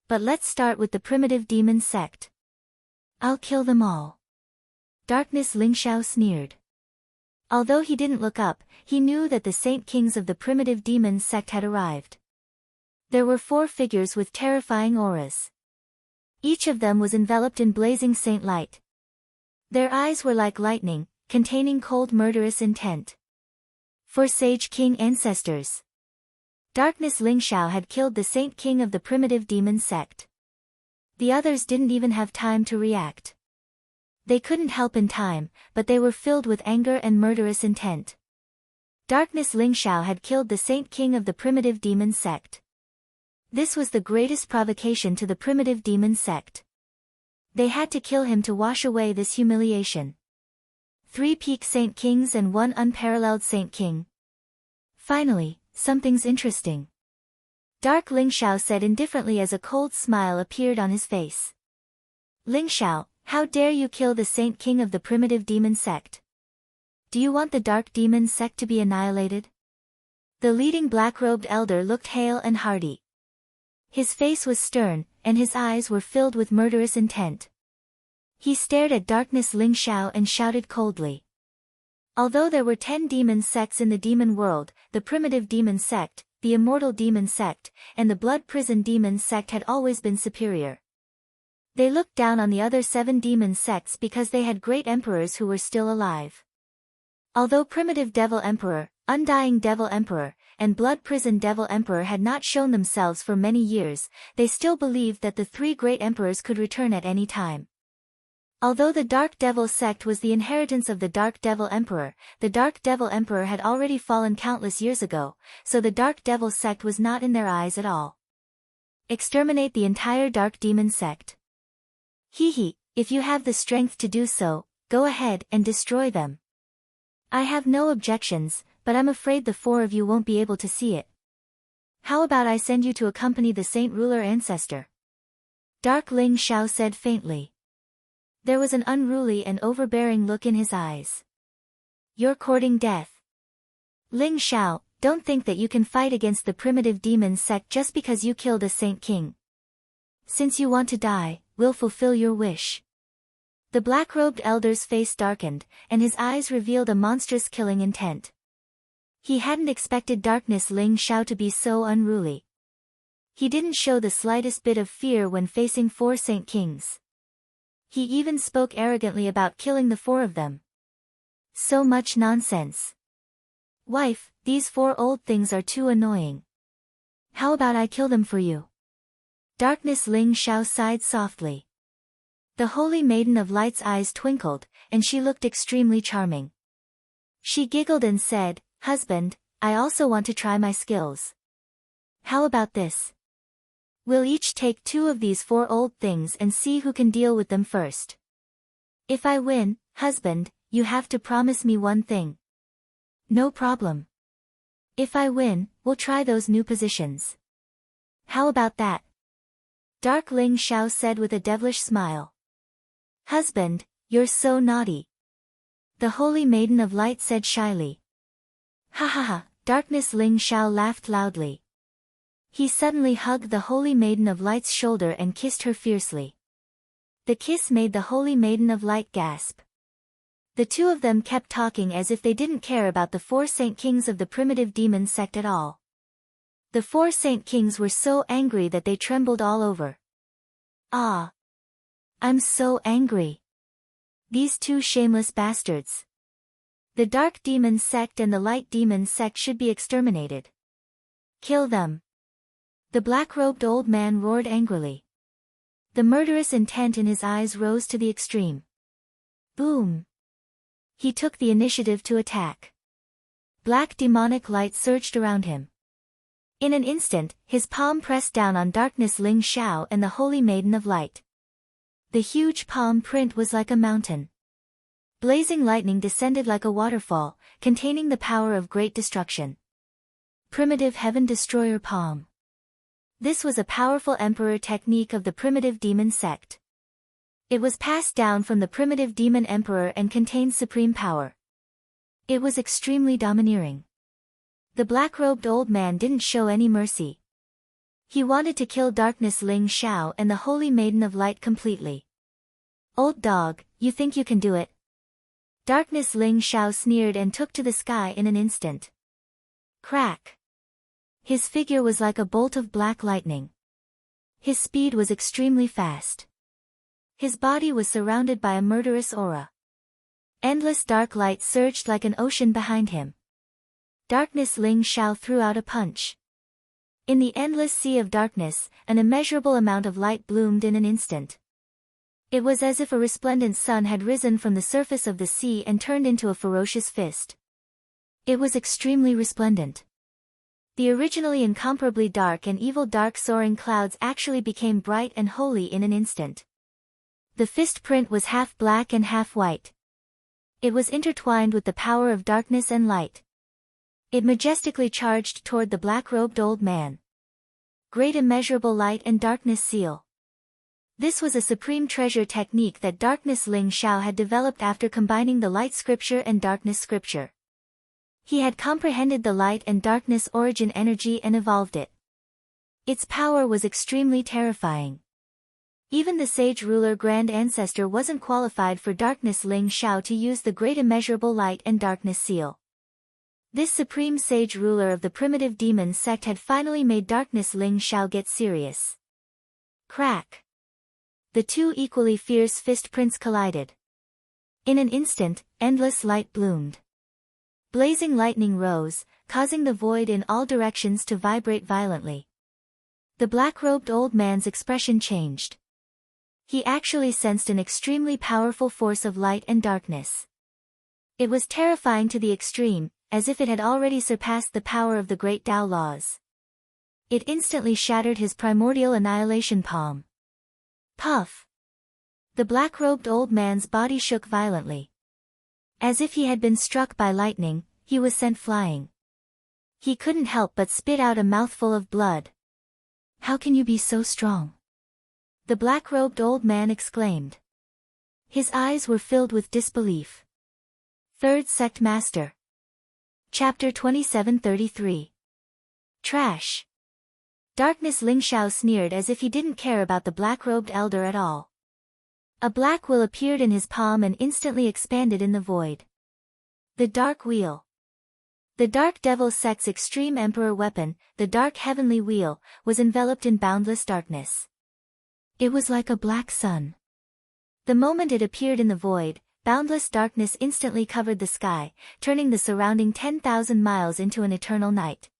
But let's start with the primitive demon sect. I'll kill them all. Darkness Ling Xiao sneered. Although he didn't look up, he knew that the Saint Kings of the primitive demon sect had arrived. There were 4 figures with terrifying auras. Each of them was enveloped in blazing saint light. Their eyes were like lightning, containing cold murderous intent. 4 Sage King ancestors. Darkness Ling Xiao had killed the Saint King of the primitive demon sect. The others didn't even have time to react. They couldn't help in time, but they were filled with anger and murderous intent. Darkness Ling Xiao had killed the Saint King of the primitive demon sect. This was the greatest provocation to the primitive demon sect. They had to kill him to wash away this humiliation. 3 peak Saint Kings and 1 unparalleled Saint King. Finally, something's interesting. Dark Ling Xiao said indifferently as a cold smile appeared on his face. Ling Xiao, how dare you kill the Saint King of the primitive demon sect? Do you want the dark demon sect to be annihilated? The leading black-robed elder looked hale and hearty. His face was stern, and his eyes were filled with murderous intent. He stared at Darkness Ling Xiao and shouted coldly. Although there were 10 demon sects in the demon world, the primitive demon sect, the immortal demon sect, and the blood prison demon sect had always been superior. They looked down on the other 7 demon sects because they had great emperors who were still alive. Although primitive devil emperor, undying devil emperor, and blood prison devil emperor had not shown themselves for many years, they still believed that the 3 great emperors could return at any time. Although the Dark Devil sect was the inheritance of the Dark Devil Emperor, the Dark Devil Emperor had already fallen countless years ago, so the Dark Devil sect was not in their eyes at all. Exterminate the entire Dark Demon sect. Hee, if you have the strength to do so, go ahead and destroy them. I have no objections, but I'm afraid the 4 of you won't be able to see it. How about I send you to accompany the Saint Ruler Ancestor? Dark Ling Xiao said faintly. There was an unruly and overbearing look in his eyes. You're courting death. Ling Xiao, don't think that you can fight against the primitive demon sect just because you killed a Saint King. Since you want to die, we'll fulfill your wish." The black-robed elder's face darkened, and his eyes revealed a monstrous killing intent. He hadn't expected Darkness Ling Xiao to be so unruly. He didn't show the slightest bit of fear when facing 4 Saint Kings. He even spoke arrogantly about killing the 4 of them. So much nonsense. "Wife, these 4 old things are too annoying. How about I kill them for you?" Darkness Ling Xiao sighed softly. The Holy Maiden of Light's eyes twinkled, and she looked extremely charming. She giggled and said, "Husband, I also want to try my skills. How about this? We'll each take 2 of these 4 old things and see who can deal with them first. If I win, husband, you have to promise me one thing." "No problem. If I win, we'll try those new positions. How about that?" Dark Ling Xiao said with a devilish smile. "Husband, you're so naughty." The Holy Maiden of Light said shyly. "Ha ha ha," Darkness Ling Xiao laughed loudly. He suddenly hugged the Holy Maiden of Light's shoulder and kissed her fiercely. The kiss made the Holy Maiden of Light gasp. The 2 of them kept talking as if they didn't care about the 4 Saint Kings of the primitive demon sect at all. The 4 Saint Kings were so angry that they trembled all over. "Ah! I'm so angry. These 2 shameless bastards. The Dark Demon sect and the Light Demon sect should be exterminated. Kill them." The black-robed old man roared angrily. The murderous intent in his eyes rose to the extreme. Boom! He took the initiative to attack. Black demonic light surged around him. In an instant, his palm pressed down on Darkness Ling Xiao and the Holy Maiden of Light. The huge palm print was like a mountain. Blazing lightning descended like a waterfall, containing the power of great destruction. Primitive Heaven Destroyer Palm. This was a powerful emperor technique of the primitive demon sect. It was passed down from the primitive demon emperor and contained supreme power. It was extremely domineering. The black-robed old man didn't show any mercy. He wanted to kill Darkness Ling Xiao and the Holy Maiden of Light completely. "Old dog, you think you can do it?" Darkness Ling Xiao sneered and took to the sky in an instant. Crack! His figure was like a bolt of black lightning. His speed was extremely fast. His body was surrounded by a murderous aura. Endless dark light surged like an ocean behind him. Darkness Ling Xiao threw out a punch. In the endless sea of darkness, an immeasurable amount of light bloomed in an instant. It was as if a resplendent sun had risen from the surface of the sea and turned into a ferocious fist. It was extremely resplendent. The originally incomparably dark and evil dark soaring clouds actually became bright and holy in an instant. The fist print was half black and half white. It was intertwined with the power of darkness and light. It majestically charged toward the black-robed old man. Great immeasurable light and darkness seal. This was a supreme treasure technique that Darkness Ling Xiao had developed after combining the light scripture and darkness scripture. He had comprehended the light and darkness origin energy and evolved it. Its power was extremely terrifying. Even the sage ruler Grand Ancestor wasn't qualified for Darkness Ling Xiao to use the great immeasurable light and darkness seal. This supreme sage ruler of the primitive demon sect had finally made Darkness Ling Xiao get serious. Crack! The 2 equally fierce fist prints collided. In an instant, endless light bloomed. Blazing lightning rose, causing the void in all directions to vibrate violently. The black-robed old man's expression changed. He actually sensed an extremely powerful force of light and darkness. It was terrifying to the extreme, as if it had already surpassed the power of the great Tao laws. It instantly shattered his primordial annihilation palm. Puff! The black-robed old man's body shook violently. As if he had been struck by lightning, he was sent flying. He couldn't help but spit out a mouthful of blood. "How can you be so strong?" the black-robed old man exclaimed. His eyes were filled with disbelief. "Third Sect Master. Chapter 2733. Trash. Darkness. Ling Xiao sneered as if he didn't care about the black-robed elder at all. A black wheel appeared in his palm and instantly expanded in the void. The Dark Wheel. The Dark Devil Sect's extreme emperor weapon, the Dark Heavenly Wheel, was enveloped in boundless darkness. It was like a black sun. The moment it appeared in the void, boundless darkness instantly covered the sky, turning the surrounding 10,000 miles into an eternal night.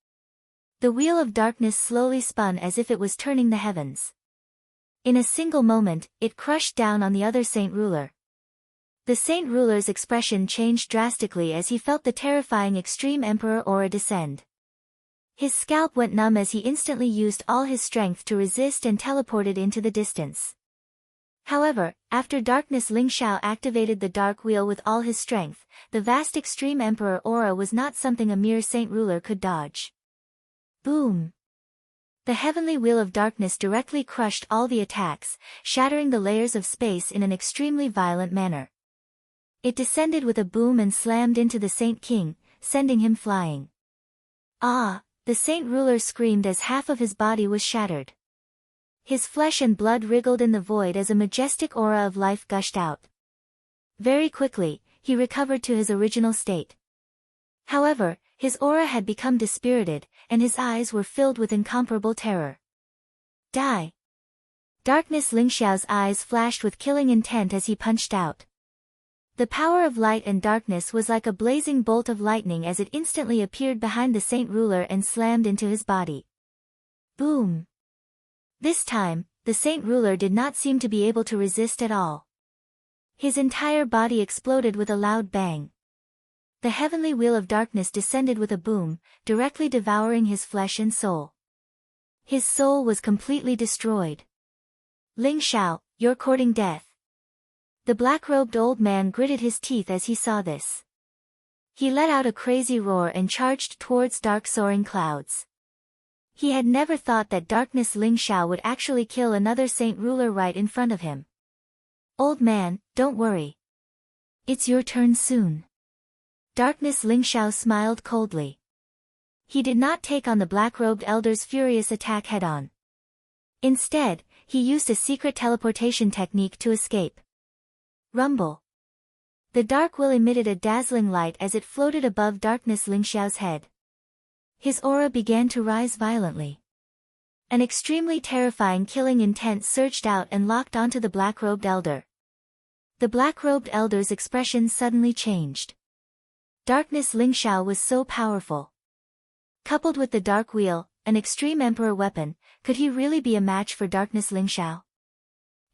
The wheel of darkness slowly spun as if it was turning the heavens. In a single moment, it crushed down on the other Saint Ruler. The Saint Ruler's expression changed drastically as he felt the terrifying extreme emperor aura descend. His scalp went numb as he instantly used all his strength to resist and teleported into the distance. However, after darkness, Ling Xiao activated the Dark Wheel with all his strength. The vast extreme emperor aura was not something a mere Saint Ruler could dodge. Boom! The heavenly wheel of darkness directly crushed all the attacks, shattering the layers of space in an extremely violent manner. It descended with a boom and slammed into the Saint King, sending him flying. Ah! The Saint Ruler screamed as half of his body was shattered. His flesh and blood wriggled in the void as a majestic aura of life gushed out. Very quickly, he recovered to his original state. However, his aura had become dispirited, and his eyes were filled with incomparable terror. Die! Darkness. Ling Xiao's eyes flashed with killing intent as he punched out. The power of light and darkness was like a blazing bolt of lightning as it instantly appeared behind the Saint Ruler and slammed into his body. Boom! This time, the Saint Ruler did not seem to be able to resist at all. His entire body exploded with a loud bang. The heavenly wheel of darkness descended with a boom, directly devouring his flesh and soul. His soul was completely destroyed. Ling Xiao, you're courting death. The black-robed old man gritted his teeth as he saw this. He let out a crazy roar and charged towards dark soaring clouds. He had never thought that darkness Ling Xiao would actually kill another Saint Ruler right in front of him. Old man, don't worry. It's your turn soon. Darkness. Ling Xiao smiled coldly. He did not take on the black-robed elder's furious attack head-on. Instead, he used a secret teleportation technique to escape. Rumble. The dark wheel emitted a dazzling light as it floated above darkness Ling Xiao's head. His aura began to rise violently. An extremely terrifying killing intent surged out and locked onto the black-robed elder. The black-robed elder's expression suddenly changed. Darkness Ling Xiao was so powerful. Coupled with the dark wheel, an extreme emperor weapon, could he really be a match for darkness Ling Xiao?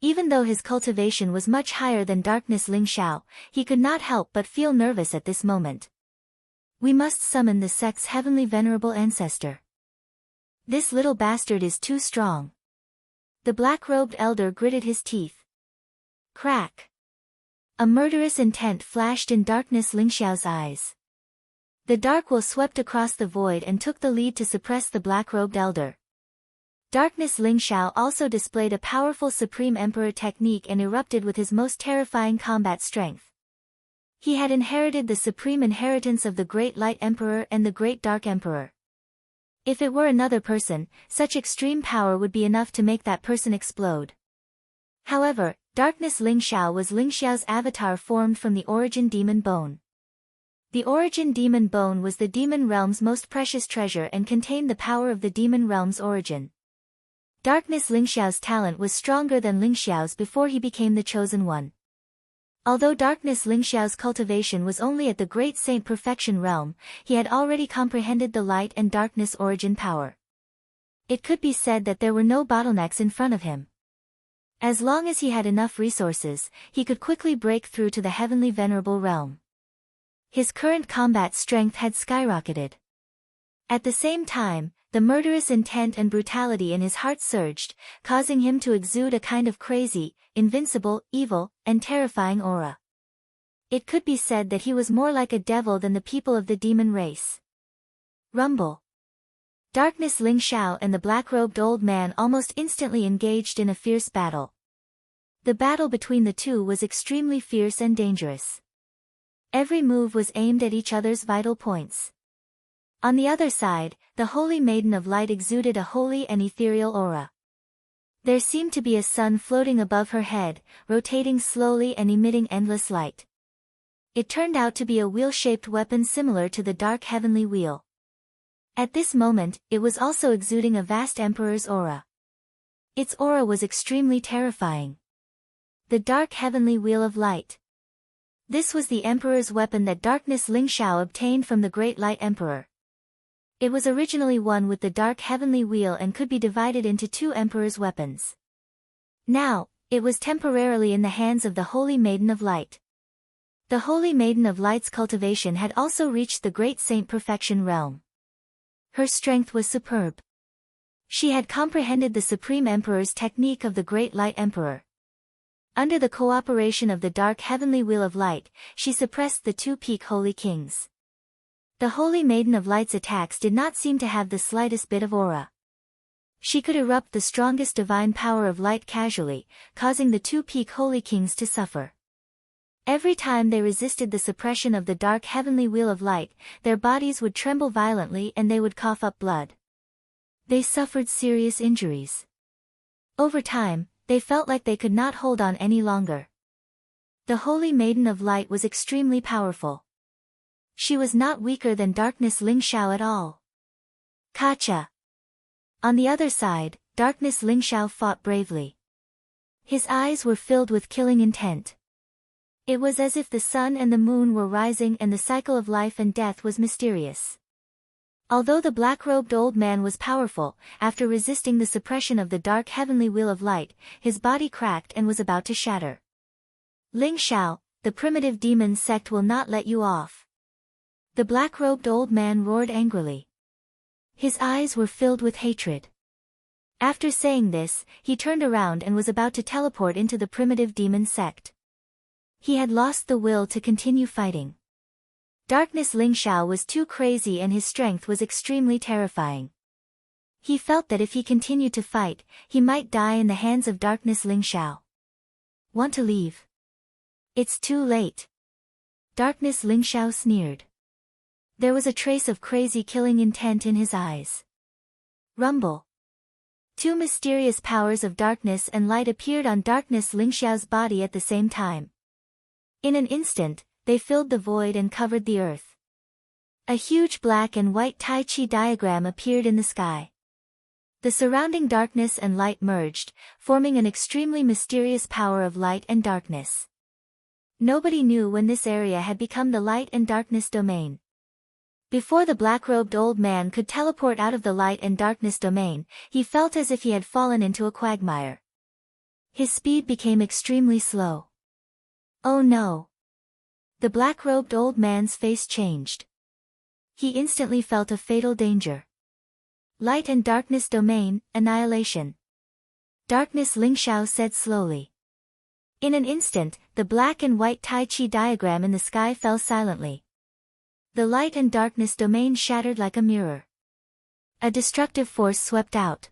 Even though his cultivation was much higher than darkness Ling Xiao, he could not help but feel nervous at this moment. We must summon the sect's heavenly venerable ancestor. This little bastard is too strong. The black-robed elder gritted his teeth. Crack. A murderous intent flashed in darkness Ling Xiao's eyes. The dark wheel swept across the void and took the lead to suppress the black-robed elder. Darkness Ling Xiao also displayed a powerful Supreme Emperor technique and erupted with his most terrifying combat strength. He had inherited the supreme inheritance of the Great Light Emperor and the Great Dark Emperor. If it were another person, such extreme power would be enough to make that person explode. However, Darkness Ling Xiao was Ling Xiao's avatar formed from the Origin Demon Bone. The Origin Demon Bone was the demon realm's most precious treasure and contained the power of the demon realm's origin. Darkness Ling Xiao's talent was stronger than Ling Xiao's before he became the Chosen One. Although Darkness Ling Xiao's cultivation was only at the Great Saint Perfection realm, he had already comprehended the light and darkness origin power. It could be said that there were no bottlenecks in front of him. As long as he had enough resources, he could quickly break through to the heavenly venerable realm. His current combat strength had skyrocketed. At the same time, the murderous intent and brutality in his heart surged, causing him to exude a kind of crazy, invincible, evil, and terrifying aura. It could be said that he was more like a devil than the people of the demon race. Rumble. Darkness Ling Xiao and the black-robed old man almost instantly engaged in a fierce battle. The battle between the two was extremely fierce and dangerous. Every move was aimed at each other's vital points. On the other side, the Holy Maiden of Light exuded a holy and ethereal aura. There seemed to be a sun floating above her head, rotating slowly and emitting endless light. It turned out to be a wheel-shaped weapon similar to the dark heavenly wheel. At this moment, it was also exuding a vast emperor's aura. Its aura was extremely terrifying. The dark heavenly wheel of light. This was the emperor's weapon that Darkness Ling Xiao obtained from the Great Light Emperor. It was originally one with the dark heavenly wheel and could be divided into two emperor's weapons. Now, it was temporarily in the hands of the Holy Maiden of Light. The Holy Maiden of Light's cultivation had also reached the Great Saint Perfection realm. Her strength was superb. She had comprehended the Supreme Emperor's technique of the Great Light Emperor. Under the cooperation of the dark heavenly wheel of light, she suppressed the two peak holy kings. The Holy Maiden of Light's attacks did not seem to have the slightest bit of aura. She could erupt the strongest divine power of light casually, causing the two peak holy kings to suffer. Every time they resisted the suppression of the dark heavenly wheel of light, their bodies would tremble violently and they would cough up blood. They suffered serious injuries. Over time, they felt like they could not hold on any longer. The Holy Maiden of Light was extremely powerful. She was not weaker than Darkness Ling Xiao at all. Kacha. On the other side, Darkness Ling Xiao fought bravely. His eyes were filled with killing intent. It was as if the sun and the moon were rising and the cycle of life and death was mysterious. Although the black-robed old man was powerful, after resisting the suppression of the dark heavenly wheel of light, his body cracked and was about to shatter. Ling Xiao, the primitive demon sect will not let you off. The black-robed old man roared angrily. His eyes were filled with hatred. After saying this, he turned around and was about to teleport into the primitive demon sect. He had lost the will to continue fighting. Darkness Ling Xiao was too crazy and his strength was extremely terrifying. He felt that if he continued to fight, he might die in the hands of Darkness Ling Xiao. Want to leave? It's too late. Darkness Ling Xiao sneered. There was a trace of crazy killing intent in his eyes. Rumble. Two mysterious powers of darkness and light appeared on Darkness Ling Xiao's body at the same time. In an instant, they filled the void and covered the earth. A huge black and white Tai Chi diagram appeared in the sky. The surrounding darkness and light merged, forming an extremely mysterious power of light and darkness. Nobody knew when this area had become the light and darkness domain. Before the black-robed old man could teleport out of the light and darkness domain, he felt as if he had fallen into a quagmire. His speed became extremely slow. Oh no! The black-robed old man's face changed. He instantly felt a fatal danger. Light and darkness domain, annihilation. Darkness Ling Xiao said slowly. In an instant, the black and white Tai Chi diagram in the sky fell silently. The light and darkness domain shattered like a mirror. A destructive force swept out.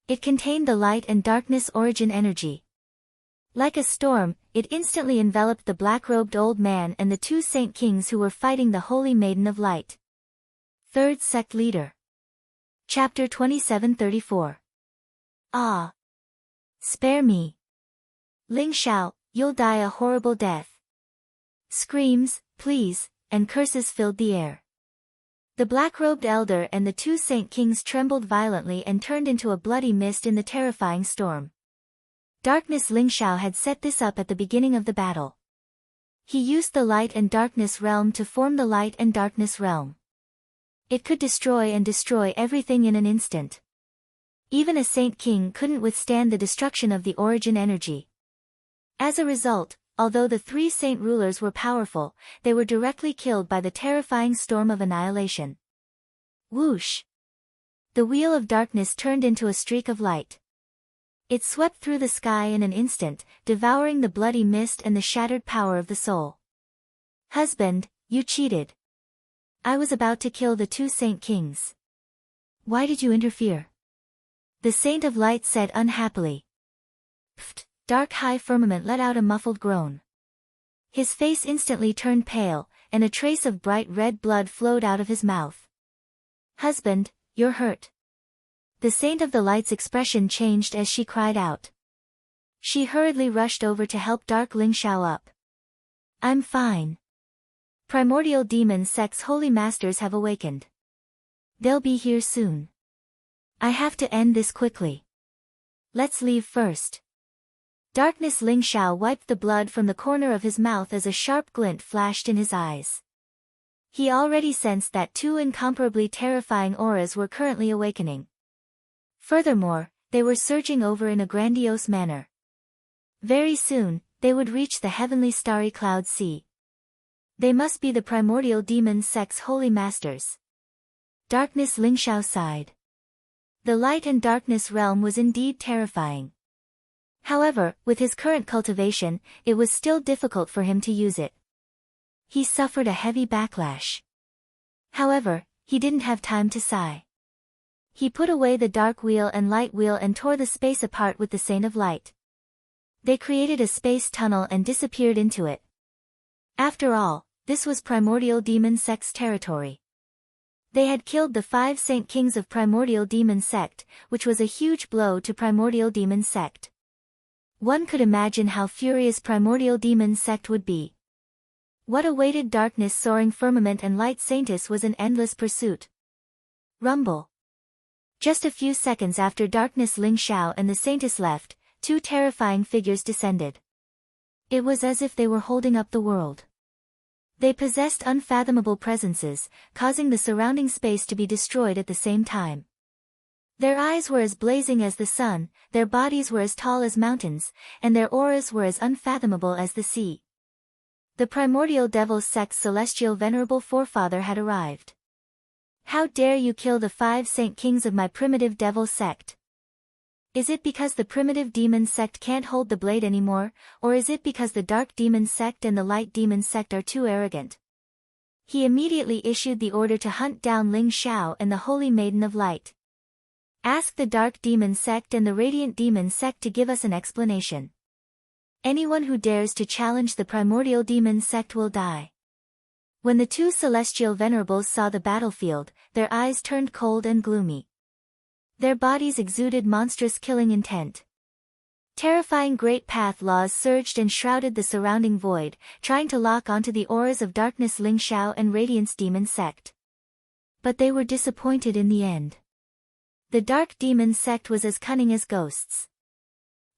It contained the light and darkness origin energy. Like a storm, it instantly enveloped the black-robed old man and the two saint kings who were fighting the Holy Maiden of Light. Third Sect Leader. Chapter 2734. Ah! Spare me! Ling Xiao, you'll die a horrible death. Screams, please, and curses filled the air. The black-robed elder and the two saint kings trembled violently and turned into a bloody mist in the terrifying storm. Darkness Ling Xiao had set this up at the beginning of the battle. He used the light and darkness realm to form the light and darkness realm. It could destroy everything in an instant. Even a saint king couldn't withstand the destruction of the origin energy. As a result, although the three saint rulers were powerful, they were directly killed by the terrifying storm of annihilation. Whoosh! The wheel of darkness turned into a streak of light. It swept through the sky in an instant, devouring the bloody mist and the shattered power of the soul. Husband, you cheated. I was about to kill the two saint kings. Why did you interfere? The Saint of Light said unhappily. Pfft! Dark high firmament let out a muffled groan. His face instantly turned pale, and a trace of bright red blood flowed out of his mouth. Husband, you're hurt. The Saint of the Light's expression changed as she cried out. She hurriedly rushed over to help Dark Ling Xiao up. I'm fine. Primordial Demon Sect's holy masters have awakened. They'll be here soon. I have to end this quickly. Let's leave first. Darkness Ling Xiao wiped the blood from the corner of his mouth as a sharp glint flashed in his eyes. He already sensed that two incomparably terrifying auras were currently awakening. Furthermore, they were surging over in a grandiose manner. Very soon, they would reach the heavenly starry cloud sea. They must be the primordial demon sect's holy masters. Darkness Ling Xiao sighed. The light and darkness realm was indeed terrifying. However, with his current cultivation, it was still difficult for him to use it. He suffered a heavy backlash. However, he didn't have time to sigh. He put away the dark wheel and light wheel and tore the space apart with the Saint of Light. They created a space tunnel and disappeared into it. After all, this was Primordial Demon Sect's territory. They had killed the 5 Saint Kings of Primordial Demon Sect, which was a huge blow to Primordial Demon Sect. One could imagine how furious Primordial Demon Sect would be. What awaited Darkness Soaring Firmament and Light Saintess was an endless pursuit. Rumble. Just a few seconds after Darkness Ling Xiao and the Saintess left, 2 terrifying figures descended. It was as if they were holding up the world. They possessed unfathomable presences, causing the surrounding space to be destroyed at the same time. Their eyes were as blazing as the sun, their bodies were as tall as mountains, and their auras were as unfathomable as the sea. The Primordial Devil Sect's celestial venerable forefather had arrived. How dare you kill the 5 Saint Kings of my primitive devil sect? Is it because the primitive demon sect can't hold the blade anymore, or is it because the dark demon sect and the light demon sect are too arrogant? He immediately issued the order to hunt down Ling Xiao and the Holy Maiden of Light. Ask the dark demon sect and the radiant demon sect to give us an explanation. Anyone who dares to challenge the primordial demon sect will die. When the 2 celestial venerables saw the battlefield, their eyes turned cold and gloomy. Their bodies exuded monstrous killing intent. Terrifying great path laws surged and shrouded the surrounding void, trying to lock onto the auras of Darkness Ling Xiao and Radiance Demon Sect. But they were disappointed in the end. The Dark Demon Sect was as cunning as ghosts.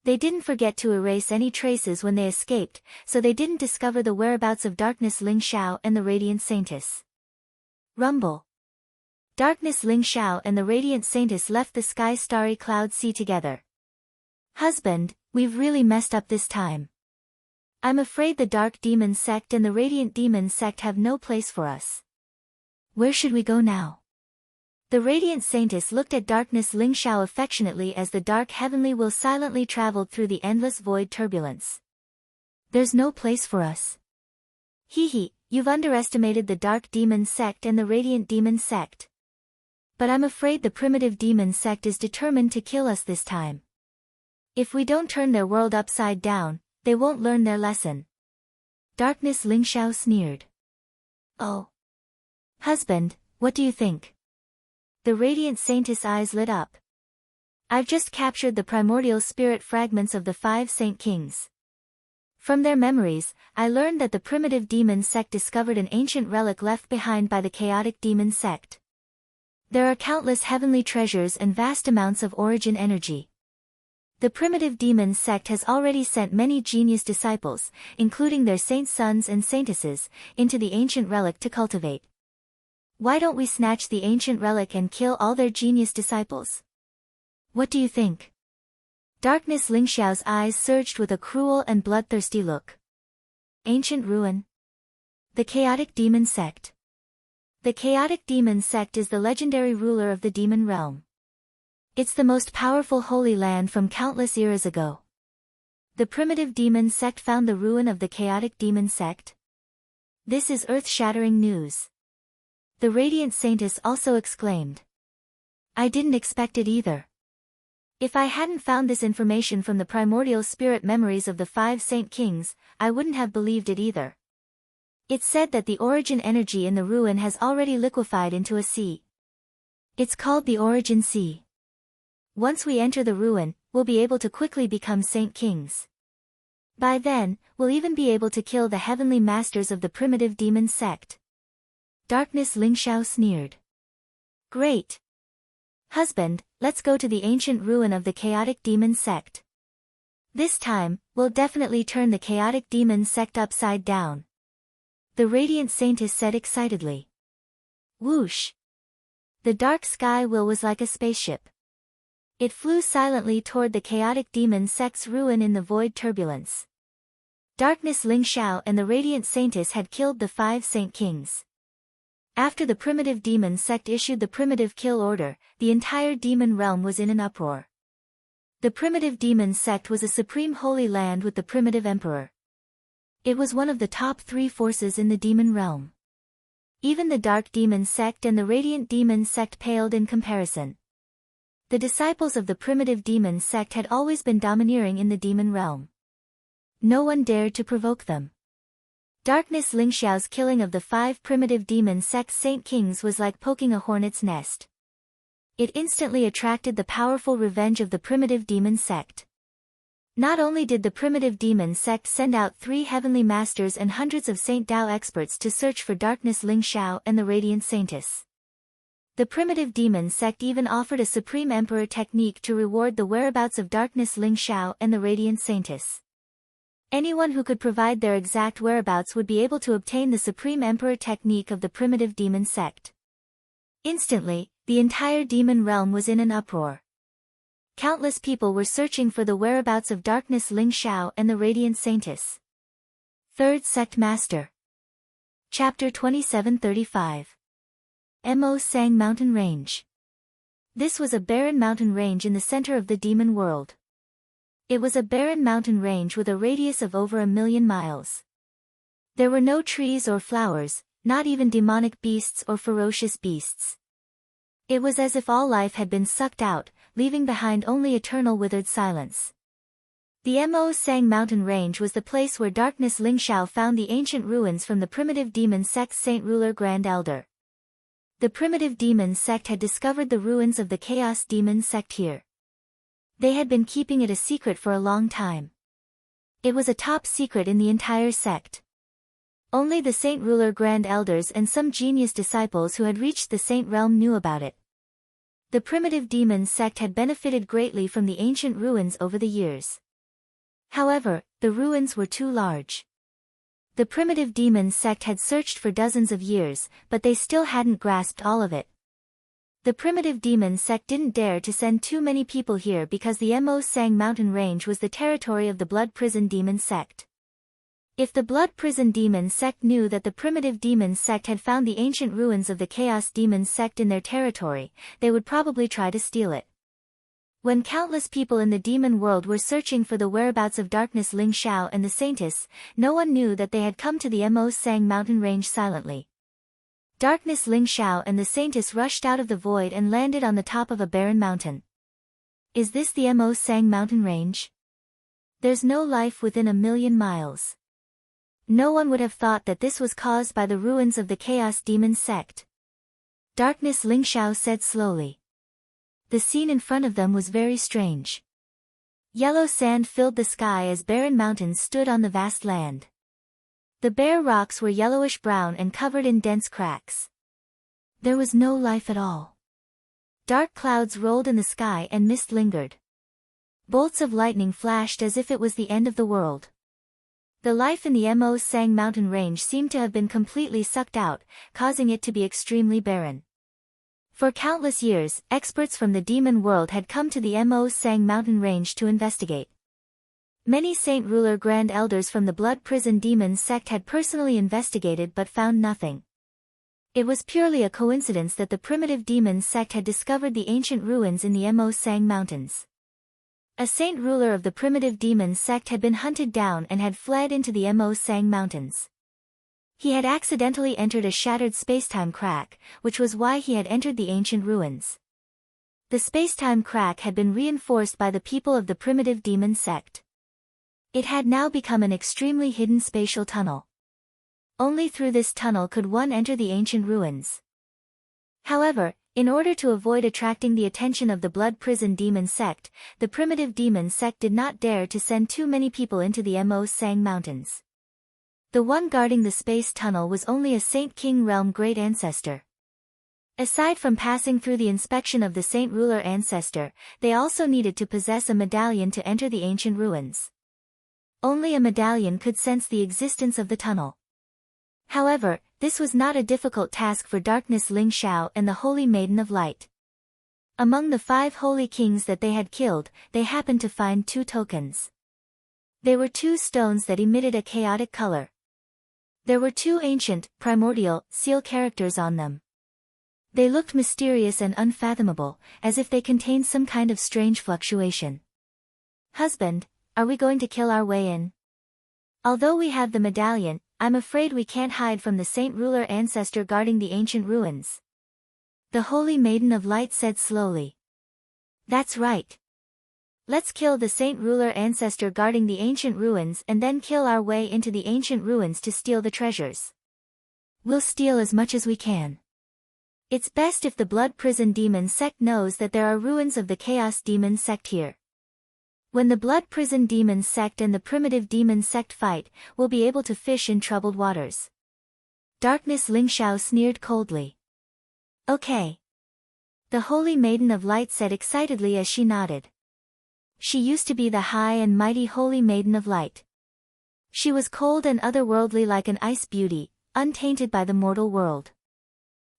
They didn't forget to erase any traces when they escaped, so they didn't discover the whereabouts of Darkness Ling Xiao and the Radiant Saintess. Rumble. Darkness Ling Xiao and the Radiant Saintess left the sky starry cloud sea together. Husband, we've really messed up this time. I'm afraid the Dark Demon Sect and the Radiant Demon Sect have no place for us. Where should we go now? The Radiant Saintess looked at Darkness Ling Xiao affectionately as the dark heavenly will silently traveled through the endless void turbulence. There's no place for us. Hee, you've underestimated the Dark Demon Sect and the Radiant Demon Sect. But I'm afraid the primitive demon sect is determined to kill us this time. If we don't turn their world upside down, they won't learn their lesson. Darkness Ling Xiao sneered. Oh. Husband, what do you think? The Radiant Saintess' eyes lit up. I've just captured the primordial spirit fragments of the 5 Saint Kings. From their memories, I learned that the primitive demon sect discovered an ancient relic left behind by the chaotic demon sect. There are countless heavenly treasures and vast amounts of origin energy. The primitive demon sect has already sent many genius disciples, including their saint sons and saintesses, into the ancient relic to cultivate. Why don't we snatch the ancient relic and kill all their genius disciples? What do you think? Darkness Ling Xiao's eyes surged with a cruel and bloodthirsty look. Ancient ruin. The chaotic demon sect. The chaotic demon sect is the legendary ruler of the demon realm. It's the most powerful holy land from countless eras ago. The primitive demon sect found the ruin of the chaotic demon sect. This is earth-shattering news. The Radiant Saintess also exclaimed. I didn't expect it either. If I hadn't found this information from the primordial spirit memories of the 5 Saint Kings, I wouldn't have believed it either. It's said that the origin energy in the ruin has already liquefied into a sea. It's called the Origin Sea. Once we enter the ruin, we'll be able to quickly become Saint Kings. By then, we'll even be able to kill the heavenly masters of the primitive demon sect. Darkness Lingxiao sneered. Great. Husband, let's go to the ancient ruin of the chaotic demon sect. This time, we'll definitely turn the chaotic demon sect upside down. The radiant saintess said excitedly. Whoosh. The dark sky wheel was like a spaceship. It flew silently toward the chaotic demon sect's ruin in the void turbulence. Darkness Lingxiao and the radiant saintess had killed the 5 Saint Kings. After the primitive demon sect issued the primitive kill order, the entire demon realm was in an uproar. The primitive demon sect was a supreme holy land with the primitive emperor. It was one of the top 3 forces in the demon realm. Even the dark demon sect and the radiant demon sect paled in comparison. The disciples of the primitive demon sect had always been domineering in the demon realm. No one dared to provoke them. Darkness Lingxiao's killing of the 5 primitive demon sect Saint Kings was like poking a hornet's nest. It instantly attracted the powerful revenge of the primitive demon sect. Not only did the primitive demon sect send out 3 heavenly masters and hundreds of Saint Dao experts to search for Darkness Lingxiao and the radiant saintess. The primitive demon sect even offered a supreme emperor technique to reward the whereabouts of Darkness Lingxiao and the radiant saintess. Anyone who could provide their exact whereabouts would be able to obtain the supreme emperor technique of the primitive demon sect. Instantly, the entire demon realm was in an uproar. Countless people were searching for the whereabouts of Darkness Lingxiao and the radiant saintess. Third Sect Master. Chapter 2735. Mo Sang Mountain Range. This was a barren mountain range in the center of the demon world. It was a barren mountain range with a radius of over 1,000,000 miles. There were no trees or flowers, not even demonic beasts or ferocious beasts. It was as if all life had been sucked out, leaving behind only eternal withered silence. The Mo Sang mountain range was the place where Darkness Lingxiao found the ancient ruins from the primitive demon sect's Saint Ruler Grand Elder. The primitive demon sect had discovered the ruins of the chaos demon sect here. They had been keeping it a secret for a long time. It was a top secret in the entire sect. Only the Saint Ruler Grand Elders and some genius disciples who had reached the Saint Realm knew about it. The primitive demon sect had benefited greatly from the ancient ruins over the years. However, the ruins were too large. The primitive demon sect had searched for dozens of years, but they still hadn't grasped all of it. The primitive demon sect didn't dare to send too many people here because the Mo Sang mountain range was the territory of the Blood Prison Demon sect. If the Blood Prison Demon sect knew that the primitive demon sect had found the ancient ruins of the Chaos Demon sect in their territory, they would probably try to steal it. When countless people in the demon world were searching for the whereabouts of Darkness Lingxiao and the Saintess, no one knew that they had come to the Mo Sang mountain range silently. Darkness Lingxiao and the Saintess rushed out of the void and landed on the top of a barren mountain. Is this the Mo Sang mountain range? There's no life within 1,000,000 miles. No one would have thought that this was caused by the ruins of the Chaos Demon sect. Darkness Lingxiao said slowly. The scene in front of them was very strange. Yellow sand filled the sky as barren mountains stood on the vast land. The bare rocks were yellowish-brown and covered in dense cracks. There was no life at all. Dark clouds rolled in the sky and mist lingered. Bolts of lightning flashed as if it was the end of the world. The life in the Mo Sang mountain range seemed to have been completely sucked out, causing it to be extremely barren. For countless years, experts from the demon world had come to the Mo Sang mountain range to investigate. Many Saint Ruler Grand Elders from the Blood Prison Demon sect had personally investigated but found nothing. It was purely a coincidence that the primitive demon sect had discovered the ancient ruins in the Mo Sang mountains. A Saint Ruler of the primitive demon sect had been hunted down and had fled into the Mo Sang mountains. He had accidentally entered a shattered spacetime crack, which was why he had entered the ancient ruins. The spacetime crack had been reinforced by the people of the primitive demon sect. It had now become an extremely hidden spatial tunnel. Only through this tunnel could one enter the ancient ruins. However, In order to avoid attracting the attention of the Blood Prison Demon Sect, the primitive demon sect did not dare to send too many people into the Mo Sang Mountains. The one guarding the space tunnel was only a Saint King Realm Great Ancestor. Aside from passing through the inspection of the Saint Ruler Ancestor, they also needed to possess a medallion to enter the ancient ruins. Only a medallion could sense the existence of the tunnel. However, this was not a difficult task for Darkness Ling Xiao and the Holy Maiden of Light. Among the 5 holy kings that they had killed, they happened to find 2 tokens. They were 2 stones that emitted a chaotic color. There were 2 ancient, primordial, seal characters on them. They looked mysterious and unfathomable, as if they contained some kind of strange fluctuation. "Husband, are we going to kill our way in? Although we have the medallion, I'm afraid we can't hide from the Saint Ruler Ancestor guarding the ancient ruins," the Holy Maiden of Light said slowly. "That's right. Let's kill the Saint Ruler Ancestor guarding the ancient ruins and then kill our way into the ancient ruins to steal the treasures. We'll steal as much as we can. It's best if the Blood Prison Demon Sect knows that there are ruins of the Chaos Demon Sect here. When the Blood Prison Demon Sect and the Primitive Demon Sect fight, we'll be able to fish in troubled waters." Darkness Ling Xiao sneered coldly. "Okay," the Holy Maiden of Light said excitedly as she nodded. She used to be the high and mighty Holy Maiden of Light. She was cold and otherworldly like an ice beauty, untainted by the mortal world.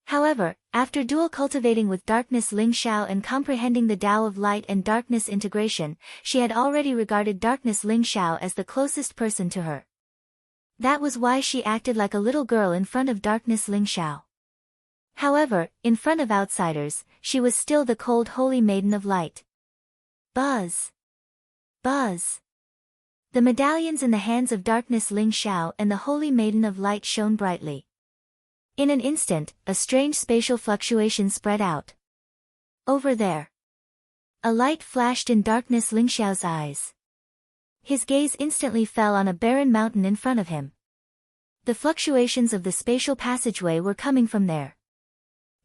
However, after dual cultivating with Darkness Ling Xiao and comprehending the Tao of Light and Darkness integration, she had already regarded Darkness Ling Xiao as the closest person to her. That was why she acted like a little girl in front of Darkness Ling Xiao. However, in front of outsiders, she was still the cold Holy Maiden of Light. Buzz! Buzz! The medallions in the hands of Darkness Ling Xiao and the Holy Maiden of Light shone brightly. In an instant, a strange spatial fluctuation spread out. Over there. A light flashed in Darkness Ling Xiao's eyes. His gaze instantly fell on a barren mountain in front of him. The fluctuations of the spatial passageway were coming from there.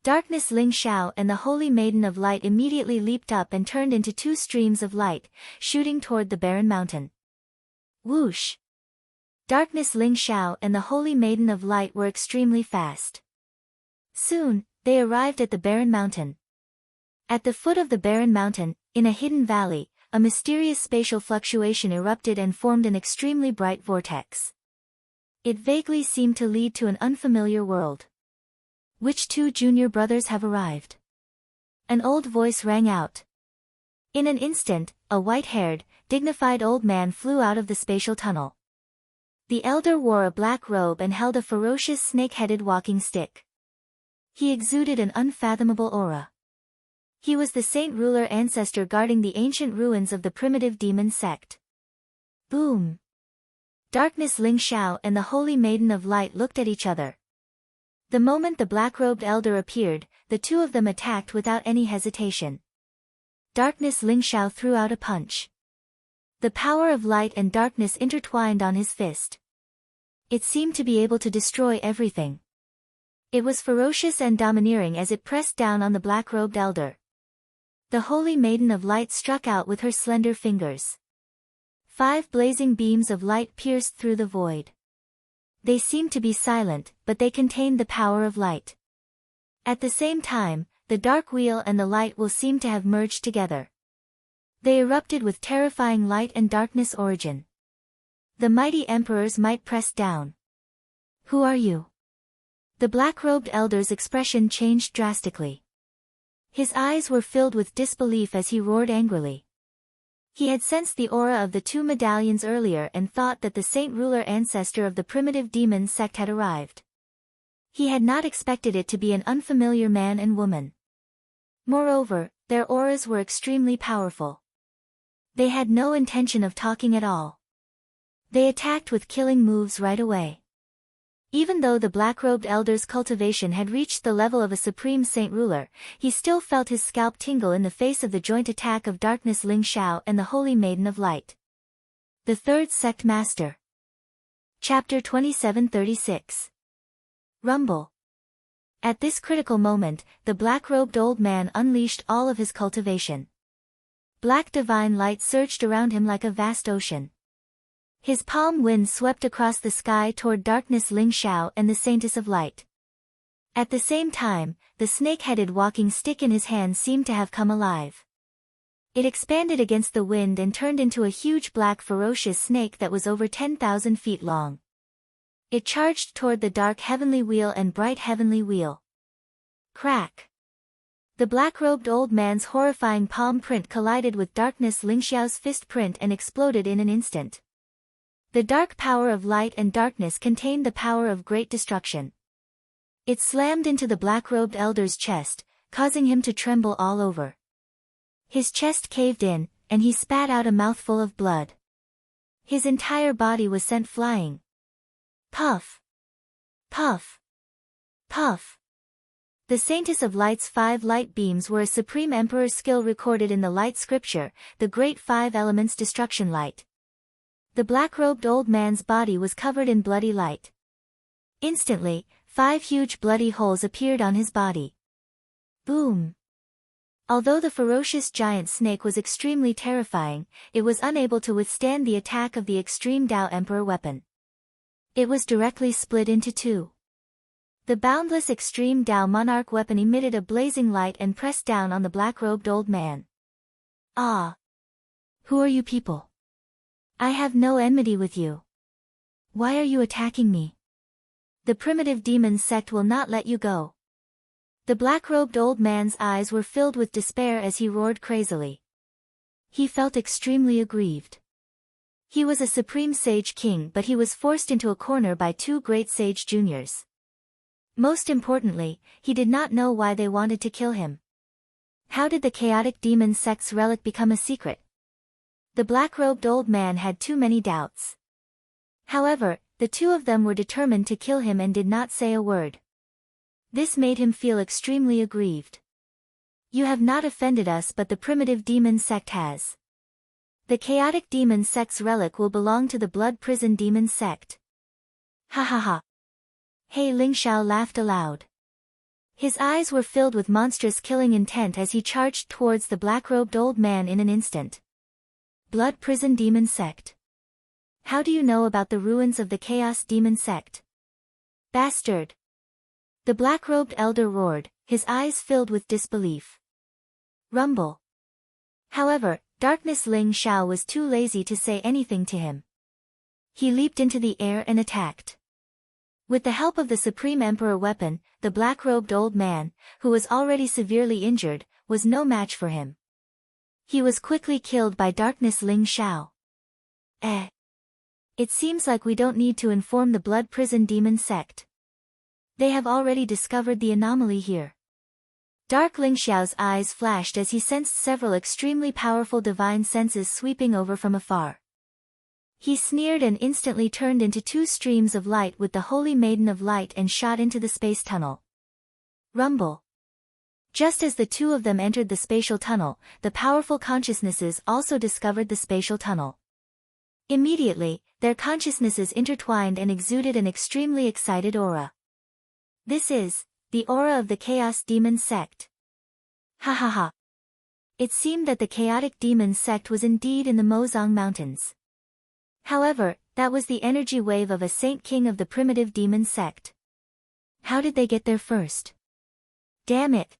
Darkness Ling Xiao and the Holy Maiden of Light immediately leaped up and turned into 2 streams of light, shooting toward the barren mountain. Whoosh! Darkness Ling Xiao and the Holy Maiden of Light were extremely fast. Soon, they arrived at the barren mountain. At the foot of the barren mountain, in a hidden valley, a mysterious spatial fluctuation erupted and formed an extremely bright vortex. It vaguely seemed to lead to an unfamiliar world. "Which 2 junior brothers have arrived?" An old voice rang out. In an instant, a white-haired, dignified old man flew out of the spatial tunnel. The elder wore a black robe and held a ferocious snake-headed walking stick. He exuded an unfathomable aura. He was the Saint Ruler Ancestor guarding the ancient ruins of the Primitive Demon Sect. Boom! Darkness Ling Xiao and the Holy Maiden of Light looked at each other. The moment the black-robed elder appeared, the 2 of them attacked without any hesitation. Darkness Ling Xiao threw out a punch. The power of light and darkness intertwined on his fist. It seemed to be able to destroy everything. It was ferocious and domineering as it pressed down on the black-robed elder. The Holy Maiden of Light struck out with her slender fingers. 5 blazing beams of light pierced through the void. They seemed to be silent, but they contained the power of light. At the same time, the dark wheel and the light will seem to have merged together. They erupted with terrifying light and darkness origin. The mighty emperor's might pressed down. "Who are you?" The black-robed elder's expression changed drastically. His eyes were filled with disbelief as he roared angrily. He had sensed the aura of the 2 medallions earlier and thought that the Saint Ruler Ancestor of the Primitive Demon Sect had arrived. He had not expected it to be an unfamiliar man and woman. Moreover, their auras were extremely powerful. They had no intention of talking at all. They attacked with killing moves right away. Even though the black-robed elder's cultivation had reached the level of a supreme saint ruler, he still felt his scalp tingle in the face of the joint attack of Darkness Ling Xiao and the Holy Maiden of Light. The Third Sect Master. Chapter 2736. Rumble. At this critical moment, the black-robed old man unleashed all of his cultivation. Black divine light surged around him like a vast ocean. His palm wind swept across the sky toward darkness Ling Xiao and the Saintess of Light. At the same time, the snake-headed walking stick in his hand seemed to have come alive. It expanded against the wind and turned into a huge black ferocious snake that was over 10,000 feet long. It charged toward the dark heavenly wheel and bright heavenly wheel. Crack! The black-robed old man's horrifying palm print collided with darkness Ling Xiao's fist print and exploded in an instant. The dark power of light and darkness contained the power of great destruction. It slammed into the black-robed elder's chest, causing him to tremble all over. His chest caved in, and he spat out a mouthful of blood. His entire body was sent flying. Puff! Puff! Puff! The Saintess of Light's 5 light beams were a supreme emperor's skill recorded in the light scripture, the great 5 elements destruction light. The black-robed old man's body was covered in bloody light. Instantly, 5 huge bloody holes appeared on his body. Boom! Although the ferocious giant snake was extremely terrifying, it was unable to withstand the attack of the extreme Tao Emperor weapon. It was directly split into 2. The boundless extreme Tao monarch weapon emitted a blazing light and pressed down on the black-robed old man. Ah! Who are you people? I have no enmity with you. Why are you attacking me? The primitive demon sect will not let you go. The black-robed old man's eyes were filled with despair as he roared crazily. He felt extremely aggrieved. He was a supreme sage king, but he was forced into a corner by 2 great sage juniors. Most importantly, he did not know why they wanted to kill him. How did the chaotic demon sect's relic become a secret? The black-robed old man had too many doubts. However, the 2 of them were determined to kill him and did not say a word. This made him feel extremely aggrieved. You have not offended us, but the primitive demon sect has. The chaotic demon sect's relic will belong to the blood prison demon sect. Ha ha ha. Hey, Ling Xiao laughed aloud. His eyes were filled with monstrous killing intent as he charged towards the black-robed old man in an instant. Blood prison demon sect. How do you know about the ruins of the chaos demon sect? Bastard! The black-robed elder roared, his eyes filled with disbelief. Rumble. However, Darkness Ling Xiao was too lazy to say anything to him. He leaped into the air and attacked. With the help of the Supreme Emperor weapon, the black-robed old man, who was already severely injured, was no match for him. He was quickly killed by Darkness Ling Xiao. It seems like we don't need to inform the blood prison demon sect. They have already discovered the anomaly here. Dark Ling Xiao's eyes flashed as he sensed several extremely powerful divine senses sweeping over from afar. He sneered and instantly turned into 2 streams of light with the Holy Maiden of Light and shot into the space tunnel. Rumble. Just as the 2 of them entered the spatial tunnel, the powerful consciousnesses also discovered the spatial tunnel. Immediately, their consciousnesses intertwined and exuded an extremely excited aura. This is the aura of the Chaos Demon Sect. Ha ha ha. It seemed that the Chaotic Demon Sect was indeed in the Mozong Mountains. However, that was the energy wave of a Saint King of the primitive demon sect. How did they get there first? Damn it.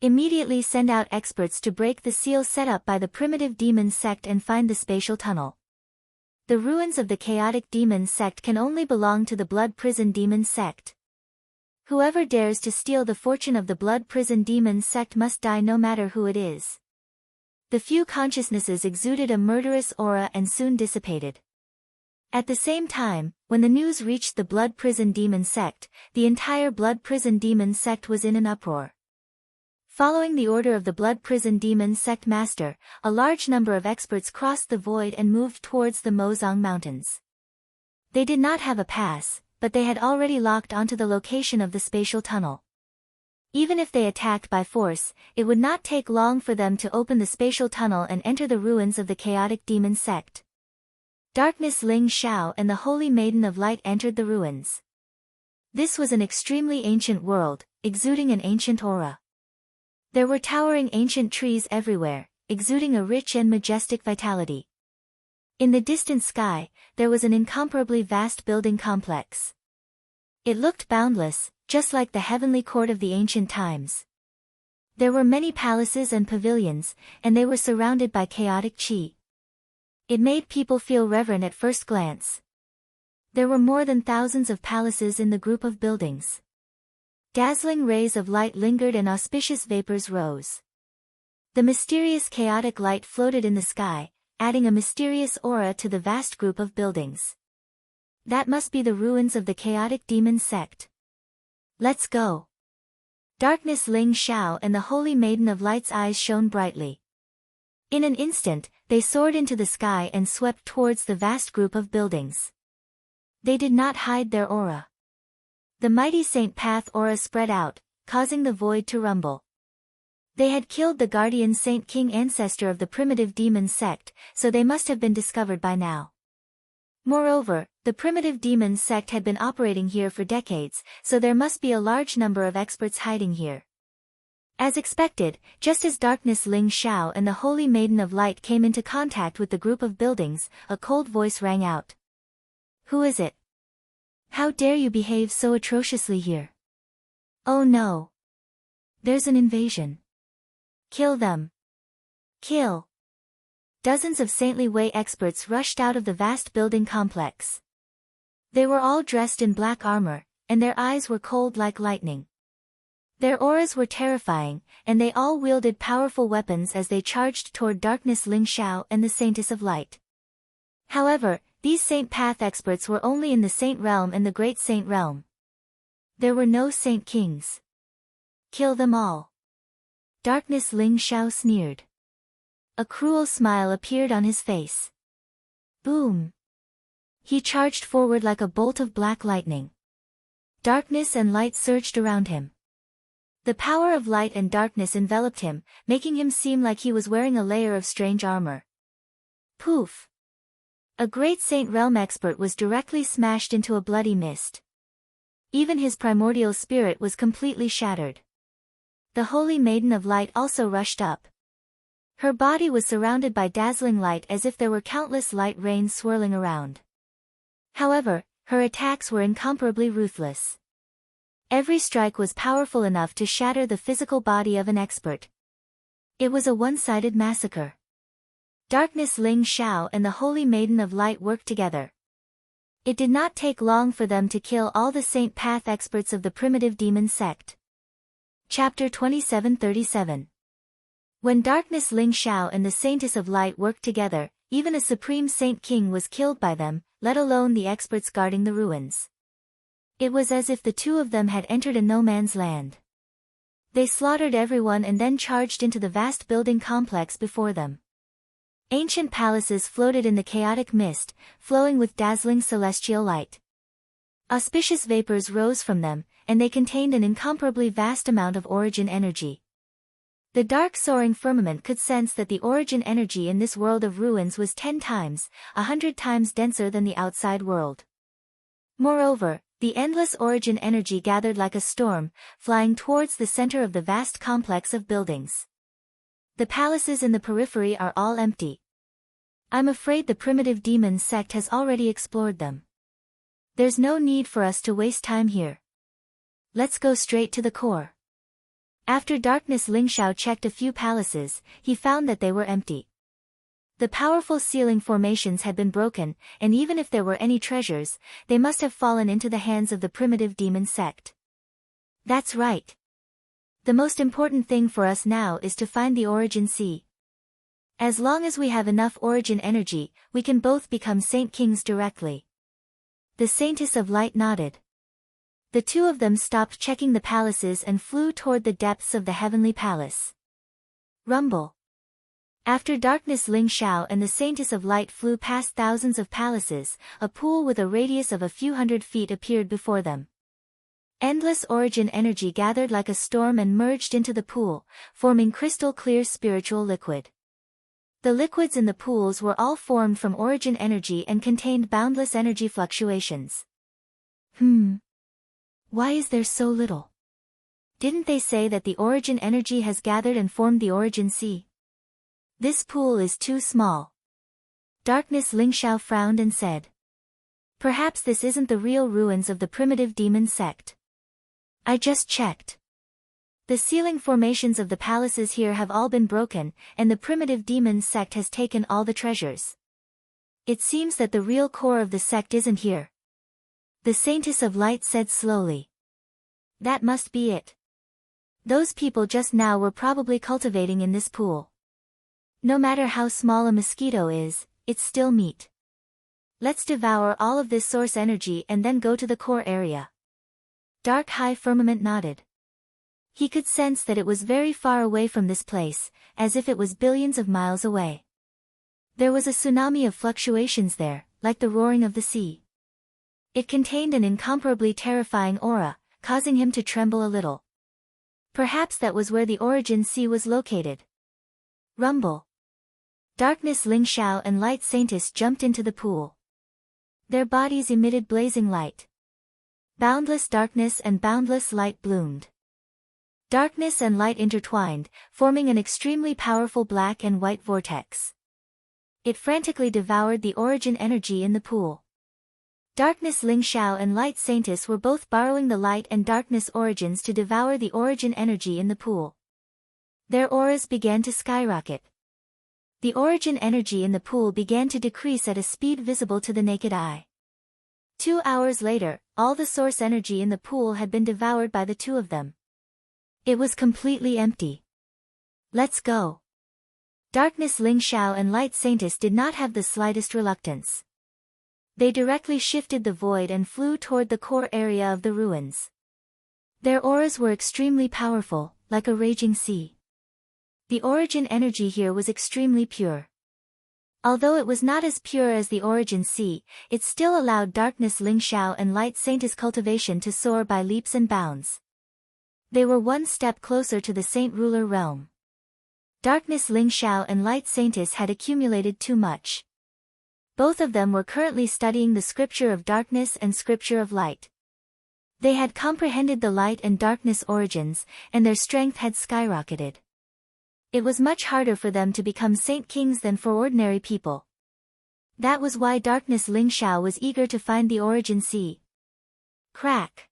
Immediately send out experts to break the seal set up by the primitive demon sect and find the spatial tunnel. The ruins of the chaotic demon sect can only belong to the blood prison demon sect. Whoever dares to steal the fortune of the blood prison demon sect must die, no matter who it is. The few consciousnesses exuded a murderous aura and soon dissipated. At the same time, when the news reached the blood prison demon sect, the entire blood prison demon sect was in an uproar. Following the order of the blood prison demon sect master, a large number of experts crossed the void and moved towards the Mozong Mountains. They did not have a pass, but they had already locked onto the location of the spatial tunnel. Even if they attacked by force, it would not take long for them to open the spatial tunnel and enter the ruins of the chaotic demon sect. Darkness Ling Xiao and the Holy Maiden of Light entered the ruins. This was an extremely ancient world, exuding an ancient aura. There were towering ancient trees everywhere, exuding a rich and majestic vitality. In the distant sky, there was an incomparably vast building complex. It looked boundless, just like the heavenly court of the ancient times. There were many palaces and pavilions, and they were surrounded by chaotic chi. It made people feel reverent at first glance. There were more than thousands of palaces in the group of buildings. Dazzling rays of light lingered and auspicious vapors rose. The mysterious chaotic light floated in the sky, adding a mysterious aura to the vast group of buildings. That must be the ruins of the chaotic demon sect. Let's go. Darkness Ling Xiao and the Holy Maiden of Light's eyes shone brightly. In an instant, they soared into the sky and swept towards the vast group of buildings. They did not hide their aura. The mighty Saint Path aura spread out, causing the void to rumble. They had killed the guardian Saint King ancestor of the primitive demon sect, so they must have been discovered by now. Moreover, the primitive demon sect had been operating here for decades, so there must be a large number of experts hiding here. As expected, just as Darkness Ling Xiao and the Holy Maiden of Light came into contact with the group of buildings, a cold voice rang out. Who is it? How dare you behave so atrociously here? Oh no! There's an invasion. Kill them. Kill. Dozens of Saintly Way experts rushed out of the vast building complex. They were all dressed in black armor, and their eyes were cold like lightning. Their auras were terrifying, and they all wielded powerful weapons as they charged toward Darkness Ling Xiao and the Saintess of Light. However, these Saint Path experts were only in the Saint Realm and the Great Saint Realm. There were no Saint Kings. Kill them all. Darkness Ling Xiao sneered. A cruel smile appeared on his face. Boom! He charged forward like a bolt of black lightning. Darkness and light surged around him. The power of light and darkness enveloped him, making him seem like he was wearing a layer of strange armor. Poof! A great Saint Realm expert was directly smashed into a bloody mist. Even his primordial spirit was completely shattered. The Holy Maiden of Light also rushed up. Her body was surrounded by dazzling light as if there were countless light rains swirling around. However, her attacks were incomparably ruthless. Every strike was powerful enough to shatter the physical body of an expert. It was a one-sided massacre. Darkness Ling Xiao and the Holy Maiden of Light worked together. It did not take long for them to kill all the Saint Path experts of the primitive demon sect. Chapter 2737. When Darkness Ling Xiao and the Saintess of Light worked together, even a Supreme Saint King was killed by them, let alone the experts guarding the ruins. It was as if the two of them had entered a no-man's land. They slaughtered everyone and then charged into the vast building complex before them. Ancient palaces floated in the chaotic mist, flowing with dazzling celestial light. Auspicious vapors rose from them, and they contained an incomparably vast amount of origin energy. The dark soaring firmament could sense that the origin energy in this world of ruins was 10 times, 100 times denser than the outside world. Moreover, the endless origin energy gathered like a storm, flying towards the center of the vast complex of buildings. The palaces in the periphery are all empty. I'm afraid the primitive demon sect has already explored them. There's no need for us to waste time here. Let's go straight to the core. After Darkness Ling Xiao checked a few palaces, he found that they were empty. The powerful ceiling formations had been broken, and even if there were any treasures, they must have fallen into the hands of the primitive demon sect. That's right. The most important thing for us now is to find the origin sea. As long as we have enough origin energy, we can both become Saint Kings directly. The Saintess of Light nodded. The two of them stopped checking the palaces and flew toward the depths of the heavenly palace. Rumble. After Darkness Ling Xiao and the Saintess of Light flew past thousands of palaces, a pool with a radius of a few hundred feet appeared before them. Endless origin energy gathered like a storm and merged into the pool, forming crystal-clear spiritual liquid. The liquids in the pools were all formed from origin energy and contained boundless energy fluctuations. Why is there so little? Didn't they say that the origin energy has gathered and formed the origin sea? This pool is too small. Darkness Lingxiao frowned and said. Perhaps this isn't the real ruins of the primitive demon sect. I just checked. The ceiling formations of the palaces here have all been broken, and the primitive demon sect has taken all the treasures. It seems that the real core of the sect isn't here. The Saintess of Light said slowly. That must be it. Those people just now were probably cultivating in this pool. No matter how small a mosquito is, it's still meat. Let's devour all of this source energy and then go to the core area. Dark High Firmament nodded. He could sense that it was very far away from this place, as if it was billions of miles away. There was a tsunami of fluctuations there, like the roaring of the sea. It contained an incomparably terrifying aura, causing him to tremble a little. Perhaps that was where the origin sea was located. Rumble. Darkness Lingxiao and Light Saintess jumped into the pool. Their bodies emitted blazing light. Boundless darkness and boundless light bloomed. Darkness and light intertwined, forming an extremely powerful black and white vortex. It frantically devoured the origin energy in the pool. Darkness Lingxiao and Light Saintess were both borrowing the light and darkness origins to devour the origin energy in the pool. Their auras began to skyrocket. The origin energy in the pool began to decrease at a speed visible to the naked eye. 2 hours later, all the source energy in the pool had been devoured by the two of them. It was completely empty. Let's go. Darkness Lingxiao and Light Saintess did not have the slightest reluctance. They directly shifted the void and flew toward the core area of the ruins. Their auras were extremely powerful, like a raging sea. The origin energy here was extremely pure. Although it was not as pure as the origin sea, it still allowed Darkness Lingxiao and Light Saintess cultivation to soar by leaps and bounds. They were one step closer to the Saint Ruler realm. Darkness Lingxiao and Light Saintess had accumulated too much. Both of them were currently studying the Scripture of Darkness and Scripture of Light. They had comprehended the light and darkness origins, and their strength had skyrocketed. It was much harder for them to become Saint Kings than for ordinary people. That was why Darkness Lingxiao was eager to find the origin sea. Crack!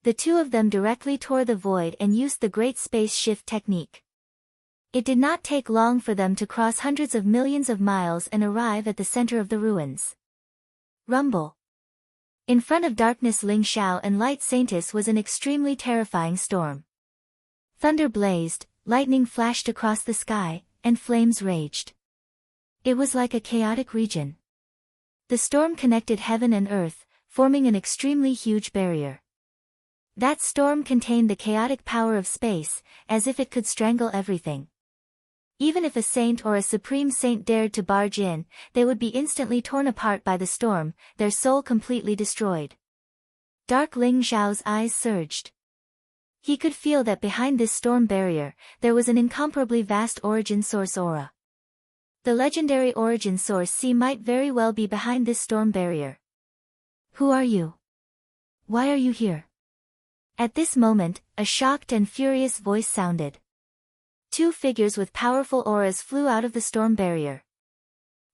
The two of them directly tore the void and used the Great Space Shift technique. It did not take long for them to cross hundreds of millions of miles and arrive at the center of the ruins. Rumble. In front of Darkness Lingxiao and Light Saintess was an extremely terrifying storm. Thunder blazed, lightning flashed across the sky, and flames raged. It was like a chaotic region. The storm connected heaven and earth, forming an extremely huge barrier. That storm contained the chaotic power of space, as if it could strangle everything. Even if a saint or a supreme saint dared to barge in, they would be instantly torn apart by the storm, their soul completely destroyed. Dark Lingxiao's eyes surged. He could feel that behind this storm barrier, there was an incomparably vast origin source aura. The legendary origin source sea might very well be behind this storm barrier. Who are you? Why are you here? At this moment, a shocked and furious voice sounded. Two figures with powerful auras flew out of the storm barrier.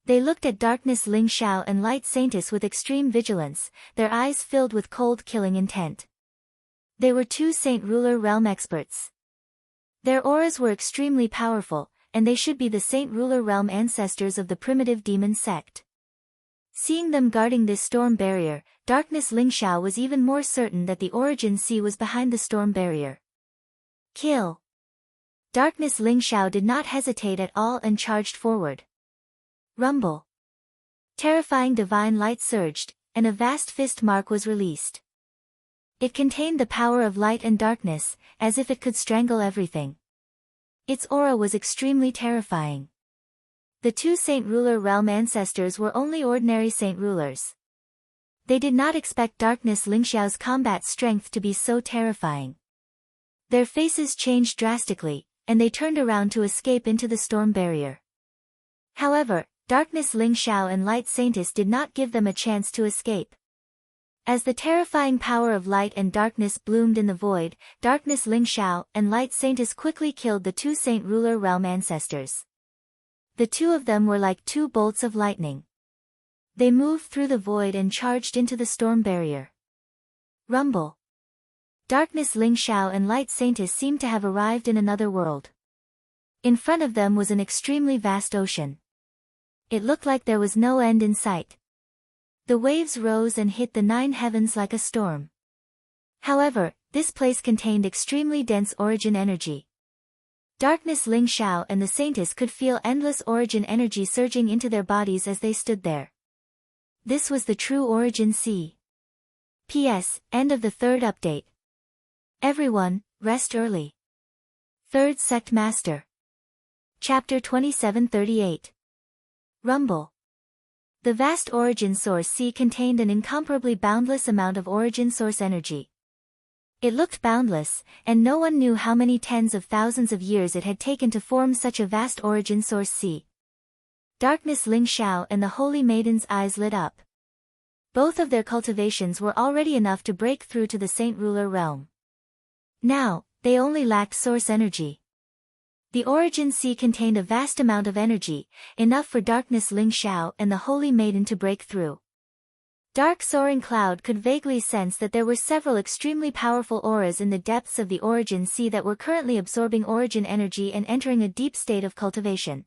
They looked at Darkness Lingxiao and Light Saintess with extreme vigilance, their eyes filled with cold killing intent. They were two Saint Ruler realm experts. Their auras were extremely powerful, and they should be the Saint Ruler realm ancestors of the primitive demon sect. Seeing them guarding this storm barrier, Darkness Lingxiao was even more certain that the origin sea was behind the storm barrier. Kill! Darkness Lingxiao did not hesitate at all and charged forward. Rumble! Terrifying divine light surged, and a vast fist mark was released. It contained the power of light and darkness, as if it could strangle everything. Its aura was extremely terrifying. The two Saint Ruler realm ancestors were only ordinary Saint Rulers. They did not expect Darkness Lingxiao's combat strength to be so terrifying. Their faces changed drastically, and they turned around to escape into the storm barrier. However, Darkness Lingxiao and Light Saintess did not give them a chance to escape. As the terrifying power of light and darkness bloomed in the void, darkness Ling Xiao and light Saintess quickly killed the two Saint Ruler Realm ancestors. The two of them were like two bolts of lightning. They moved through the void and charged into the storm barrier. Rumble. Darkness Ling Xiao and light Saintess seemed to have arrived in another world. In front of them was an extremely vast ocean. It looked like there was no end in sight. The waves rose and hit the 9 heavens like a storm. However, this place contained extremely dense origin energy. Darkness Ling Xiao and the Saintess could feel endless origin energy surging into their bodies as they stood there. This was the true origin sea. P.S. End of the 3rd update. Everyone, rest early. 3rd Sect Master. Chapter 2738. Rumble. The vast origin source sea contained an incomparably boundless amount of origin source energy. It looked boundless, and no one knew how many tens of thousands of years it had taken to form such a vast origin source sea. Darkness Ling Xiao and the Holy Maiden's eyes lit up. Both of their cultivations were already enough to break through to the Saint Ruler realm. Now, they only lacked source energy. The origin sea contained a vast amount of energy, enough for Darkness Ling Xiao and the Holy Maiden to break through. Dark Soaring Cloud could vaguely sense that there were several extremely powerful auras in the depths of the origin sea that were currently absorbing origin energy and entering a deep state of cultivation.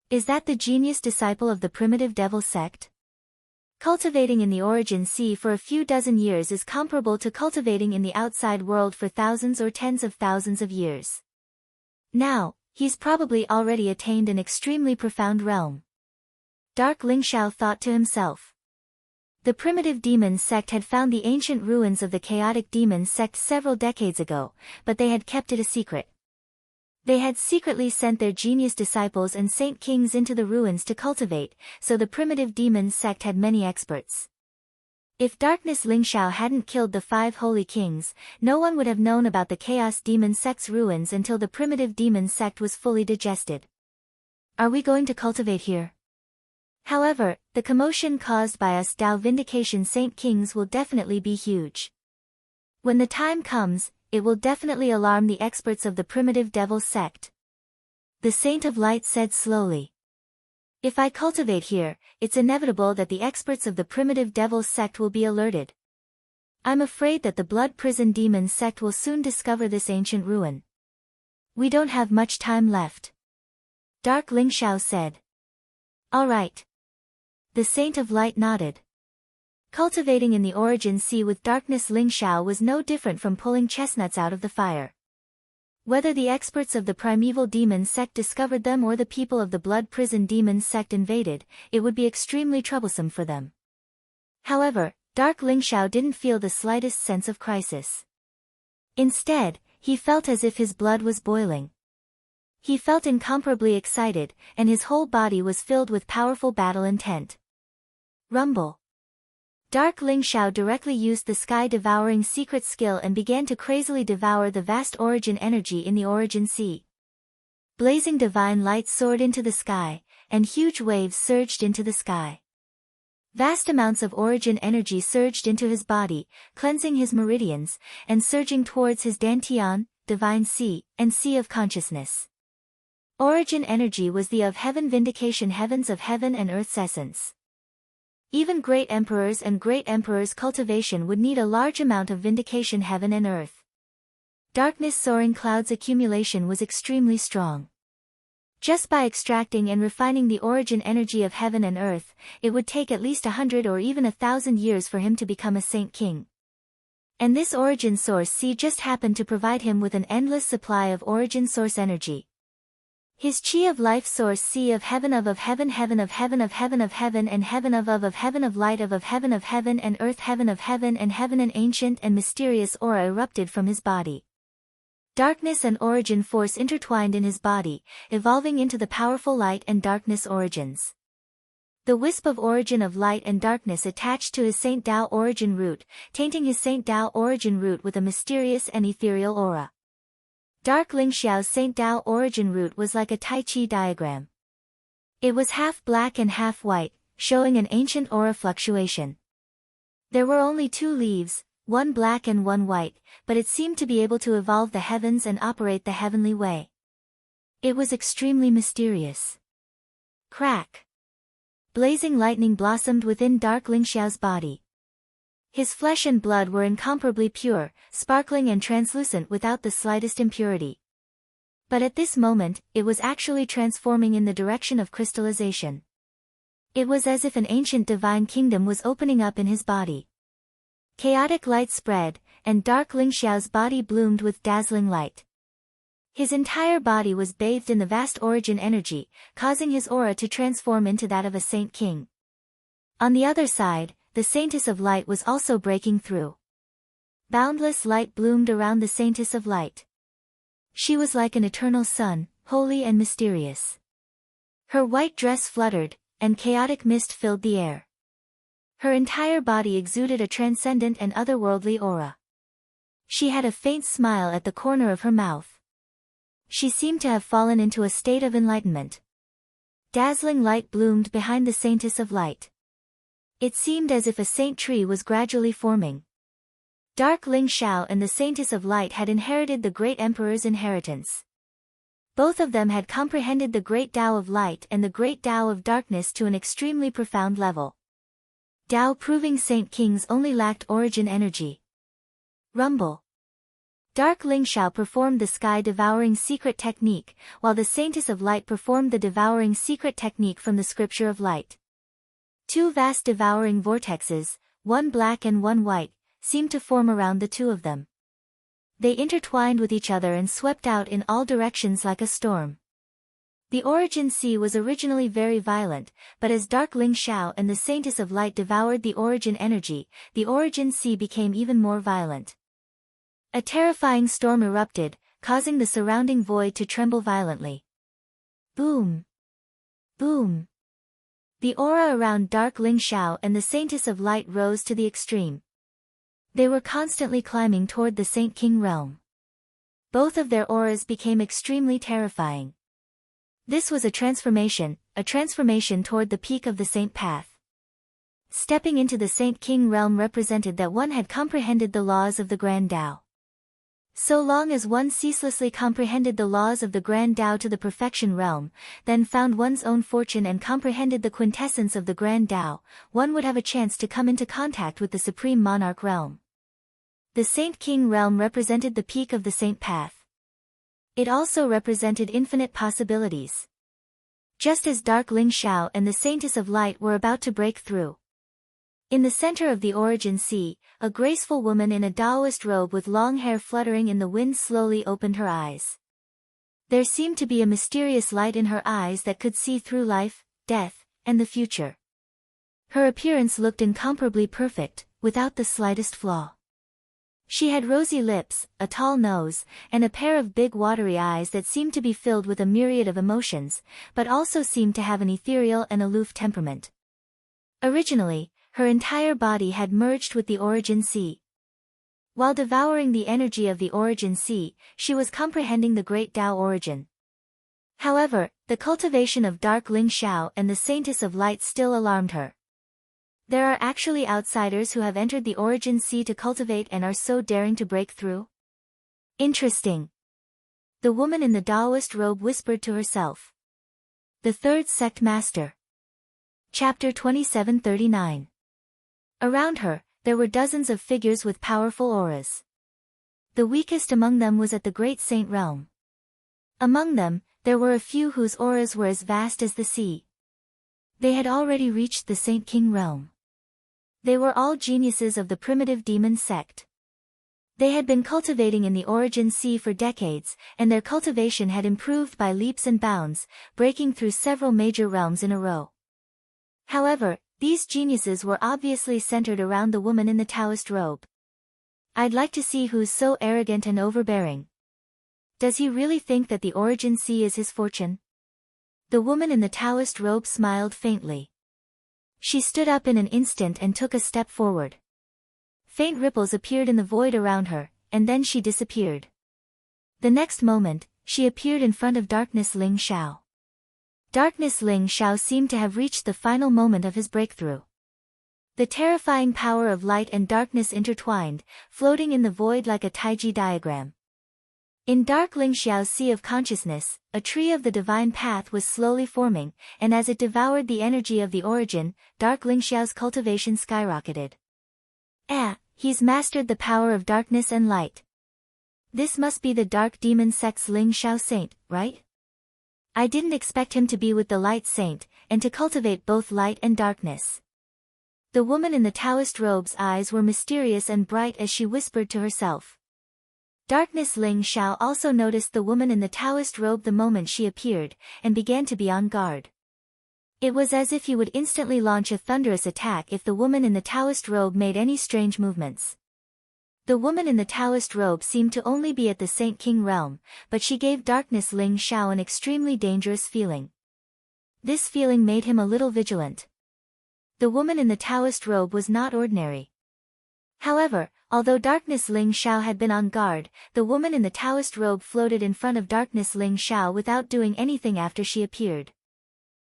Is that the genius disciple of the primitive devil sect? Cultivating in the origin sea for a few dozen years is comparable to cultivating in the outside world for thousands or tens of thousands of years. Now, he's probably already attained an extremely profound realm. Dark Ling Xiao thought to himself. The primitive demon sect had found the ancient ruins of the chaotic demon sect several decades ago, but they had kept it a secret. They had secretly sent their genius disciples and saint kings into the ruins to cultivate, so the primitive demon sect had many experts. If Darkness Ling Xiao hadn't killed the 5 holy kings, no one would have known about the chaos demon sect's ruins until the primitive demon sect was fully digested. Are we going to cultivate here? However, the commotion caused by us Dao Vindication Saint Kings will definitely be huge. When the time comes, it will definitely alarm the experts of the primitive devil sect. The Saint of Light said slowly. If I cultivate here, it's inevitable that the experts of the primitive devil sect will be alerted. I'm afraid that the blood prison demon sect will soon discover this ancient ruin. We don't have much time left. Dark Ling Xiao said. All right. The Saint of Light nodded. Cultivating in the origin sea with Darkness Ling Xiao was no different from pulling chestnuts out of the fire. Whether the experts of the primeval demon sect discovered them or the people of the blood prison demon sect invaded, it would be extremely troublesome for them. However, Dark Ling Xiao didn't feel the slightest sense of crisis. Instead, he felt as if his blood was boiling. He felt incomparably excited, and his whole body was filled with powerful battle intent. Rumble. Dark Ling Xiao directly used the sky-devouring secret skill and began to crazily devour the vast origin energy in the origin sea. Blazing divine light soared into the sky, and huge waves surged into the sky. Vast amounts of origin energy surged into his body, cleansing his meridians, and surging towards his Dantian, divine sea, and sea of consciousness. Origin energy was the of heaven vindication heavens of heaven and earth's essence. Even great emperors and great emperors' cultivation would need a large amount of vindication heaven and earth. Darkness Soaring Cloud's accumulation was extremely strong. Just by extracting and refining the origin energy of heaven and earth, it would take at least 100 or even 1,000 years for him to become a Saint King. And this origin source sea just happened to provide him with an endless supply of origin source energy. His chi of life source sea of heaven of heaven heaven of heaven of heaven of heaven and heaven of heaven of light of heaven and earth heaven of heaven and heaven an ancient and mysterious aura erupted from his body. Darkness and origin force intertwined in his body, evolving into the powerful light and darkness origins. The wisp of origin of light and darkness attached to his Saint Dao origin root, tainting his Saint Dao origin root with a mysterious and ethereal aura. Dark Ling Xiao's Saint Dao origin root was like a Tai Chi diagram. It was half black and half white, showing an ancient aura fluctuation. There were only 2 leaves, one black and one white, but it seemed to be able to evolve the heavens and operate the heavenly way. It was extremely mysterious. Crack! Blazing lightning blossomed within Dark Lingxiao's body. His flesh and blood were incomparably pure, sparkling and translucent without the slightest impurity. But at this moment, it was actually transforming in the direction of crystallization. It was as if an ancient divine kingdom was opening up in his body. Chaotic light spread, and Dark Lingxiao's body bloomed with dazzling light. His entire body was bathed in the vast origin energy, causing his aura to transform into that of a saint king. On the other side, the Saintess of Light was also breaking through. Boundless light bloomed around the Saintess of Light. She was like an eternal sun, holy and mysterious. Her white dress fluttered, and chaotic mist filled the air. Her entire body exuded a transcendent and otherworldly aura. She had a faint smile at the corner of her mouth. She seemed to have fallen into a state of enlightenment. Dazzling light bloomed behind the Saintess of Light. It seemed as if a saint tree was gradually forming. Dark Lingxiao and the Saintess of Light had inherited the great emperor's inheritance. Both of them had comprehended the great Tao of light and the great Tao of darkness to an extremely profound level. Tao proving saint kings only lacked origin energy. Rumble. Dark Lingxiao performed the sky-devouring secret technique, while the Saintess of Light performed the devouring secret technique from the Scripture of Light. 2 vast devouring vortexes, one black and one white, seemed to form around the 2 of them. They intertwined with each other and swept out in all directions like a storm. The Origin Sea was originally very violent, but as Dark Lingxiao and the Saintess of Light devoured the Origin energy, the Origin Sea became even more violent. A terrifying storm erupted, causing the surrounding void to tremble violently. Boom! Boom! The aura around Dark Lingxiao and the Saintess of Light rose to the extreme. They were constantly climbing toward the Saint King realm. Both of their auras became extremely terrifying. This was a transformation toward the peak of the Saint Path. Stepping into the Saint King realm represented that one had comprehended the laws of the Grand Tao. So long as one ceaselessly comprehended the laws of the Grand Tao to the perfection realm, then found one's own fortune and comprehended the quintessence of the Grand Tao, one would have a chance to come into contact with the Supreme Monarch realm. The Saint King realm represented the peak of the Saint Path. It also represented infinite possibilities. Just as Dark Lingxiao and the Saintess of Light were about to break through. In the center of the Origin Sea, a graceful woman in a Taoist robe with long hair fluttering in the wind slowly opened her eyes. There seemed to be a mysterious light in her eyes that could see through life, death, and the future. Her appearance looked incomparably perfect, without the slightest flaw. She had rosy lips, a tall nose, and a pair of big watery eyes that seemed to be filled with a myriad of emotions, but also seemed to have an ethereal and aloof temperament. Originally, her entire body had merged with the Origin Sea. While devouring the energy of the Origin Sea, she was comprehending the great Tao origin. However, the cultivation of Dark Lingxiao and the Saintess of Light still alarmed her. There are actually outsiders who have entered the Origin Sea to cultivate and are so daring to break through? Interesting. The woman in the Taoist robe whispered to herself. The Third Sect Master. Chapter 2739. Around her, there were dozens of figures with powerful auras. The weakest among them was at the Great Saint realm. Among them, there were a few whose auras were as vast as the sea. They had already reached the Saint King realm. They were all geniuses of the primitive demon sect. They had been cultivating in the Origin Sea for decades, and their cultivation had improved by leaps and bounds, breaking through several major realms in a row. However, these geniuses were obviously centered around the woman in the Taoist robe. I'd like to see who's so arrogant and overbearing. Does he really think that the Origin Sea is his fortune? The woman in the Taoist robe smiled faintly. She stood up in an instant and took a step forward. Faint ripples appeared in the void around her, and then she disappeared. The next moment, she appeared in front of Darkness Lingxiao. Darkness Lingxiao seemed to have reached the final moment of his breakthrough. The terrifying power of light and darkness intertwined, floating in the void like a taiji diagram. In dark Lingxiao's sea of consciousness, a tree of the divine path was slowly forming, and as it devoured the energy of the origin, dark Lingxiao's cultivation skyrocketed. He's mastered the power of darkness and light. This must be the dark demon sect's Ling Xiao saint, right? I didn't expect him to be with the light saint, and to cultivate both light and darkness. The woman in the Taoist robe's eyes were mysterious and bright as she whispered to herself. Darkness Ling Xiao also noticed the woman in the Taoist robe the moment she appeared, and began to be on guard. It was as if he would instantly launch a thunderous attack if the woman in the Taoist robe made any strange movements. The woman in the Taoist robe seemed to only be at the Saint King realm, but she gave Darkness Ling Xiao an extremely dangerous feeling. This feeling made him a little vigilant. The woman in the Taoist robe was not ordinary. However, although Darkness Ling Xiao had been on guard, the woman in the Taoist robe floated in front of Darkness Ling Xiao without doing anything after she appeared.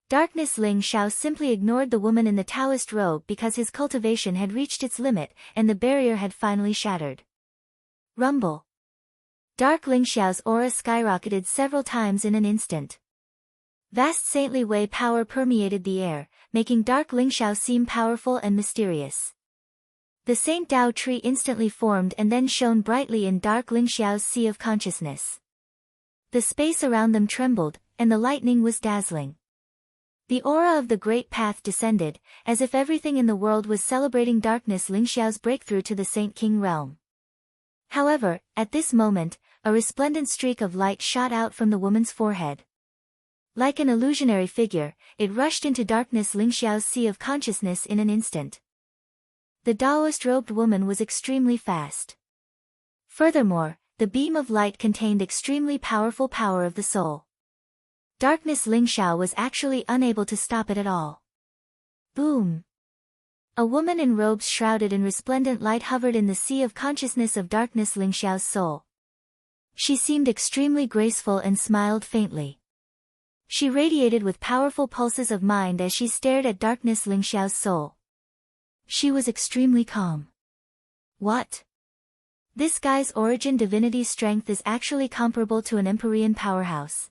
Darkness Ling Xiao simply ignored the woman in the Taoist robe because his cultivation had reached its limit, and the barrier had finally shattered. Rumble. Dark Ling Xiao's aura skyrocketed several times in an instant. Vast saintly Wei power permeated the air, making Dark Ling Xiao seem powerful and mysterious. The Saint Dao tree instantly formed and then shone brightly in Dark Ling Xiao's sea of consciousness. The space around them trembled, and the lightning was dazzling. The aura of the Great Path descended, as if everything in the world was celebrating Darkness Ling Xiao's breakthrough to the Saint King realm. However, at this moment, a resplendent streak of light shot out from the woman's forehead. Like an illusionary figure, it rushed into Darkness Ling Xiao's sea of consciousness in an instant. The Taoist-robed woman was extremely fast. Furthermore, the beam of light contained extremely powerful power of the soul. Darkness Ling Xiao was actually unable to stop it at all. Boom! A woman in robes shrouded in resplendent light hovered in the sea of consciousness of Darkness Ling Xiao's soul. She seemed extremely graceful and smiled faintly. She radiated with powerful pulses of mind as she stared at Darkness Ling Xiao's soul. She was extremely calm. What? This guy's origin divinity strength is actually comparable to an Empyrean powerhouse.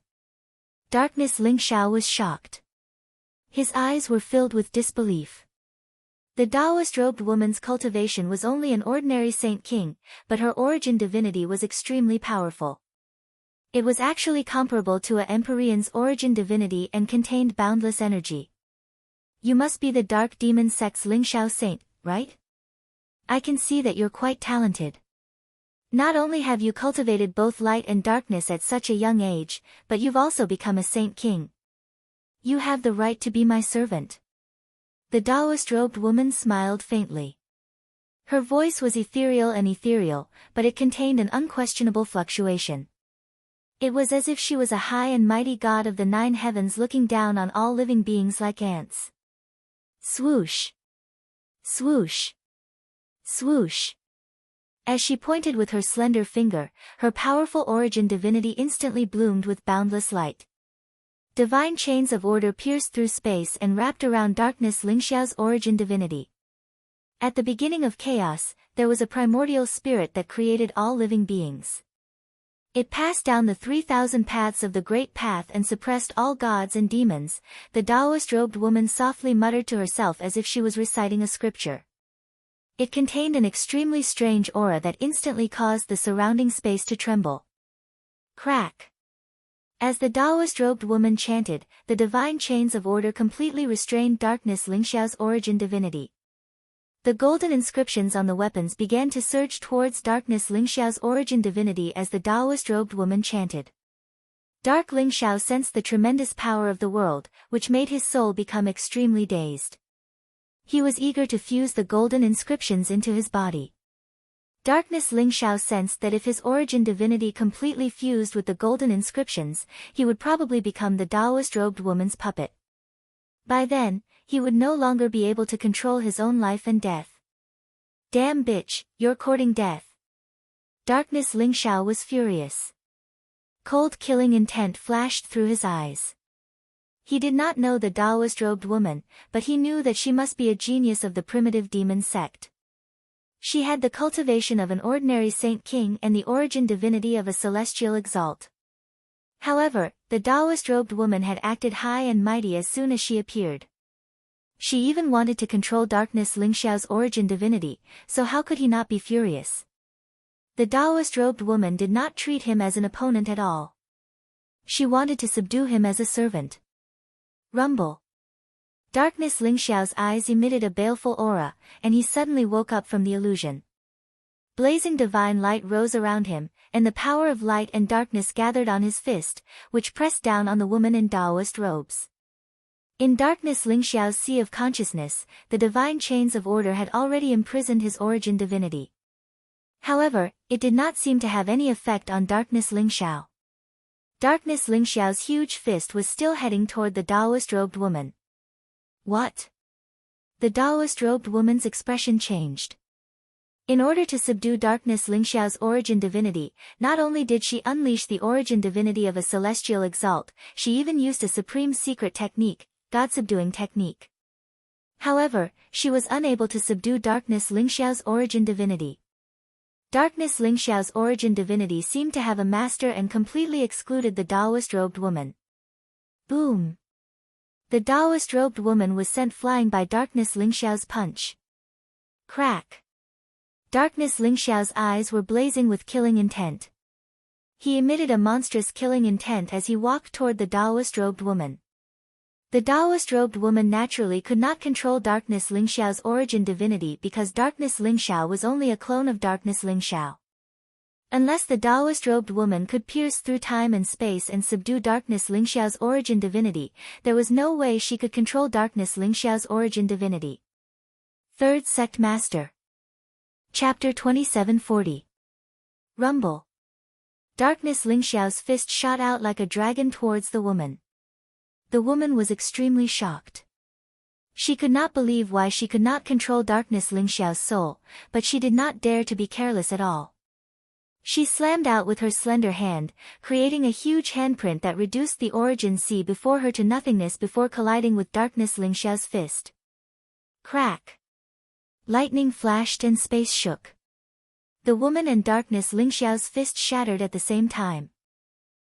Darkness Ling Xiao was shocked. His eyes were filled with disbelief. The Taoist-robed woman's cultivation was only an ordinary Saint King, but her origin divinity was extremely powerful. It was actually comparable to a Empyrean's origin divinity and contained boundless energy. You must be the dark demon sect's Ling Xiao saint, right? I can see that you're quite talented. Not only have you cultivated both light and darkness at such a young age, but you've also become a Saint King. You have the right to be my servant. The Taoist-robed woman smiled faintly. Her voice was ethereal, but it contained an unquestionable fluctuation. It was as if she was a high and mighty god of the 9 heavens looking down on all living beings like ants. Swoosh! Swoosh! Swoosh! As she pointed with her slender finger, her powerful origin divinity instantly bloomed with boundless light. Divine chains of order pierced through space and wrapped around Darkness Ling Xiao's origin divinity. At the beginning of chaos, there was a primordial spirit that created all living beings. It passed down the 3,000 paths of the Great Path and suppressed all gods and demons. The Taoist-robed woman softly muttered to herself as if she was reciting a scripture. It contained an extremely strange aura that instantly caused the surrounding space to tremble. Crack! As the Taoist-robed woman chanted, the divine chains of order completely restrained Darkness Ling Xiao's origin divinity. The golden inscriptions on the weapons began to surge towards Darkness Ling Xiao's origin divinity as the Taoist-robed woman chanted. Dark Ling Xiao sensed the tremendous power of the world, which made his soul become extremely dazed. He was eager to fuse the golden inscriptions into his body. Darkness Ling Xiao sensed that if his origin divinity completely fused with the golden inscriptions, he would probably become the Taoist-robed woman's puppet. By then, he would no longer be able to control his own life and death. Damn bitch, you're courting death. Darkness Ling Xiao was furious. Cold killing intent flashed through his eyes. He did not know the Taoist-robed woman, but he knew that she must be a genius of the primitive demon sect. She had the cultivation of an ordinary saint king and the origin divinity of a celestial exalt. However, the Taoist-robed woman had acted high and mighty as soon as she appeared. She even wanted to control darkness Lingxiao's origin divinity, so how could he not be furious? The Taoist-robed woman did not treat him as an opponent at all. She wanted to subdue him as a servant. Rumble. Darkness Lingxiao's eyes emitted a baleful aura, and he suddenly woke up from the illusion. Blazing divine light rose around him, and the power of light and darkness gathered on his fist, which pressed down on the woman in Taoist robes. In darkness Lingxiao's sea of consciousness, the divine chains of order had already imprisoned his origin divinity. However, it did not seem to have any effect on darkness Lingxiao. Darkness Lingxiao's huge fist was still heading toward the Taoist-robed woman. What? The Taoist-robed woman's expression changed. In order to subdue darkness Lingxiao's origin divinity, not only did she unleash the origin divinity of a celestial exalt, she even used a supreme secret technique, God-subduing technique. However, she was unable to subdue darkness Lingxiao's origin divinity. Darkness Lingxiao's origin divinity seemed to have a master and completely excluded the Taoist-robed woman. Boom! The Taoist-robed woman was sent flying by darkness Lingxiao's punch. Crack! Darkness Lingxiao's eyes were blazing with killing intent. He emitted a monstrous killing intent as he walked toward the Taoist-robed woman. The Taoist-robed woman naturally could not control darkness Lingxiao's origin divinity because darkness Lingxiao was only a clone of darkness Lingxiao. Unless the Taoist-robed woman could pierce through time and space and subdue darkness Lingxiao's origin divinity, there was no way she could control darkness Lingxiao's origin divinity. Third Sect Master. Chapter 2740. Rumble. Darkness Lingxiao's fist shot out like a dragon towards the woman. The woman was extremely shocked. She could not believe why she could not control darkness Lingxiao's soul, but she did not dare to be careless at all. She slammed out with her slender hand, creating a huge handprint that reduced the origin sea before her to nothingness before colliding with darkness Lingxiao's fist. Crack! Lightning flashed and space shook. The woman and darkness Lingxiao's fist shattered at the same time.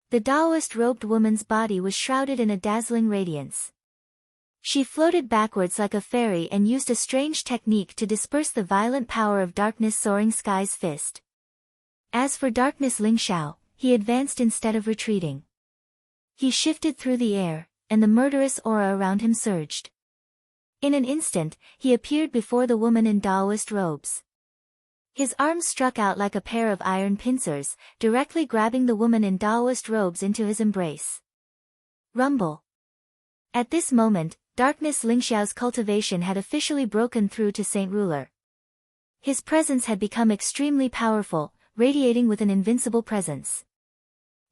The Taoist-robed woman's body was shrouded in a dazzling radiance. She floated backwards like a fairy and used a strange technique to disperse the violent power of darkness soaring sky's fist. As for darkness Lingxiao, he advanced instead of retreating. He shifted through the air, and the murderous aura around him surged. In an instant, he appeared before the woman in Taoist robes. His arms struck out like a pair of iron pincers, directly grabbing the woman in Taoist robes into his embrace. Rumble. At this moment, darkness Lingxiao's cultivation had officially broken through to Saint Ruler. His presence had become extremely powerful, radiating with an invincible presence.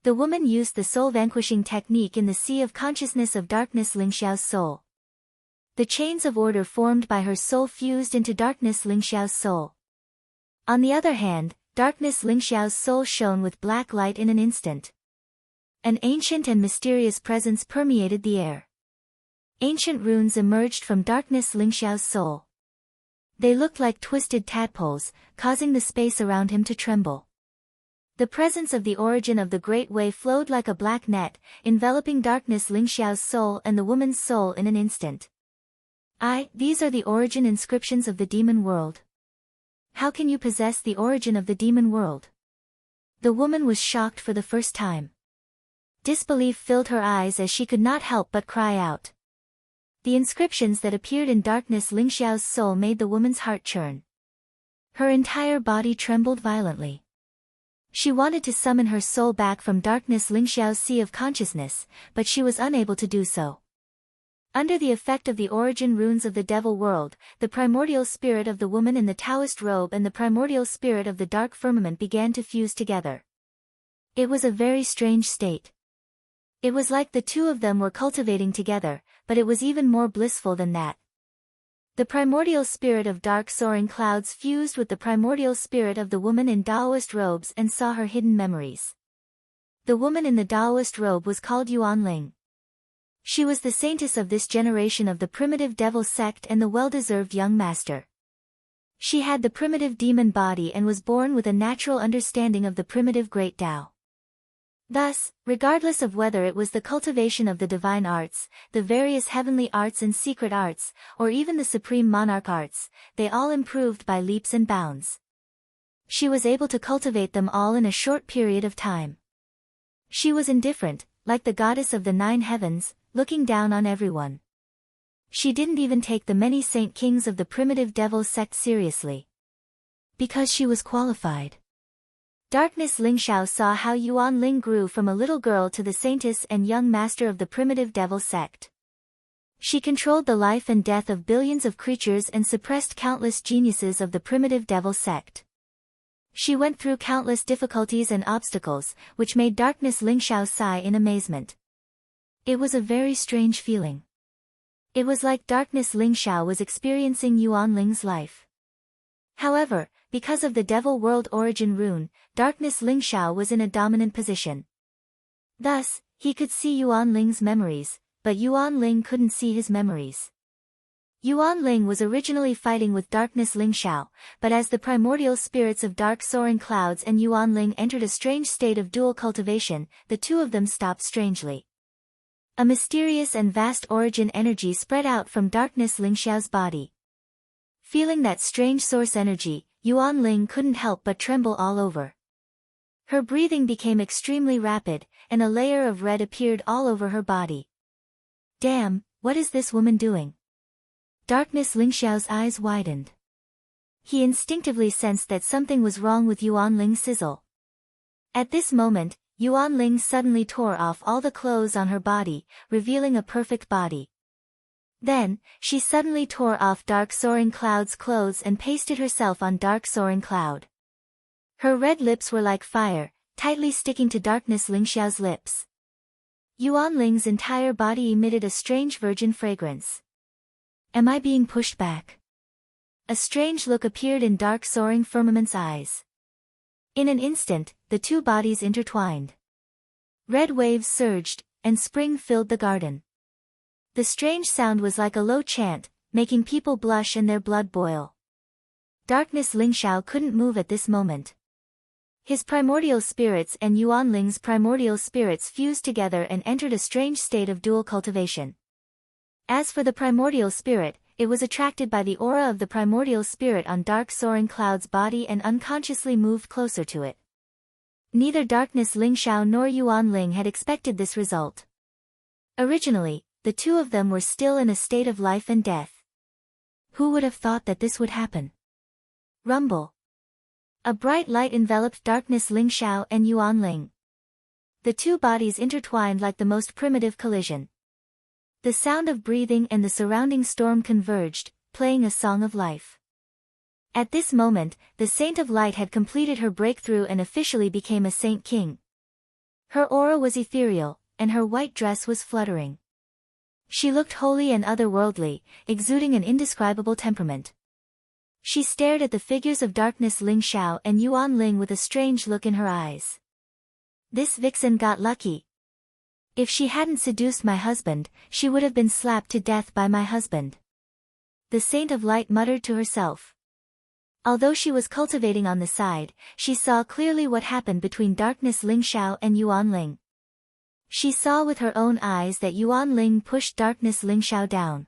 The woman used the soul-vanquishing technique in the sea of consciousness of darkness Lingxiao's soul. The chains of order formed by her soul fused into darkness Lingxiao's soul. On the other hand, darkness Lingxiao's soul shone with black light in an instant. An ancient and mysterious presence permeated the air. Ancient runes emerged from darkness Lingxiao's soul. They looked like twisted tadpoles, causing the space around him to tremble. The presence of the origin of the Great Way flowed like a black net, enveloping darkness Lingxiao's soul and the woman's soul in an instant. These are the origin inscriptions of the demon world. How can you possess the origin of the demon world? The woman was shocked for the first time. Disbelief filled her eyes as she could not help but cry out. The inscriptions that appeared in darkness Lingxiao's soul made the woman's heart churn. Her entire body trembled violently. She wanted to summon her soul back from darkness Lingxiao's sea of consciousness, but she was unable to do so. Under the effect of the origin runes of the devil world, the primordial spirit of the woman in the Taoist robe and the primordial spirit of the dark firmament began to fuse together. It was a very strange state. It was like the two of them were cultivating together, but it was even more blissful than that. The primordial spirit of dark soaring clouds fused with the primordial spirit of the woman in Taoist robes and saw her hidden memories. The woman in the Taoist robe was called Yuan Ling. She was the saintess of this generation of the primitive devil sect and the well-deserved young master. She had the primitive demon body and was born with a natural understanding of the primitive great Tao. Thus, regardless of whether it was the cultivation of the divine arts, the various heavenly arts and secret arts, or even the supreme monarch arts, they all improved by leaps and bounds. She was able to cultivate them all in a short period of time. She was indifferent, like the goddess of the 9 heavens, looking down on everyone. She didn't even take the many saint kings of the primitive devil sect seriously. Because she was qualified. Darkness Lingxiao saw how Yuan Ling grew from a little girl to the saintess and young master of the primitive devil sect. She controlled the life and death of billions of creatures and suppressed countless geniuses of the primitive devil sect. She went through countless difficulties and obstacles, which made Darkness Lingxiao sigh in amazement. It was a very strange feeling. It was like Darkness Lingxiao was experiencing Yuan Ling's life. However, because of the Devil World origin rune, Darkness Lingxiao was in a dominant position. Thus, he could see Yuan Ling's memories, but Yuan Ling couldn't see his memories. Yuan Ling was originally fighting with Darkness Lingxiao, but as the primordial spirits of dark soaring clouds and Yuan Ling entered a strange state of dual cultivation, the two of them stopped strangely. A mysterious and vast origin energy spread out from Darkness Lingxiao's body. Feeling that strange source energy, Yuan Ling couldn't help but tremble all over. Her breathing became extremely rapid, and a layer of red appeared all over her body. Damn, what is this woman doing? Darkness Lingxiao's eyes widened. He instinctively sensed that something was wrong with Yuan Ling's sizzle. At this moment, Yuan Ling suddenly tore off all the clothes on her body, revealing a perfect body. Then, she suddenly tore off Dark Soaring Cloud's clothes and pasted herself on Dark Soaring Cloud. Her red lips were like fire, tightly sticking to Darkness Lingxiao's lips. Yuan Ling's entire body emitted a strange virgin fragrance. Am I being pushed back? A strange look appeared in Dark Soaring Firmament's eyes. In an instant, the two bodies intertwined. Red waves surged, and spring filled the garden. The strange sound was like a low chant, making people blush and their blood boil. Darkness Lingxiao couldn't move at this moment. His primordial spirits and Yuan Ling's primordial spirits fused together and entered a strange state of dual cultivation. As for the primordial spirit, it was attracted by the aura of the primordial spirit on Dark Soaring Cloud's body and unconsciously moved closer to it. Neither Darkness Lingxiao nor Yuan Ling had expected this result. Originally, the two of them were still in a state of life and death. Who would have thought that this would happen? Rumble. A bright light enveloped Darkness Lingxiao and Yuan Ling. The two bodies intertwined like the most primitive collision. The sound of breathing and the surrounding storm converged, playing a song of life. At this moment, the Saint of Light had completed her breakthrough and officially became a Saint King. Her aura was ethereal, and her white dress was fluttering. She looked holy and otherworldly, exuding an indescribable temperament. She stared at the figures of Darkness Lingxiao and Yuan Ling with a strange look in her eyes. This vixen got lucky. If she hadn't seduced my husband, she would have been slapped to death by my husband. The Saint of Light muttered to herself. Although she was cultivating on the side, she saw clearly what happened between Darkness Lingxiao and Yuan Ling. She saw with her own eyes that Yuan Ling pushed Darkness Lingxiao down.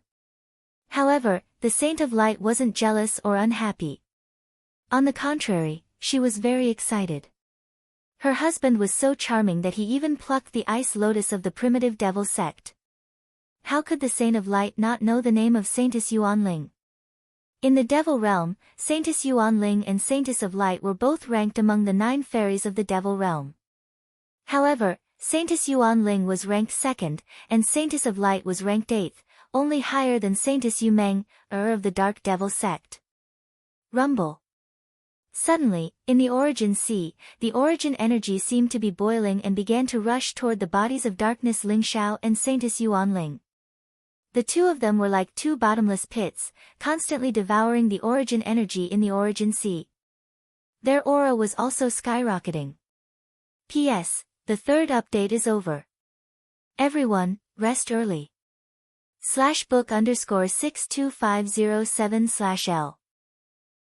However, the Saint of Light wasn't jealous or unhappy. On the contrary, she was very excited. Her husband was so charming that he even plucked the ice lotus of the primitive devil sect. How could the Saint of Light not know the name of Saintess Yuan Ling? In the devil realm, Saintess Yuan Ling and Saintess of Light were both ranked among the 9 fairies of the devil realm. However, Saintess Yuan Ling was ranked 2nd, and Saintess of Light was ranked 8th, only higher than Saintess Yu Meng, of the dark devil sect. Rumble. Suddenly, in the origin sea, the origin energy seemed to be boiling and began to rush toward the bodies of Darkness Lingxiao and Saintess Yuan Ling. The two of them were like 2 bottomless pits, constantly devouring the origin energy in the origin sea. Their aura was also skyrocketing. P.S. The 3rd update is over. Everyone, rest early. /book_625007/L